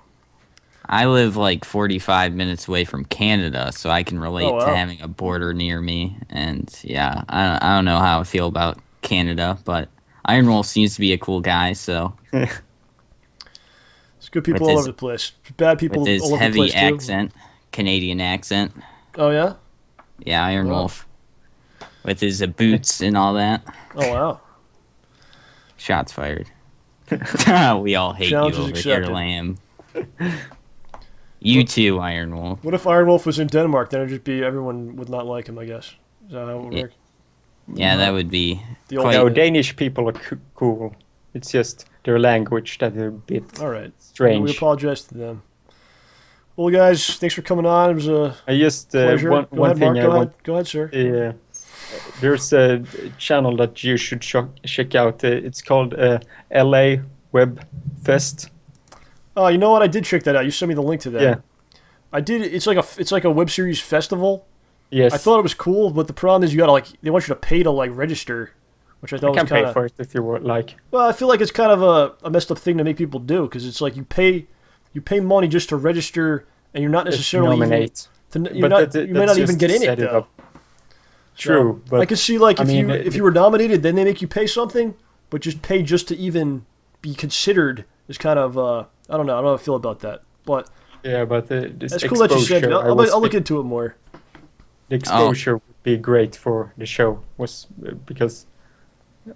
I live like 45 minutes away from Canada, so I can relate to having a border near me. And yeah, I don't know how I feel about Canada, but Iron Wolf seems to be a cool guy, so. It's good people all over the place. Bad people all over the place. With his heavy accent, Canadian accent. Oh, yeah? Yeah, Iron Wolf. With his boots and all that. Oh, wow. Shots fired. We all hate Challenge you is over accepted. here, Lamb. You too, Iron Wolf. What if Iron Wolf was in Denmark? Then it'd just be everyone would not like him, I guess. Is that how it would work? Yeah, that would be. No, Danish people are cool. It's just their language that are a bit strange. We apologize to them. Well, guys, thanks for coming on. It was a pleasure. One thing Go ahead, sir. Yeah, there's a channel that you should check out. It's called LA Web Fest. Oh, you know what? I did check that out. You sent me the link to that. Yeah. I did. It's like a web series festival. Yes. I thought it was cool, but the problem is you gotta they want you to pay to register, which I thought was kind of. You can pay for it if you would like. Well, I feel like it's kind of a messed up thing to make people do because it's like you pay money just to register, and you're not necessarily nominate. you may not even get in it though. True, but I could see if you were nominated, then they make you pay something, but just pay just to even be considered is kind of I don't know how I feel about that, but yeah, but this that's cool that you said. I'll look into it more. The exposure would be great for the show, because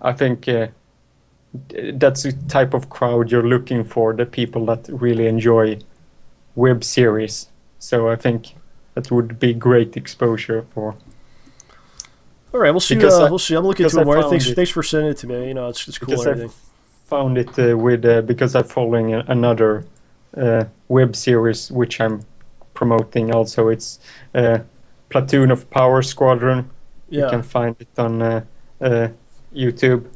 I think that's the type of crowd you're looking for, the people that really enjoy web series. So I think that would be great exposure for. All right, we'll see. We'll see. I'm looking into it more. Thanks for sending it to me. It's cool. Because I found it because I'm following another web series which I'm promoting. Also, it's Platoon of Power Squadron. Yeah. You can find it on YouTube.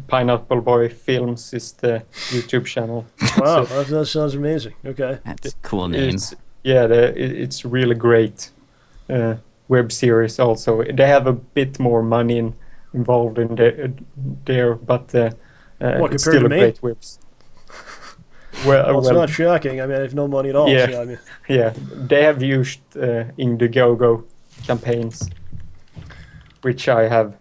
Pineapple Boy Films is the YouTube channel. Wow, that sounds amazing. Okay, that's a cool name. It's really great web series. Also, they have a bit more money involved in there, but it's still a great webs. Well, it's not shocking. I mean, I have no money at all. Yeah, so, I mean. Yeah. They have used Indiegogo campaigns, which I have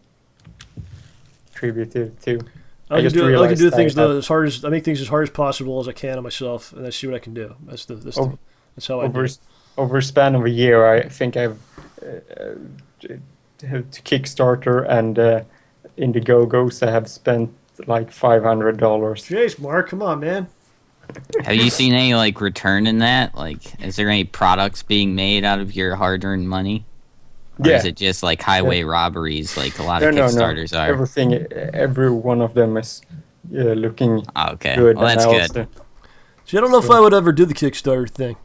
contributed to. I can do things I make things as hard as possible as I can on myself, and I see what I can do. That's how I do it. Over a span of a year, I think I've to Kickstarter and Indiegogos, I have spent like $500. Jeez, Mark, come on, man. Have you seen any return in that? Is there any products being made out of your hard-earned money? Or is it just highway robberies like a lot of Kickstarters are? Every one of them is looking okay. good. Well, that's good. See, I don't know if I would ever do the Kickstarter thing.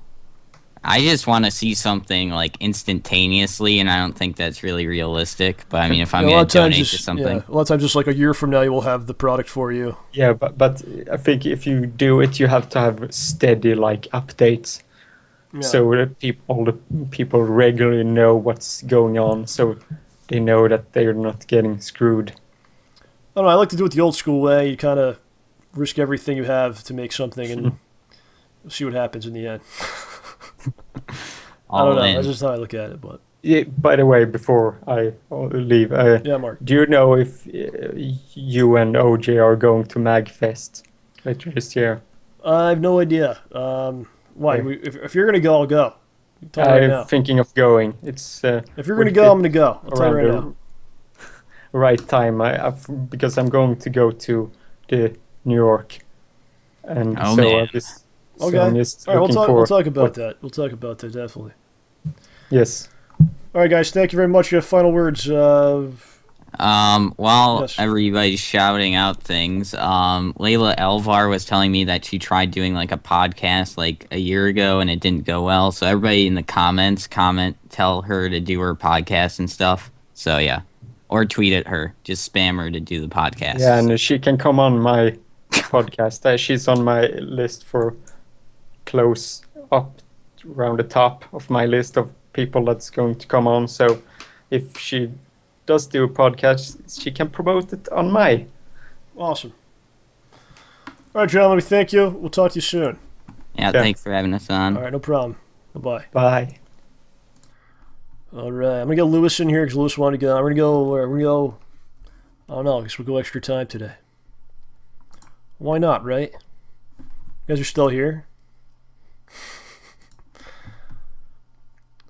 I just want to see something like instantaneously, and I don't think that's really realistic. But I mean, if I'm Yeah, a lot going of to times donate just- to something, Yeah, a lot of times, just like a year from now, you will have the product for you. Yeah, but I think if you do it, you have to have steady like updates, Yeah. so that all the people regularly know what's going on, so they know that they're not getting screwed. I don't know. I like to do it the old school way. You kind of risk everything you have to make something, and see what happens in the end. I don't know. That's just how I look at it. But Yeah, by the way, before I leave, yeah, Mark. do you know if you and OJ are going to MagFest later this year? I have no idea. Why? Yeah. If you're gonna go, I'll go. Tell me right I'm now. thinking of going. It's If you're gonna go, I'm gonna go. I'll tell you right around now. the right time. Because I'm going to go to the New York, and Oh, so man. I'm just, Okay. so I'm just All right, looking we'll talk for about what- that. We'll talk about that definitely. Yes. All right, guys. Thank you very much. Your final words. while Yes. everybody's shouting out things, Layla Alvar was telling me that she tried doing like a podcast like a year ago and it didn't go well. So everybody in the comments tell her to do her podcast and stuff. So yeah, or tweet at her, just spam her to do the podcast. Yeah, and she can come on my podcast. She's on my list for close up around the top of my list of people that's going to come on. So if she does do a podcast, she can promote it on my. Awesome. All right, John. Let me thank you. We'll talk to you soon. Yeah, thanks for having us on. All right, no problem. Bye-bye. Bye. All right, I'm gonna get Lewis in here because Lewis wanted to go. We're gonna go. We're gonna go. I don't know. I guess we'll go extra time today. Why not, right? You guys are still here.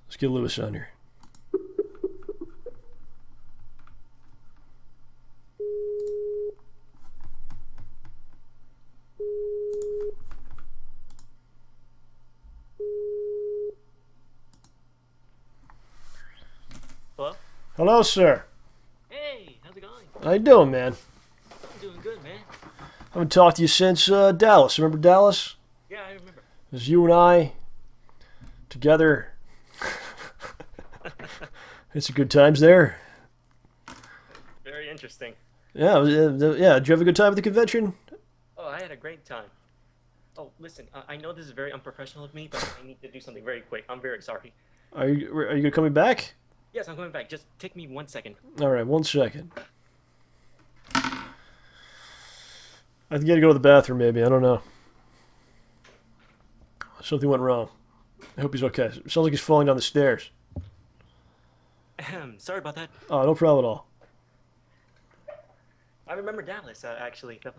Let's get Lewis on here. Hello? Hello, sir. Hey, how's it going? How you doing, man? I'm doing good, man. Haven't talked to you since Dallas. Remember Dallas? Yeah, I remember. It was you and I together. It's a good times there. Very interesting. Yeah, yeah. Did you have a good time at the convention? Oh, I had a great time. Oh, listen, I know this is very unprofessional of me, but I need to do something very quick. I'm very sorry. Are you coming back? Yes, I'm coming back. Just take me 1 second. All right, 1 second. I think you had to go to the bathroom, maybe. I don't know. Something went wrong. I hope he's okay. Sounds like he's falling down the stairs. Sorry about that. Oh, no problem at all. I remember Dallas, actually. That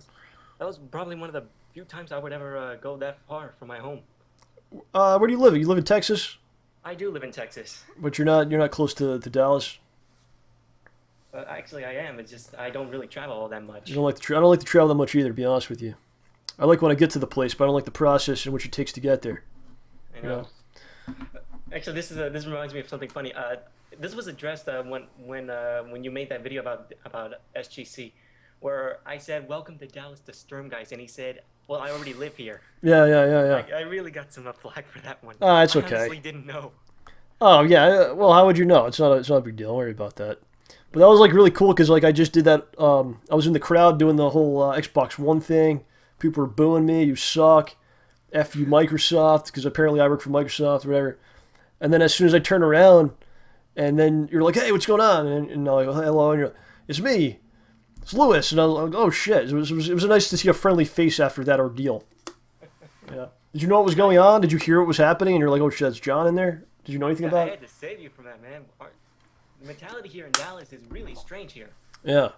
was probably one of the few times I would ever go that far from my home. Where do you live? You live in Texas, I do live in Texas. but you're not close to Dallas. Actually, I am. It's just I don't really travel all that much. I don't like to travel that much either, to be honest with you. I like when I get to the place, but I don't like the process in which it takes to get there. I know. Actually, this reminds me of something funny. This was addressed when you made that video about SGC, where I said, "Welcome to Dallas, the Sturm guys," and he said, "Well, I already live here." Yeah. Like, I really got some flack for that one. It's I okay. honestly didn't know. Oh yeah. Well, how would you know? It's not a big deal. Don't worry about that. But that was like really cool because like I just did that. I was in the crowd doing the whole Xbox One thing. People were booing me. You suck. F you, Microsoft, because apparently I work for Microsoft or whatever. And then as soon as I turn around, and then you're like, "Hey, what's going on?" And I'm like, "Hello," and you're like, "It's me. It's Lewis." And I was like, "Oh shit!" It was nice to see a friendly face after that ordeal. Yeah. Did you know what was going on? Did you hear what was happening? And you're like, "Oh shit, it's John in there." Did you know anything Yeah, about I it? had to save you from that, man. The mentality here in Dallas is really strange here. Yeah.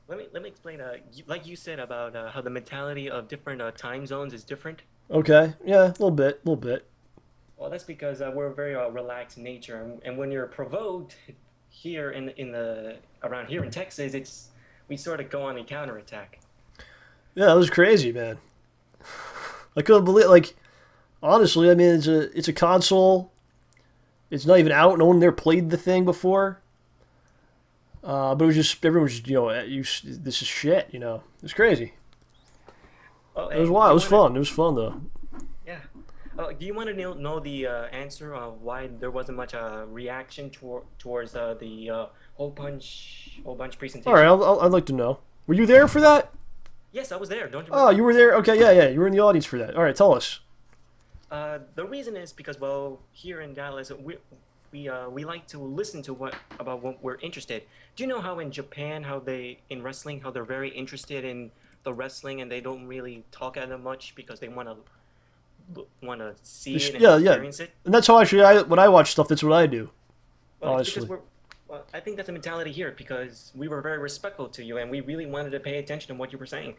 Let me explain. Like you said about how the mentality of different time zones is different. Okay. Yeah, a little bit. Well, that's because we're a very relaxed nature, and when you're provoked here around here in Texas, we sort of go on a counterattack. Yeah, that was crazy, man. I couldn't believe, like, honestly, I mean, it's a console. It's not even out. No one there played the thing before. But it was just, everyone was just, this is shit, It was crazy. Oh, It was wild. It was fun. It was fun, though. Yeah. Do you want to know the answer of why there wasn't much reaction towards the hole punch presentation? All right, I'd like to know. Were you there for that? Yes, I was there. Don't you? Oh, you were there. Okay, yeah, you were in the audience for that. All right, tell us. The reason is because, well, here in Dallas, we like to listen to about what we're interested. Do you know how in Japan, in wrestling, how they're very interested in the wrestling and they don't really talk at them much because they want to see it and experience it? And that's how actually when I watch stuff, that's what I do. Well, honestly. Well, I think that's a mentality here because we were very respectful to you and we really wanted to pay attention to what you were saying.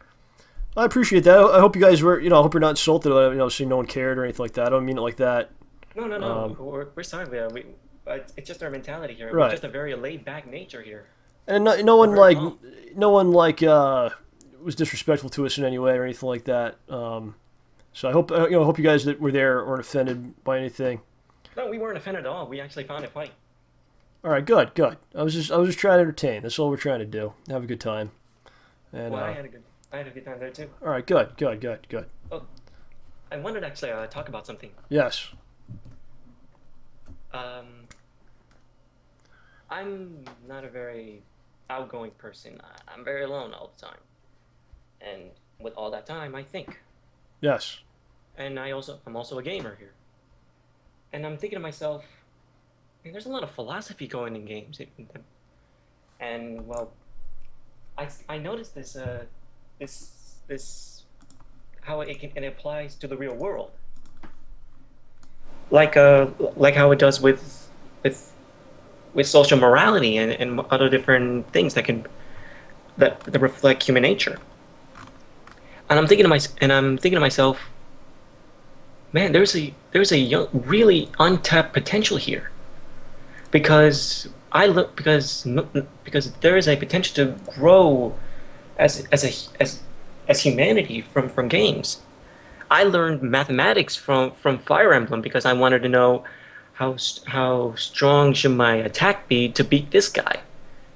I appreciate that. I hope you guys were, I hope you're not insulted. Seeing no one cared or anything like that. I don't mean it like that. No. We're sorry. It's just our mentality here. Right. We're just a very laid-back nature here. And no one was disrespectful to us in any way or anything like that. So I hope hope you guys that were there weren't offended by anything. No, we weren't offended at all. We actually found it funny. All right, good. I was just trying to entertain. That's all we're trying to do. Have a good time. And well, I had a good time there too. All right, good. Oh, I wanted to actually talk about something. Yes. I'm not a very outgoing person. I'm very alone all the time. And with all that time, I think. Yes. And I'm also a gamer here. And I'm thinking to myself, man, there's a lot of philosophy going in games. And well, I noticed this how it applies to the real world. Like how it does with social morality and other different things that reflect human nature. And I'm thinking to myself, man, there's a really untapped potential here, because there is a potential to grow as humanity from games. I learned mathematics from Fire Emblem because I wanted to know how strong should my attack be to beat this guy,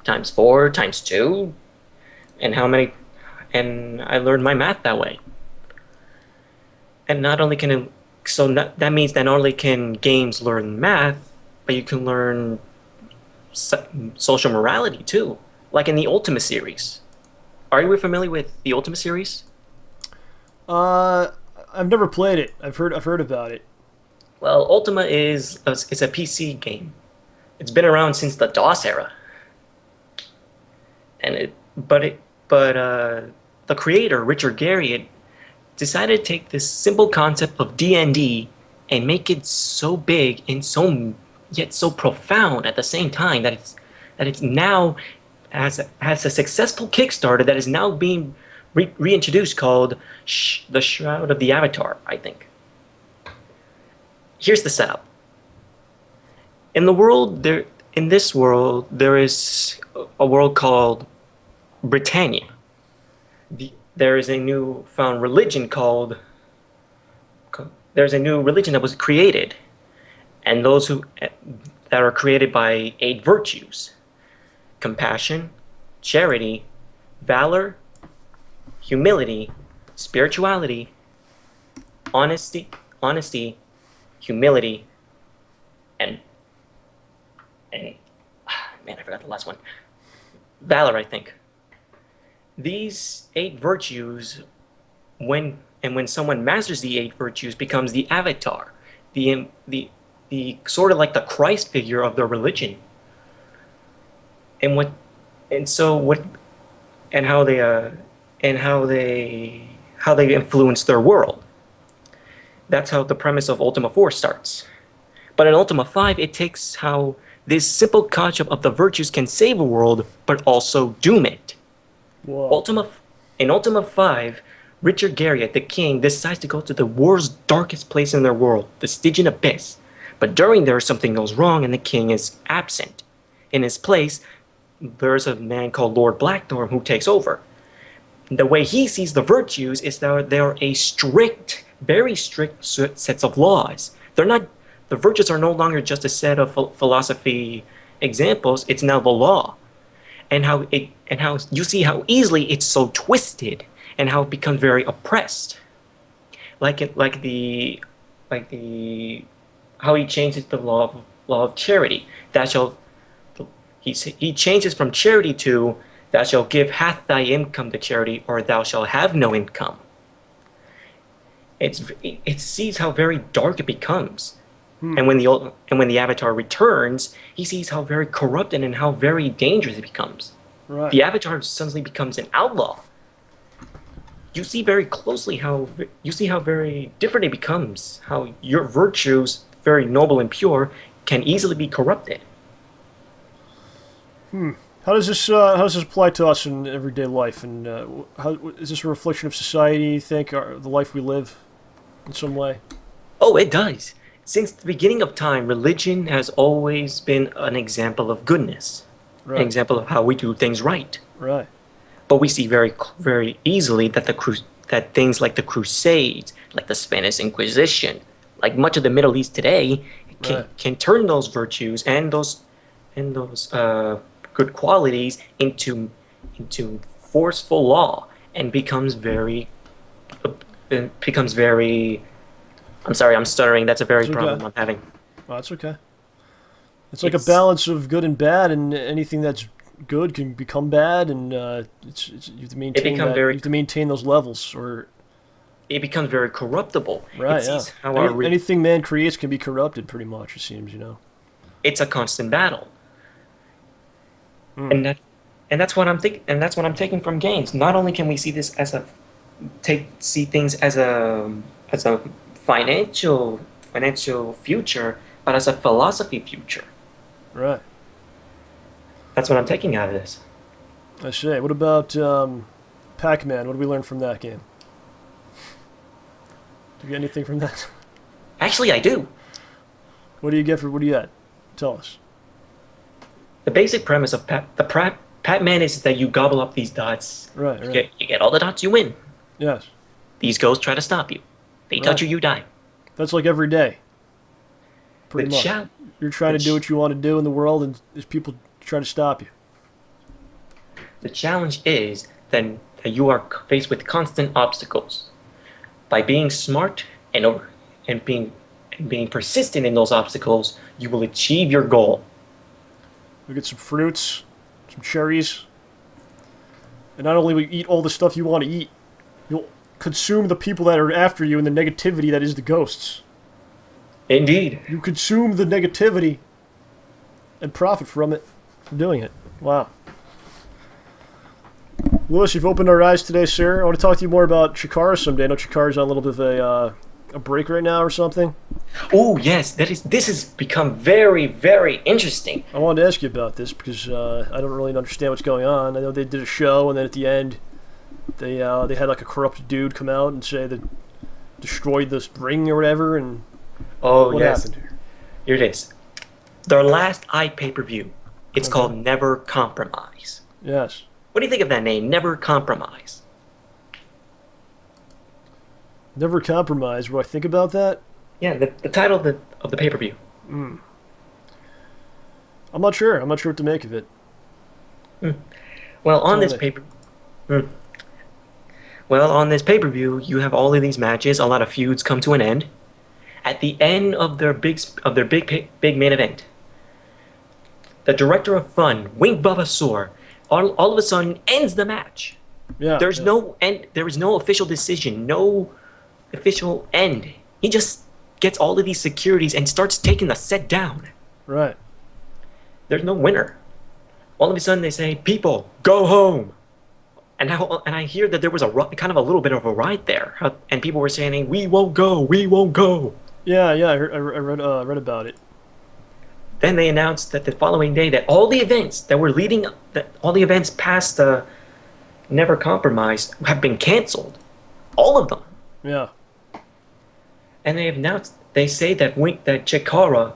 times 4, times 2, and how many. And I learned my math that way. And not only can that means that not only can games learn math, but you can learn social morality too, like in the Ultima series. Are you familiar with the Ultima series? I've never played it. I've heard about it. Well, Ultima it's a PC game. It's been around since the DOS era. And the creator, Richard Garriott, decided to take this simple concept of D&D and make it so big and yet so profound at the same time that it's now has a successful Kickstarter that is now being reintroduced called The Shroud of the Avatar, I think. Here's the setup. In this world, there is a world called Britannia. There is a newfound religion there's a new religion that was created, and those that are created by 8 virtues: compassion, charity, valor, humility, spirituality, honesty, humility, and man, I forgot the last one. Valor, I think. These 8 virtues, when someone masters the 8 virtues, becomes the avatar, the sort of like the Christ figure of their religion. And how they influence their world. That's how the premise of Ultima 4 starts. But in Ultima 5, it takes how this simple concept of the virtues can save a world, but also doom it. Whoa. In Ultima 5, Richard Garriott, the king, decides to go to the world's darkest place in their world, the Stygian Abyss. But during there, something goes wrong and the king is absent. In his place, there's a man called Lord Blackthorn who takes over. The way he sees the virtues is that they're a very strict sets of laws. The virtues are no longer just a set of philosophy examples, it's now the law. And how you see how easily it's so twisted, and how it becomes very oppressed. Like the how he changes the law of charity. He changes from charity to thou shalt give half thy income to charity, or thou shalt have no income. It sees how very dark it becomes, and when the Avatar returns, he sees how very corrupted and how very dangerous it becomes. Right. The Avatar suddenly becomes an outlaw. You see very closely how very different it becomes. How your virtues, very noble and pure, can easily be corrupted. How does this apply to us in everyday life? And how is this a reflection of society? You think, or the life we live, in some way? Oh, it does. Since the beginning of time, religion has always been an example of goodness, Right. an example of how we do things right. Right. But we see very, very easily that that things like the Crusades, like the Spanish Inquisition, like much of the Middle East today, can turn those virtues and those good qualities into forceful law, and becomes very. I'm sorry, I'm stuttering. That's a very problem I'm having. Oh, that's okay. It's like a balance of good and bad, and anything that's good can become bad, and you have to maintain you have to maintain those levels, or it becomes very corruptible. Right. Anything man creates can be corrupted, pretty much. It seems, It's a constant battle, and that's what I'm thinking, and that's what I'm taking from games. Not only can we see this as see things as a financial future, but as a philosophy future. Right. That's what I'm taking out of this. I see. What about Pac-Man? What did we learn from that game? Do you get anything from that? Actually, I do. What do you get what do you get? Tell us. The basic premise of Pac-Man is that you gobble up these dots. Right. You get all the dots, you win. Yes. These ghosts try to stop you. They touch you, you die. That's like every day. Pretty much. You're trying to do what you want to do in the world, and there's people trying to stop you. The challenge is then that you are faced with constant obstacles. By being smart and being persistent in those obstacles, you will achieve your goal. We get some fruits, some cherries, and not only will you eat all the stuff you want to eat, you'll consume the people that are after you and the negativity that is the ghosts. Indeed. You consume the negativity and profit from it for doing it. Wow. Lewis, you've opened our eyes today, sir. I want to talk to you more about Chikara someday. I know Chikara's on a little bit of a break right now or something. Oh, yes. This has become very, very interesting. I wanted to ask you about this because I don't really understand what's going on. I know they did a show, and then at the end, they had like a corrupt dude come out and say that destroyed this ring or whatever, and what happened here? Here it is. Their last pay-per-view. It's called Never Compromise. Yes. What do you think of that name, Never Compromise? Never Compromise. What do I think about that? Yeah, the title of the pay-per-view. I'm not sure. I'm not sure what to make of it. Well, on this pay-per-view, you have all of these matches. A lot of feuds come to an end. At the end of their big main event, the director of fun, Wink Vavasaur, all of a sudden ends the match. Yeah. There is no official decision, no official end. He just gets all of these securities and starts taking the set down. Right. There's no winner. All of a sudden they say, "People, go home." And I hear that there was kind of a little bit of a riot there, and people were saying, "We won't go, we won't go." Yeah, I read about it. Then they announced that the following day that all the events past the Never Compromise have been canceled, all of them. Yeah. And they say that Chikara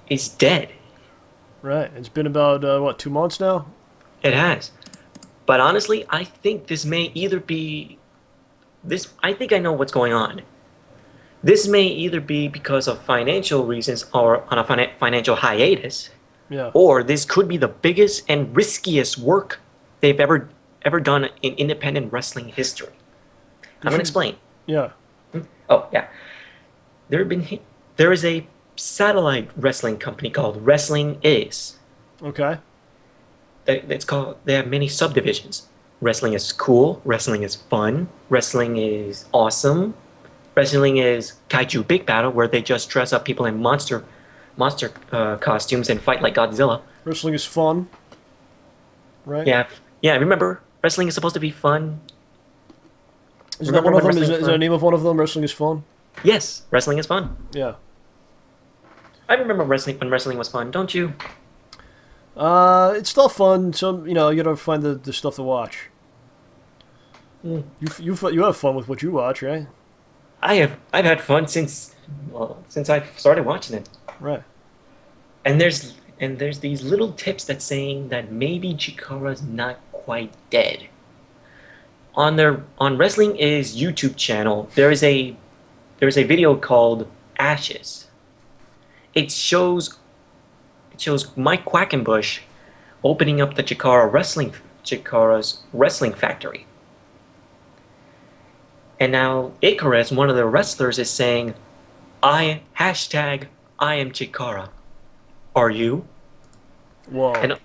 is dead. Right. It's been about 2 months now. It has. But honestly, I think this may either be this. I think I know what's going on. This may either be because of financial reasons or on a financial hiatus. Yeah. Or this could be the biggest and riskiest work they've ever done in independent wrestling history. I'm going to explain. Yeah. Oh, yeah. there is a satellite wrestling company called Wrestling Is. Okay. They have many subdivisions. Wrestling is cool. Wrestling is fun. Wrestling is awesome. Wrestling is Kaiju Big Battle, where they just dress up people in monster costumes and fight like Godzilla. Wrestling is fun. Right? Yeah. Remember, wrestling is supposed to be fun. Is that one of them? Is that the name of one of them? Wrestling is fun? Yes, wrestling is fun. Yeah. I remember wrestling when wrestling was fun, don't you? It's still fun. You gotta find the stuff to watch. You have fun with what you watch, right? I've had fun since I started watching it. Right. And there's these little tips that saying that maybe Chikara's not quite dead. On Wrestling Is YouTube channel, there is a video called Ashes. It shows Mike Quackenbush opening up the Chikara's wrestling factory. And now Icarus, one of the wrestlers, is saying, I am Chikara. Are you? Whoa. And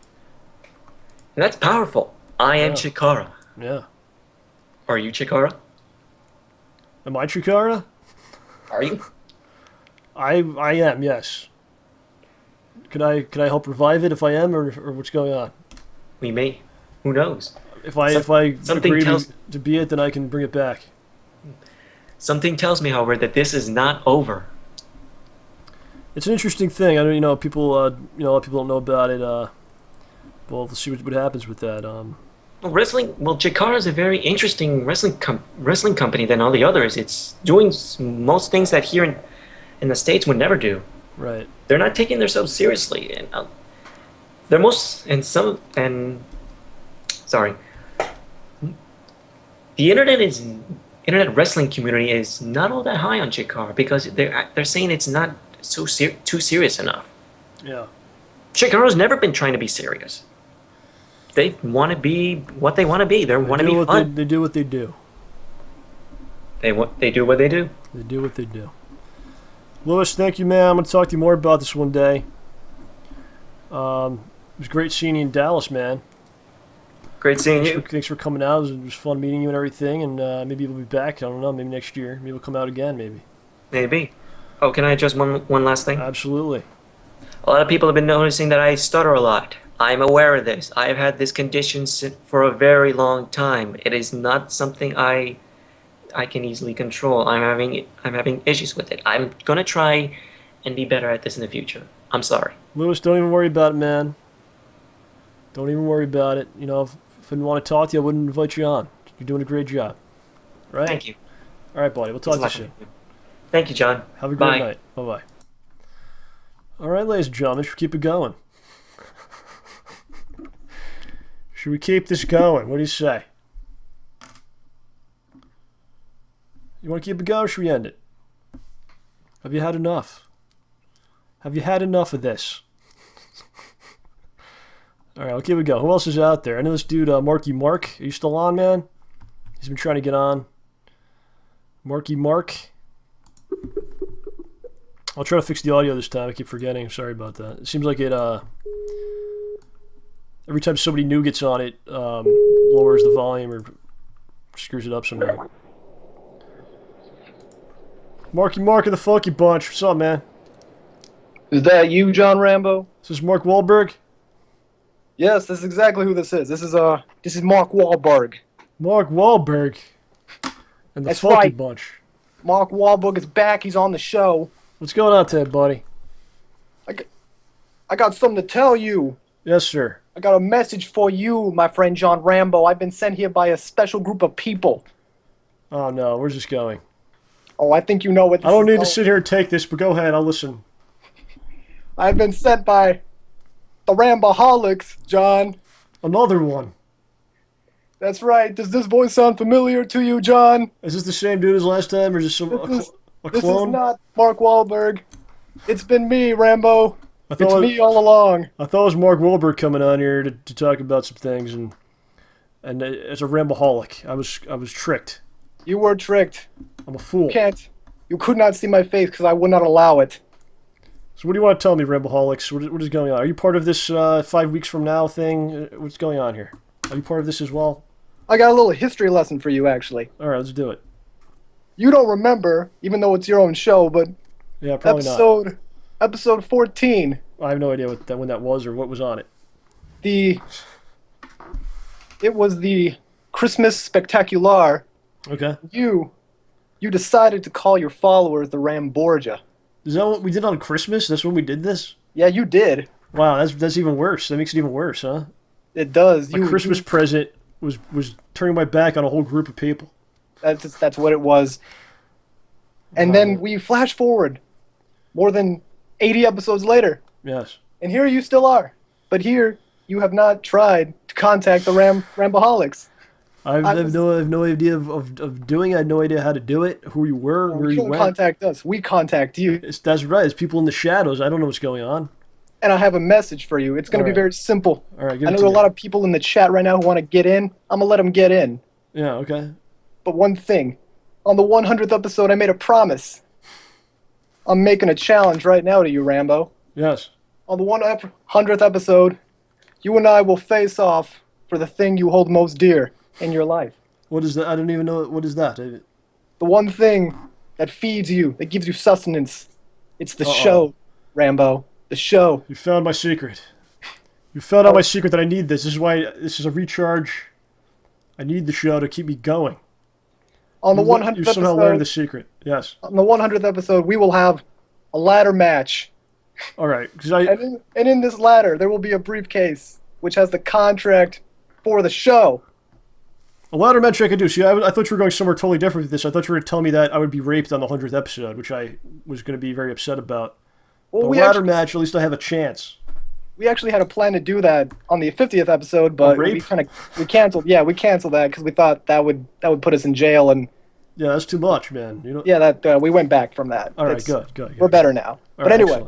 that's powerful. I am Chikara. Yeah. Are you Chikara? Am I Chikara? Are you? I am, yes. Could I help revive it if I am, or what's going on? We may. Who knows? If I agree to be it, then I can bring it back. Something tells me, however, that this is not over. It's an interesting thing. I don't, people, a lot of people don't know about it. Well, we'll see what happens with that. Chikara is a very interesting wrestling company than all the others. It's doing most things that here in the States would never do. Right. They're not taking themselves seriously, and the internet wrestling community is not all that high on Chikara because they're saying it's not too serious enough. Yeah. Chikara's never been trying to be serious. They want to be what they want to be. They want to be fun. They do what they do. They do what they do. They do what they do. Lewis, thank you, man. I'm going to talk to you more about this one day. It was great seeing you in Dallas, man. Great seeing you. Thanks for coming out. It was fun meeting you and everything, and maybe we'll be back. I don't know, maybe next year. Maybe we'll come out again, maybe. Maybe. Oh, can I address one last thing? Absolutely. A lot of people have been noticing that I stutter a lot. I'm aware of this. I've had this condition for a very long time. It is not something I can easily control. I'm having issues with it. I'm gonna try and be better at this in the future. I'm sorry. Lewis, don't even worry about it, man. Don't even worry about it. If I didn't want to talk to you, I wouldn't invite you on. You're doing a great job. Right? Thank you. All right, buddy. We'll talk to you soon. Thank you, John. Have a great night. Bye-bye. All right, ladies and gentlemen, should we keep it going? Should we keep this going? What do you say? You want to keep it going, or should we end it? Have you had enough? Have you had enough of this? All right, I'll keep it going. Who else is out there? I know this dude, Marky Mark. Are you still on, man? He's been trying to get on. Marky Mark. I'll try to fix the audio this time. I keep forgetting. Sorry about that. It seems like it, every time somebody new gets on, it lowers the volume or screws it up somehow. Marky Mark of the Funky Bunch. What's up, man? Is that you, John Rambo? Is this Mark Wahlberg? Yes, this is exactly who this is. This is Mark Wahlberg. Mark Wahlberg and the That's Funky right. Bunch. Mark Wahlberg is back. He's on the show. What's going on today, buddy? I got something to tell you. Yes, sir. I got a message for you, my friend John Rambo. I've been sent here by a special group of people. Oh, no. Where's this going? Oh, I think you know what this I don't is need to going. sit here and take this, but go ahead. I'll listen. I've been sent by the Ramboholics, John. Another one. That's right. Does this voice sound familiar to you, John? Is this the same dude as last time, or is this a This clone? is not Mark Wahlberg. It's been me, Rambo. I thought It's me all along. I thought it was Mark Wahlberg coming on here to talk about some things, and as a Ramboholic, I was tricked. You were tricked. I'm a fool. You You could not see my face because I would not allow it. So what do you want to tell me, Ramboholics? What is going on? Are you part of this 5 weeks from now thing? What's going on here? Are you part of this as well? I got a little history lesson for you, actually. All right, let's do it. You don't remember, even though it's your own show, but Yeah, probably not. Episode 14. I have no idea when that was or what was on it. It was the Christmas Spectacular. Okay. You decided to call your followers the Ramborgia. Is that what we did on Christmas? That's when we did this? Yeah, you did. Wow, that's even worse. That makes it even worse, huh? It does. My Christmas present was turning my back on a whole group of people. That's what it was. And then we flash forward more than 80 episodes later. Yes. And here you still are. But here you have not tried to contact the Ramboholics. I have no idea of doing it. I had no idea how to do it, who you were, where you went. You don't contact us. We contact you. That's right. It's people in the shadows. I don't know what's going on. And I have a message for you. It's going to be very simple. All right, I know there are a lot of people in the chat right now who want to get in. I'm going to let them get in. Yeah, okay. But one thing. On the 100th episode, I made a promise. I'm making a challenge right now to you, Rambo. Yes. On the 100th episode, you and I will face off for the thing you hold most dear in your life. What is that? I don't even know. What is that? The one thing that feeds you, that gives you sustenance. It's the show, Rambo. The show. You found my secret. You found out my secret that I need this. This is why this is a recharge. I need the show to keep me going. On the 100th you somehow episode, learned the secret. Yes. On the 100th episode, we will have a ladder match. All right. And in this ladder, there will be a briefcase which has the contract for the show. A ladder match I could do. See, I thought you were going somewhere totally different with this. I thought you were going to tell me that I would be raped on the 100th episode, which I was going to be very upset about. Well, but a ladder match, at least I have a chance. We actually had a plan to do that on the 50th episode, but we canceled. Yeah, we canceled that because we thought that would put us in jail, and yeah, that's too much, man. You know. Yeah, that we went back from that. All right, good. We're better now. But right, anyway,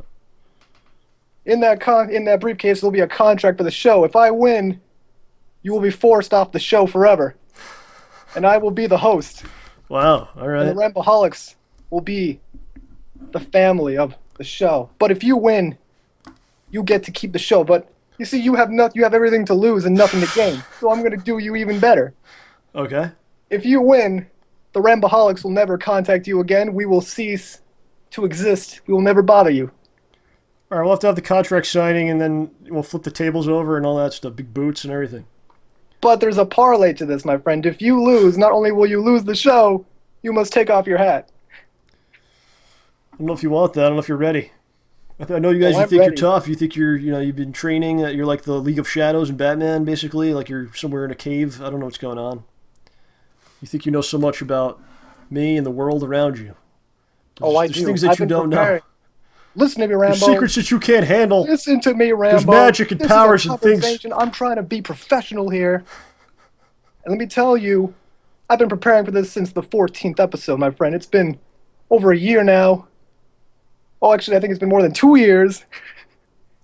excellent. in that briefcase there'll be a contract for the show. If I win, you will be forced off the show forever, and I will be the host. Wow. All right. And the Ramboholics will be the family of the show. But if you win, you get to keep the show. But you see, you have everything to lose and nothing to gain. So I'm going to do you even better. Okay. If you win, the Ramboholics will never contact you again. We will cease to exist. We will never bother you. All right, we'll have to have the contract signing, and then we'll flip the tables over and all that stuff, big boots and everything. But there's a parlay to this, my friend. If you lose, not only will you lose the show, you must take off your hat. I don't know if you want that. I don't know if you're ready. I know you guys. You think you're tough. You think you've been training. You're like the League of Shadows and Batman, basically. Like you're somewhere in a cave. I don't know what's going on. You think you know so much about me and the world around you. There's things that you don't know. Listen to me, Rambo. There's secrets that you can't handle. Listen to me, Rambo. There's magic and powers and things. I'm trying to be professional here. And let me tell you, I've been preparing for this since the 14th episode, my friend. It's been over a year now. Oh, actually, I think it's been more than 2 years.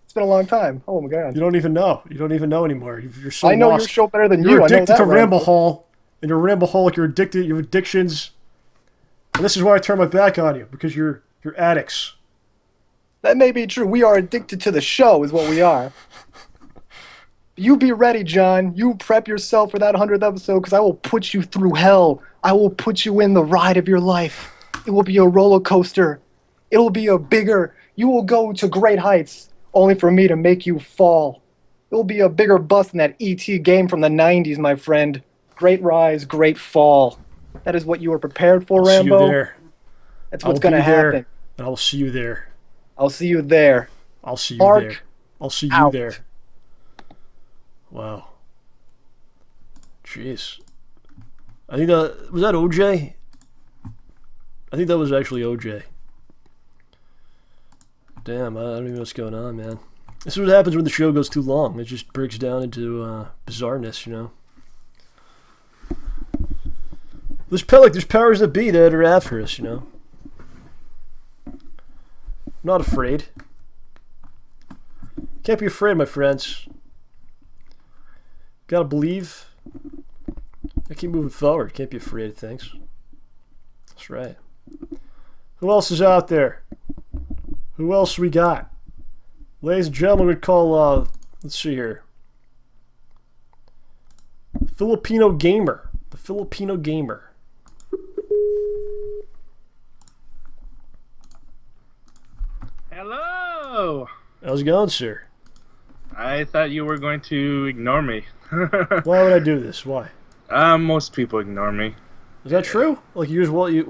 It's been a long time. Oh, my God. You don't even know. You don't even know anymore. You're so I know lost. your show better than you're you. Addicted I know that, to Rambo Hall. And you're a Ramboholic. You're addicted. You have addictions. And this is why I turn my back on you. Because you're addicts. That may be true. We are addicted to the show is what we are. You be ready, John. You prep yourself for that 100th episode because I will put you through hell. I will put you in the ride of your life. It will be a roller coaster. It will be you will go to great heights only for me to make you fall. It will be a bigger bust than that E.T. game from the 90s, my friend. Great rise, great fall. That is what you were prepared for, Rambo. See you there. That's what's going to happen. And I'll see you there. I'll see you there. I'll see you Mark there. I'll see you out. there. Wow. Jeez. I think was that OJ? I think that was actually OJ. Damn, I don't even know what's going on, man. This is what happens when the show goes too long. It just breaks down into bizarreness, you know. There's powers that be that are after us, you know. I'm not afraid. Can't be afraid, my friends. Gotta believe. I keep moving forward. Can't be afraid of things. That's right. Who else is out there? Who else we got? Ladies and gentlemen, we'd call, let's see here. Filipino Gamer. The Filipino Gamer. Hello! How's it going, sir? I thought you were going to ignore me. Why would I do this? Why? Most people ignore me. Is that true? Like, you just what are you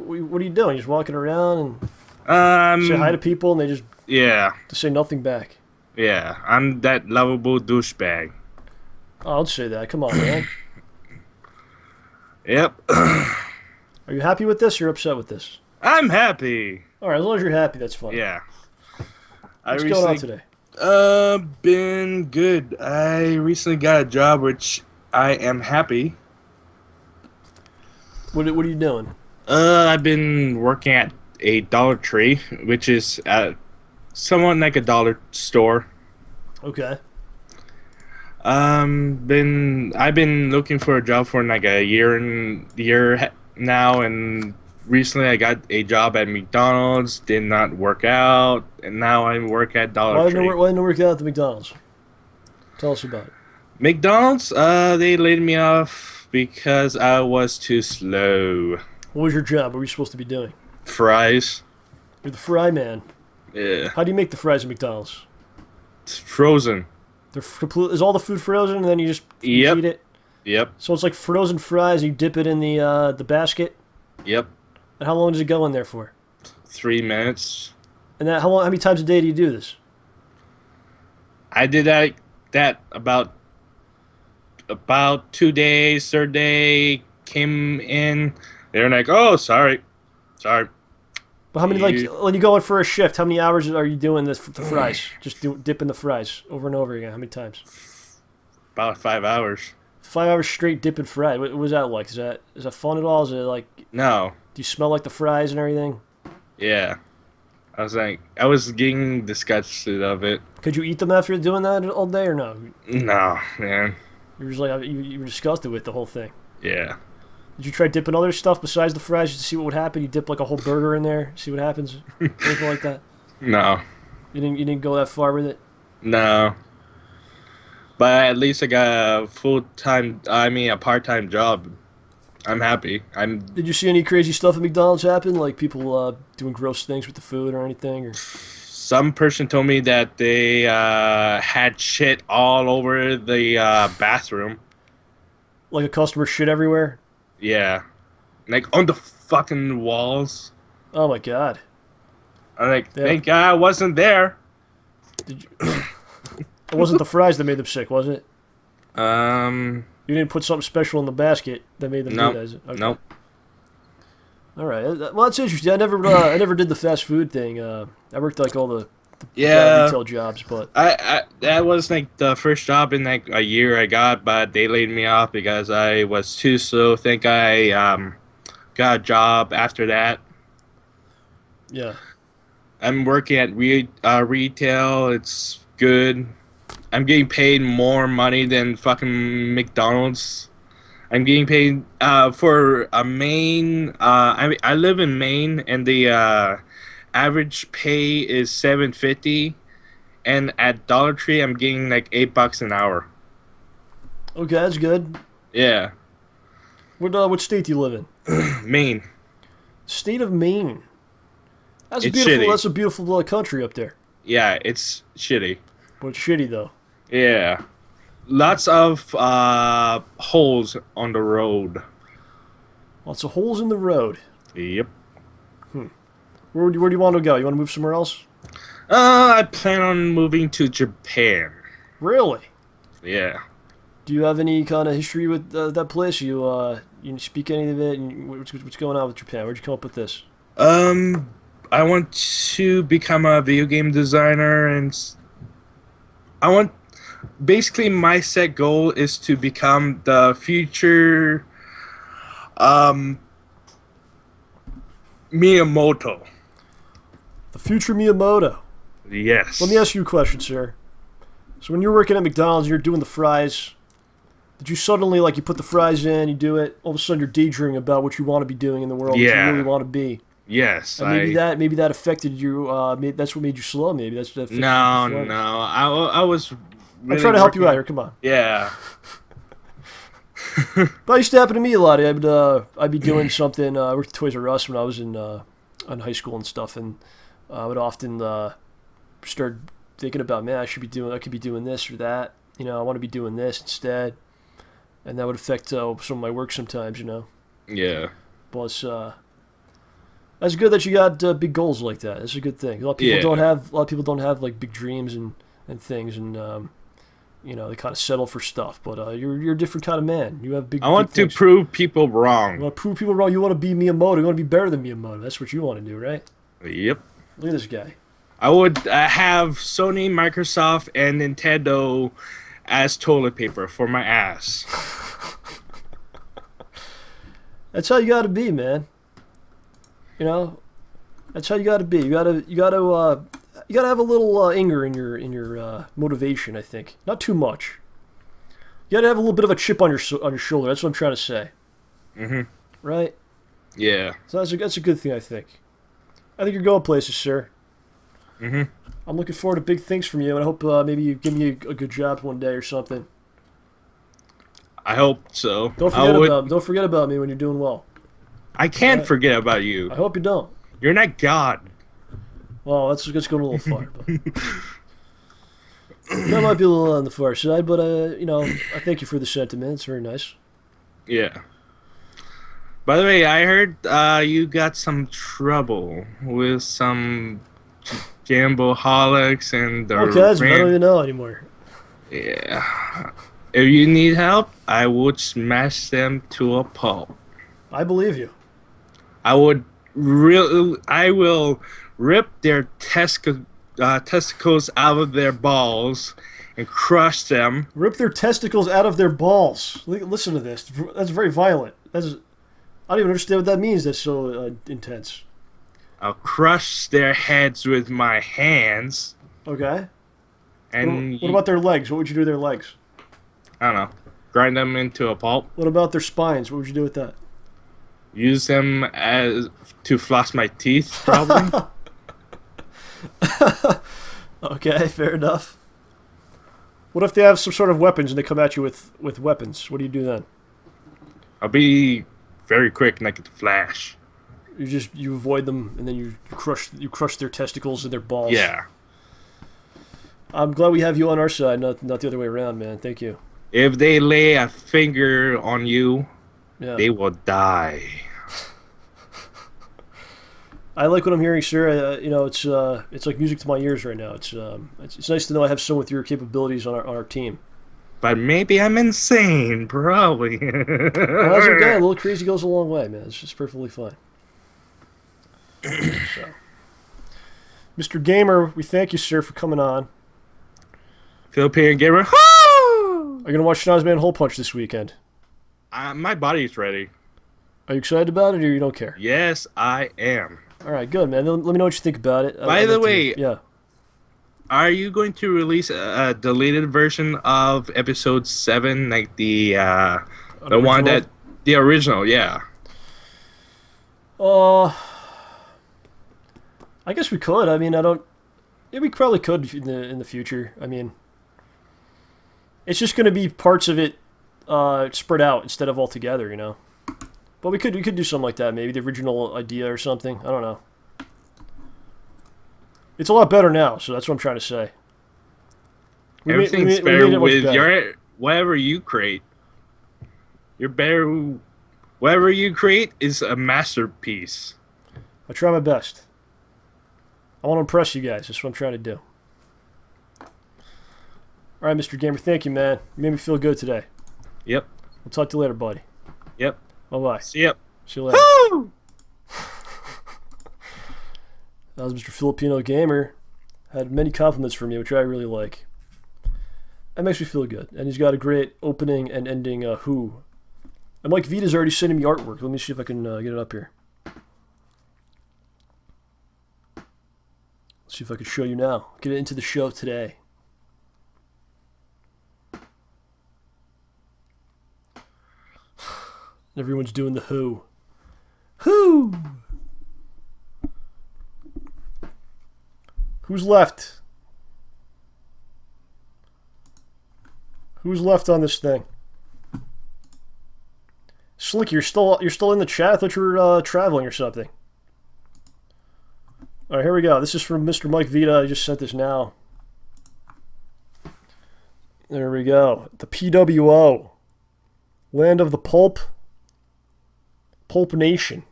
doing? You're just walking around and say hi to people and they just say nothing back. Yeah, I'm that lovable douchebag. Oh, don't say that. Come on, man. Yep. Are you happy with this or you're upset with this? I'm happy. Alright, as long as you're happy, that's fine. Yeah. What's going on today? Been good. I recently got a job which I am happy. What are you doing? I've been working at a Dollar Tree, which is somewhat like a dollar store. Okay. I've been looking for a job for like a year now, and recently I got a job at McDonald's. Did not work out, and now I work at Dollar Tree. Why didn't it work out at the McDonald's? Tell us about it. McDonald's, they laid me off because I was too slow. What was your job? What were you supposed to be doing? Fries. You're the fry man. Yeah. How do you make the fries at McDonald's? It's frozen. They're is all the food frozen, and then you just heat it? Yep. So it's like frozen fries. You dip it in the basket. Yep. And how long does it go in there for? 3 minutes. And how many times a day do you do this? I did that about 2 days. Third day came in. They're like, "Oh, sorry." But how many, when you go in for a shift, how many hours are you doing the fries? Just dipping the fries over and over again. How many times? About 5 hours. 5 hours straight dipping fries. What was that like? Is that fun at all? Is it like... No. Do you smell like the fries and everything? Yeah. I was getting disgusted of it. Could you eat them after doing that all day or no? No, man. You were just like, you were disgusted with the whole thing. Yeah. Did you try dipping other stuff besides the fries just to see what would happen? You dip like a whole burger in there, see what happens? Anything like that? No. You didn't go that far with it? No. But at least I got a part-time job. I'm happy. Did you see any crazy stuff at McDonald's happen? Like people doing gross things with the food or anything? Or some person told me that they had shit all over the bathroom. Like a customer shit everywhere? Yeah. Like on the fucking walls. Oh my god. I'm like, thank God I wasn't there. It wasn't the fries that made them sick, was it? You didn't put something special in the basket that made them do that, is it? Okay. Nope. All right. Well, that's interesting. I never did the fast food thing. I worked like all the retail jobs, but that was like the first job in like a year I got, but they laid me off because I was too slow. I think I got a job after that. Yeah. I'm working at retail. It's good. I'm getting paid more money than fucking McDonald's. I'm getting paid for a Maine. I live in Maine, and the average pay is $7.50, and at Dollar Tree I'm getting like $8 an hour. Okay, that's good. Yeah. What state do you live in? Maine. State of Maine. That's It's beautiful. shitty. That's a beautiful country up there. Yeah, it's shitty. But it's shitty though. Yeah. Lots of holes on the road. Lots of holes in the road. Yep. Where do you want to go? You want to move somewhere else? I plan on moving to Japan. Really? Yeah. Do you have any kind of history with that place? You speak any of it? And what's going on with Japan? Where'd you come up with this? I want to become a video game designer, and basically my set goal is to become the future Miyamoto. The future Miyamoto. Yes. Let me ask you a question, sir. So when you're working at McDonald's, you're doing the fries. Did you suddenly, like, you put the fries in, you do it, all of a sudden you're daydreaming about what you want to be doing in the world, what you really want to be? Yes, And maybe that affected you. That's what made you slow. Maybe that's what affected your No, performance. no. I was. Really I'm trying to help you working- out here. Come on. Yeah. But it used to happen to me a lot. I'd be doing something. I worked at Toys R Us when I was in high school and stuff, and I would often start thinking about, man, I could be doing this or that. You know, I want to be doing this instead, and that would affect some of my work sometimes. You know. Yeah. But that's good that you got big goals like that. That's a good thing. A lot of people don't have like big dreams and things, and you know, they kind of settle for stuff. But you're a different kind of man. You have big. I want to things. prove people wrong. You want to prove people wrong. You want to be Miyamoto. You want to be better than Miyamoto. That's what you want to do, right? Yep. Look at this guy. I would have Sony, Microsoft, and Nintendo as toilet paper for my ass. That's how you got to be, man. You know, that's how you got to be. You got to have a little anger in your motivation. I think not too much. You got to have a little bit of a chip on your shoulder. That's what I'm trying to say. Mhm. Right. Yeah. So that's a good thing. I think you're going places, sir. Mhm. I'm looking forward to big things from you, and I hope maybe you give me a good job one day or something. I hope so. Don't forget about me when you're doing well. I can't Alright. forget about you. I hope you don't. You're not God. Well, that's going a little far. But that might be a little on the far side, but you know, I thank you for the sentiment. It's very nice. Yeah. By the way, I heard you got some trouble with some Jamboholics and the Okay, I don't even know anymore. Yeah. If you need help, I would smash them to a pulp. I believe you. I will rip their testicles out of their balls and crush them. Rip their testicles out of their balls. Listen to this. That's very violent. I don't even understand what that means. That's so intense. I'll crush their heads with my hands. Okay. And what about their legs? What would you do with their legs? I don't know. Grind them into a pulp. What about their spines? What would you do with that? Use them to floss my teeth, probably. Okay, fair enough. What if they have some sort of weapons and they come at you with weapons? What do you do then? I'll be very quick like the Flash. You avoid them and then you crush their testicles and their balls. Yeah. I'm glad we have you on our side, not the other way around, man. Thank you. If they lay a finger on you, they will die. I like what I'm hearing, sir. You know, it's like music to my ears right now. It's nice to know I have someone with your capabilities on our team. But maybe I'm insane, probably. Well, that's okay. A little crazy goes a long way, man. It's just perfectly fine. So. Mr. Gamer, we thank you, sir, for coming on. PhilipinoGamer. Are you gonna watch Schnoz-man HolePunch this weekend? My body's ready. Are you excited about it, or you don't care? Yes, I am. All right, good, man. Let me know what you think about it. By the way, yeah. Are you going to release a deleted version of episode 7, like the one that the original? Yeah. I guess we could. I mean, we probably could in the future. I mean, it's just going to be parts of it spread out instead of all together, you know. But we could do something like that. Maybe the original idea or something. I don't know. It's a lot better now, so that's what I'm trying to say. Everything's better with your whatever you create. You're better. Whatever you create is a masterpiece. I try my best. I want to impress you guys. That's what I'm trying to do. All right, Mr. Gamer. Thank you, man. You made me feel good today. Yep. We'll talk to you later, buddy. Yep. Bye-bye. See you. See you later. Woo! That was Mr. PhilipinoGamer. Had many compliments from me, which I really like. That makes me feel good. And he's got a great opening and ending Who. And Mike Vida's already sending me artwork. Let me see if I can get it up here. Let's see if I can show you now. Get it into the show today. Everyone's doing the Who. Who! Who's left? Who's left on this thing? Slick, you're still in the chat? I thought you were traveling or something. All right, here we go. This is from Mr. Mike Vida. I just sent this now. There we go. The PWO. Land of the Pulp. Pulp Nation.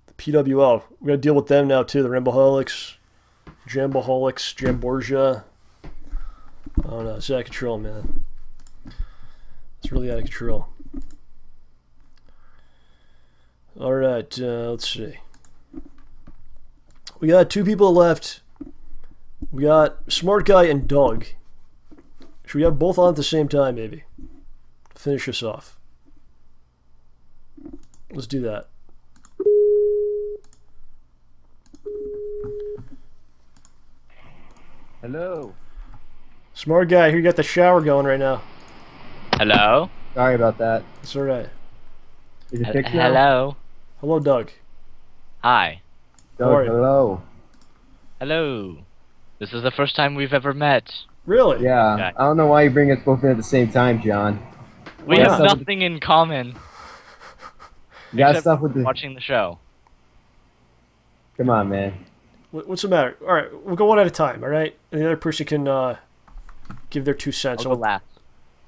The PWO. We gotta deal with them now too. The Ramboholics. Jamboholics. Ramborgia. Oh no, it's out of control, man. It's really out of control. Alright, let's see. We got 2 people left. We got Smart Guy and Doug. Should we have both on at the same time, maybe? Finish this off. Let's do that. Hello. Smart Guy, here you got the shower going right now. Hello. Sorry about that. It's alright. Is it fixed now? Hello. Hello, Doug. Hi. Doug, hello. Hello. This is the first time we've ever met. Really? Yeah. Okay. I don't know why you bring us both in at the same time, John. We have nothing in common. You got except stuff with the... watching the show. Come on, man. What's the matter? All right, we'll go one at a time. All right, and the other person can give their 2 cents. I'll go last.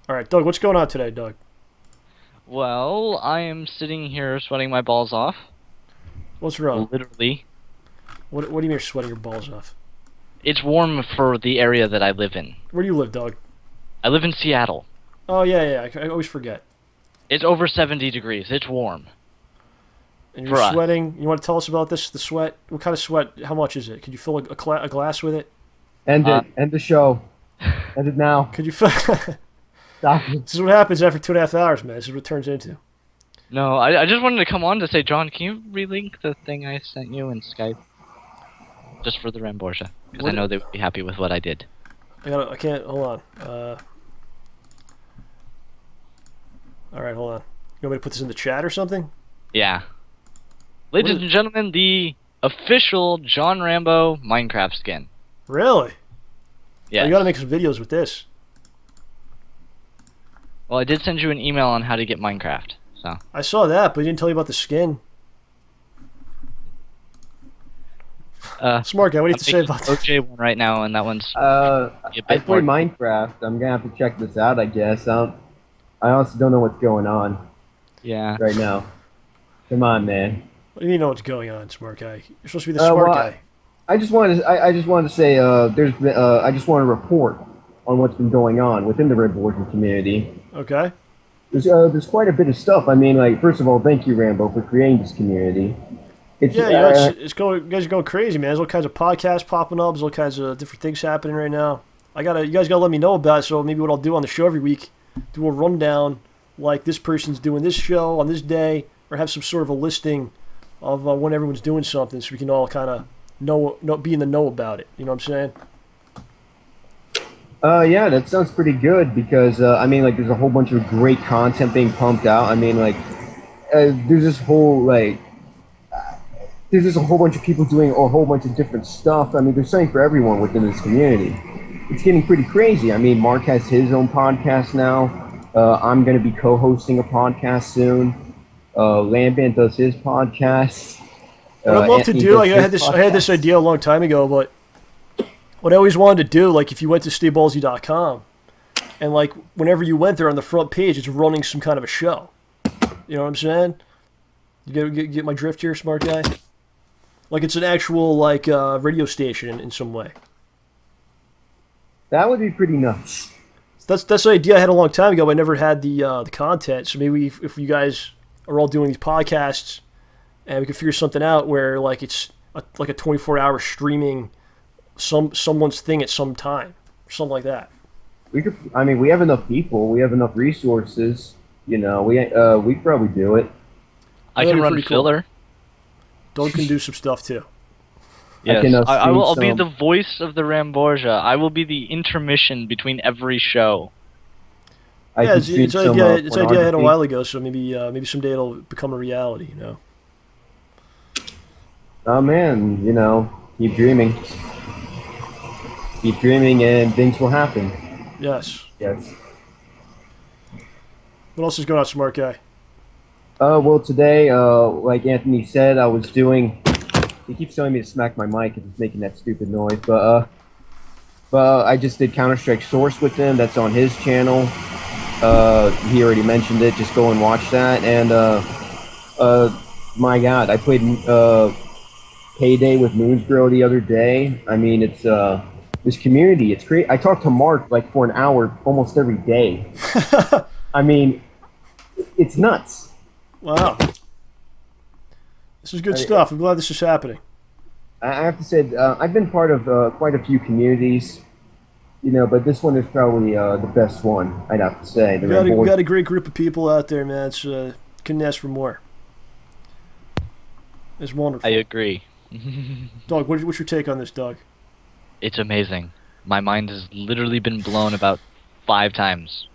All right, Doug. What's going on today, Doug? Well, I am sitting here sweating my balls off. What's wrong? Literally. What do you mean you're sweating your balls off? It's warm for the area that I live in. Where do you live, Doug? I live in Seattle. Oh, yeah. I always forget. It's over 70 degrees. It's warm. And you're sweating. You want to tell us about this? The sweat? What kind of sweat? How much is it? Could you fill a glass with it? End it. End the show. End it now. Could you fill... Stop it. This is what happens after 2.5 hours, man. This is what it turns into. No, I just wanted to come on to say, John, can you relink the thing I sent you in Skype? Just for the Ramborgia. Because I know they would be happy with what I did. I can't... Hold on. Alright, hold on. You want me to put this in the chat or something? Yeah. Ladies and gentlemen, the official John Rambo Minecraft skin. Really? Yeah. You gotta make some videos with this. Well, I did send you an email on how to get Minecraft, so. I saw that, but he didn't tell you about the skin. Smart Guy, what do you have to say about that? OJ one right now, and that one's. I play Minecraft. I'm gonna have to check this out, I guess. I honestly don't know what's going on. Yeah. Right now. Come on, man. What do you mean know what's going on, Smart Guy? You're supposed to be the smart guy. I just wanted to say I just want to report on what's been going on within the Ramborgia community. Okay. There's quite a bit of stuff. I mean, like, first of all, thank you, Rambo, for creating this community. It's going. You guys are going crazy, man. There's all kinds of podcasts popping up. There's all kinds of different things happening right now. You guys gotta let me know about it. So maybe what I'll do on the show every week, do a rundown, like this person's doing this show on this day, or have some sort of a listing of when everyone's doing something, so we can all kind of be in the know about it. You know what I'm saying? Yeah, that sounds pretty good because I mean, like, there's a whole bunch of great content being pumped out. I mean, like, there's this whole there's just a whole bunch of people doing a whole bunch of different stuff. I mean, there's something for everyone within this community. It's getting pretty crazy. I mean, Mark has his own podcast now. I'm going to be co-hosting a podcast soon. Lamb3nt does his podcast. What I'd love to do, like, I had this idea a long time ago, but what I always wanted to do, like, if you went to StayBallsy.com, and, like, whenever you went there on the front page, it's running some kind of a show. You know what I'm saying? You get my drift here, Smart Guy? Like, it's an actual, like, radio station in some way. That would be pretty nuts. That's the idea I had a long time ago. I never had the content. So maybe if you guys are all doing these podcasts, and we can figure something out where, like, it's like a 24-hour streaming someone's thing at some time, or something like that. We could. I mean, we have enough people. We have enough resources. You know, we could probably do it. I can run filler. Doug can do some stuff too. Yes, I'll be the voice of the Ramborgia. I will be the intermission between every show. It's an idea I had a while ago, so maybe someday it'll become a reality, you know. Oh man, you know, keep dreaming. keep dreaming, and things will happen. Yes. Yes. What else is going on, smart guy? Well, today, like Anthony said, I was doing. He keeps telling me to smack my mic if it's making that stupid noise, but I just did Counter-Strike Source with him. That's on his channel. He already mentioned it. Just go and watch that. And my God, I played Payday with Moonsbro the other day. I mean, it's this community. It's great. I talked to Mark like for an hour almost every day. I mean, it's nuts. Wow. This is good stuff. I'm glad this is happening. I have to say, I've been part of quite a few communities, you know, but this one is probably the best one, I'd have to say. We got a great group of people out there, man. It's couldn't ask for more. It's wonderful. I agree. Doug, what's your take on this, Doug? It's amazing. My mind has literally been blown about 5 times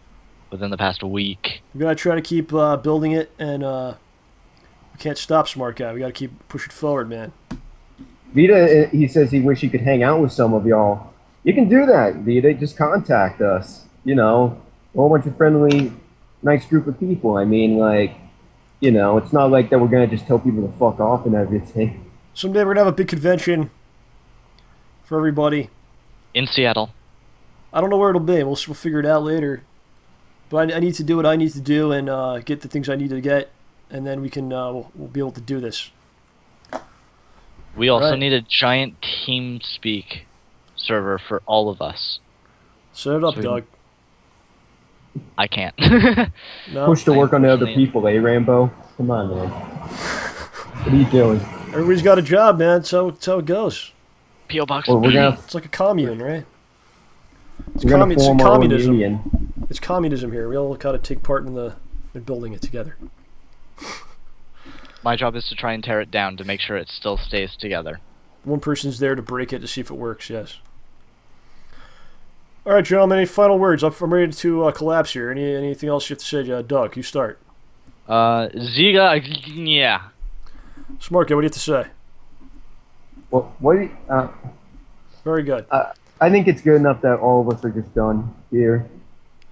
within the past week. We're gonna try to keep building it, and we can't stop, smart guy. We gotta keep pushing forward, man. Vida, he says he wish he could hang out with some of y'all. You can do that, Vida. Just contact us. You know, a whole bunch of friendly, nice group of people. I mean, like, you know, it's not like that we're gonna just tell people to fuck off and everything. Someday we're gonna have a big convention for everybody in Seattle. I don't know where it'll be. We'll figure it out later. But I need to do what I need to do and get the things I need to get, and then we can we'll be able to do this. We also need a giant TeamSpeak server for all of us. Set it up, Doug. I can't. No? Push to work on the other people, eh, Rambo? Come on, man. What are you doing? Everybody's got a job, man. That's how it goes. P.O. Box. Well, It's like a commune, right? It's, we're gonna form our own communism. union. It's communism here. We all got to take part in building it together. My job is to try and tear it down to make sure it still stays together. One person's there to break it to see if it works, yes. All right, gentlemen, any final words? I'm ready to collapse here. Anything else you have to say, Doug? You start. Ziga, yeah. Smart guy, what do you have to say? Well, very good. I think it's good enough that all of us are just done here.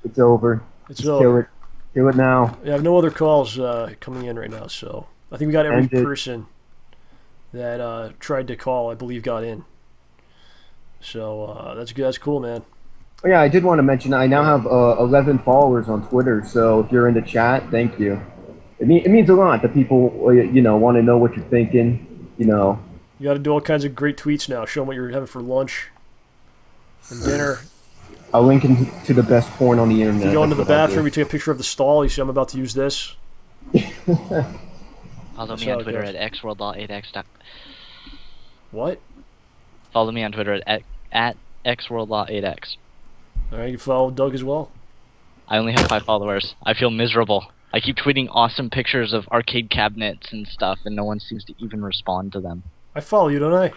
It's over. It's just over. Kill it. Kill it now. Yeah, I have no other calls coming in right now, so I think we got every person that tried to call, I believe, got in. So that's good. That's cool, man. Oh, yeah, I did want to mention I now have 11 followers on Twitter, so if you're in the chat, thank you. It means a lot that people, you know, want to know what you're thinking, you know. You got to do all kinds of great tweets now. Show them what you're having for lunch and dinner. I'll link to the best porn on the internet. If you go into the bathroom, you take a picture of the stall, you see I'm about to use this. Follow me on Twitter at xworld8x. What? Follow me on Twitter at xworld8x. Alright, you can follow Doug as well. I only have 5 followers. I feel miserable. I keep tweeting awesome pictures of arcade cabinets and stuff, and no one seems to even respond to them. I follow you, don't I?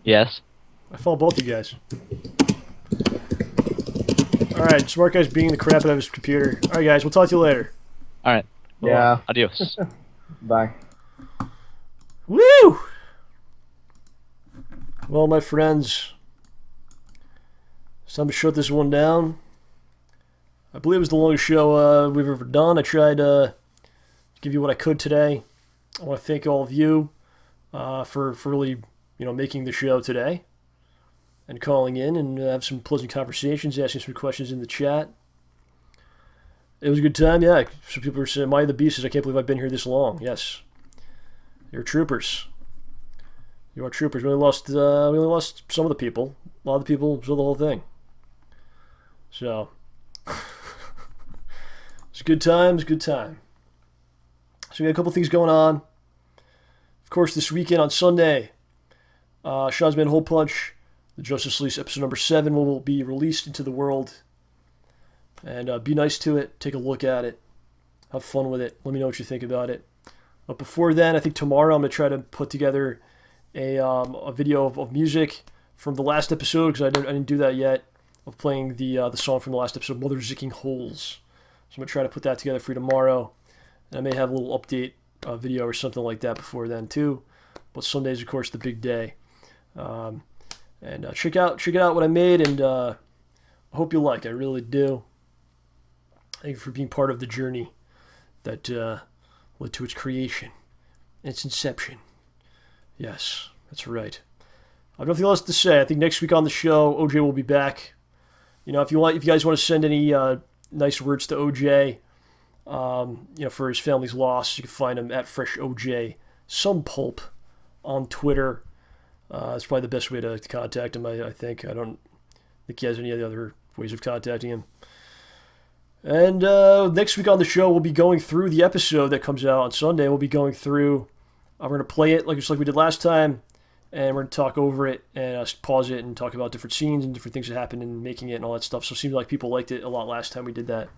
Yes. I follow both you guys. Alright, smart guy's beating the crap out of his computer. Alright, guys, we'll talk to you later. Alright. Yeah. Adios. Bye. Woo! Well, my friends, it's time to shut this one down. I believe it was the longest show we've ever done. I tried to give you what I could today. I want to thank all of you for really, making the show today and calling in and have some pleasant conversations, asking some questions in the chat. It was a good time, yeah. Some people are saying, "Am I the Beast?" I can't believe I've been here this long. Yes, you're troopers. You are troopers. We only lost some of the people. A lot of the people saw the whole thing. So it's a good time. It's a good time. So we got a couple things going on. Of course, this weekend on Sunday, Schnoz-man HolePunch, the Justice League episode number 7 will be released into the world. And be nice to it. Take a look at it. Have fun with it. Let me know what you think about it. But before then, I think tomorrow I'm going to try to put together a video of music from the last episode, because I didn't do that yet, of playing the song from the last episode, Mother Zicking Holes. So I'm going to try to put that together for you tomorrow. And I may have a little update video or something like that before then too. But Sunday's, of course, the big day. And And check out what I made, and I hope you like it. I really do. Thank you for being part of the journey that led to its creation and its inception. Yes, that's right. I have nothing else to say. I think next week on the show, OJ will be back. You know, if you guys want to send any nice words to OJ, for his family's loss, you can find him at FreshOJ, some pulp on Twitter. That's probably the best way to contact him, I think. I don't think he has any other ways of contacting him. And next week on the show, we'll be going through the episode that comes out on Sunday. We'll be going through, we're going to play it just like we did last time, and we're going to talk over it and pause it and talk about different scenes and different things that happened in making it and all that stuff. So it seems like people liked it a lot last time we did that.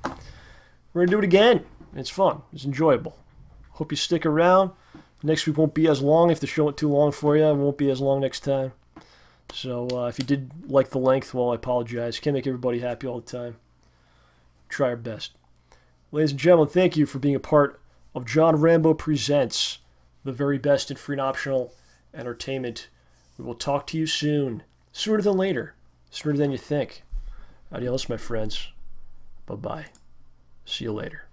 We're going to do it again. It's fun. It's enjoyable. Hope you stick around. Next week won't be as long. If the show went too long for you, it won't be as long next time. So if you did like the length, well, I apologize. Can't make everybody happy all the time. Try our best. Ladies and gentlemen, thank you for being a part of John Rambo Presents, the very best in free and optional entertainment. We will talk to you soon. Sooner than later. Sooner than you think. Adios, my friends. Bye-bye. See you later.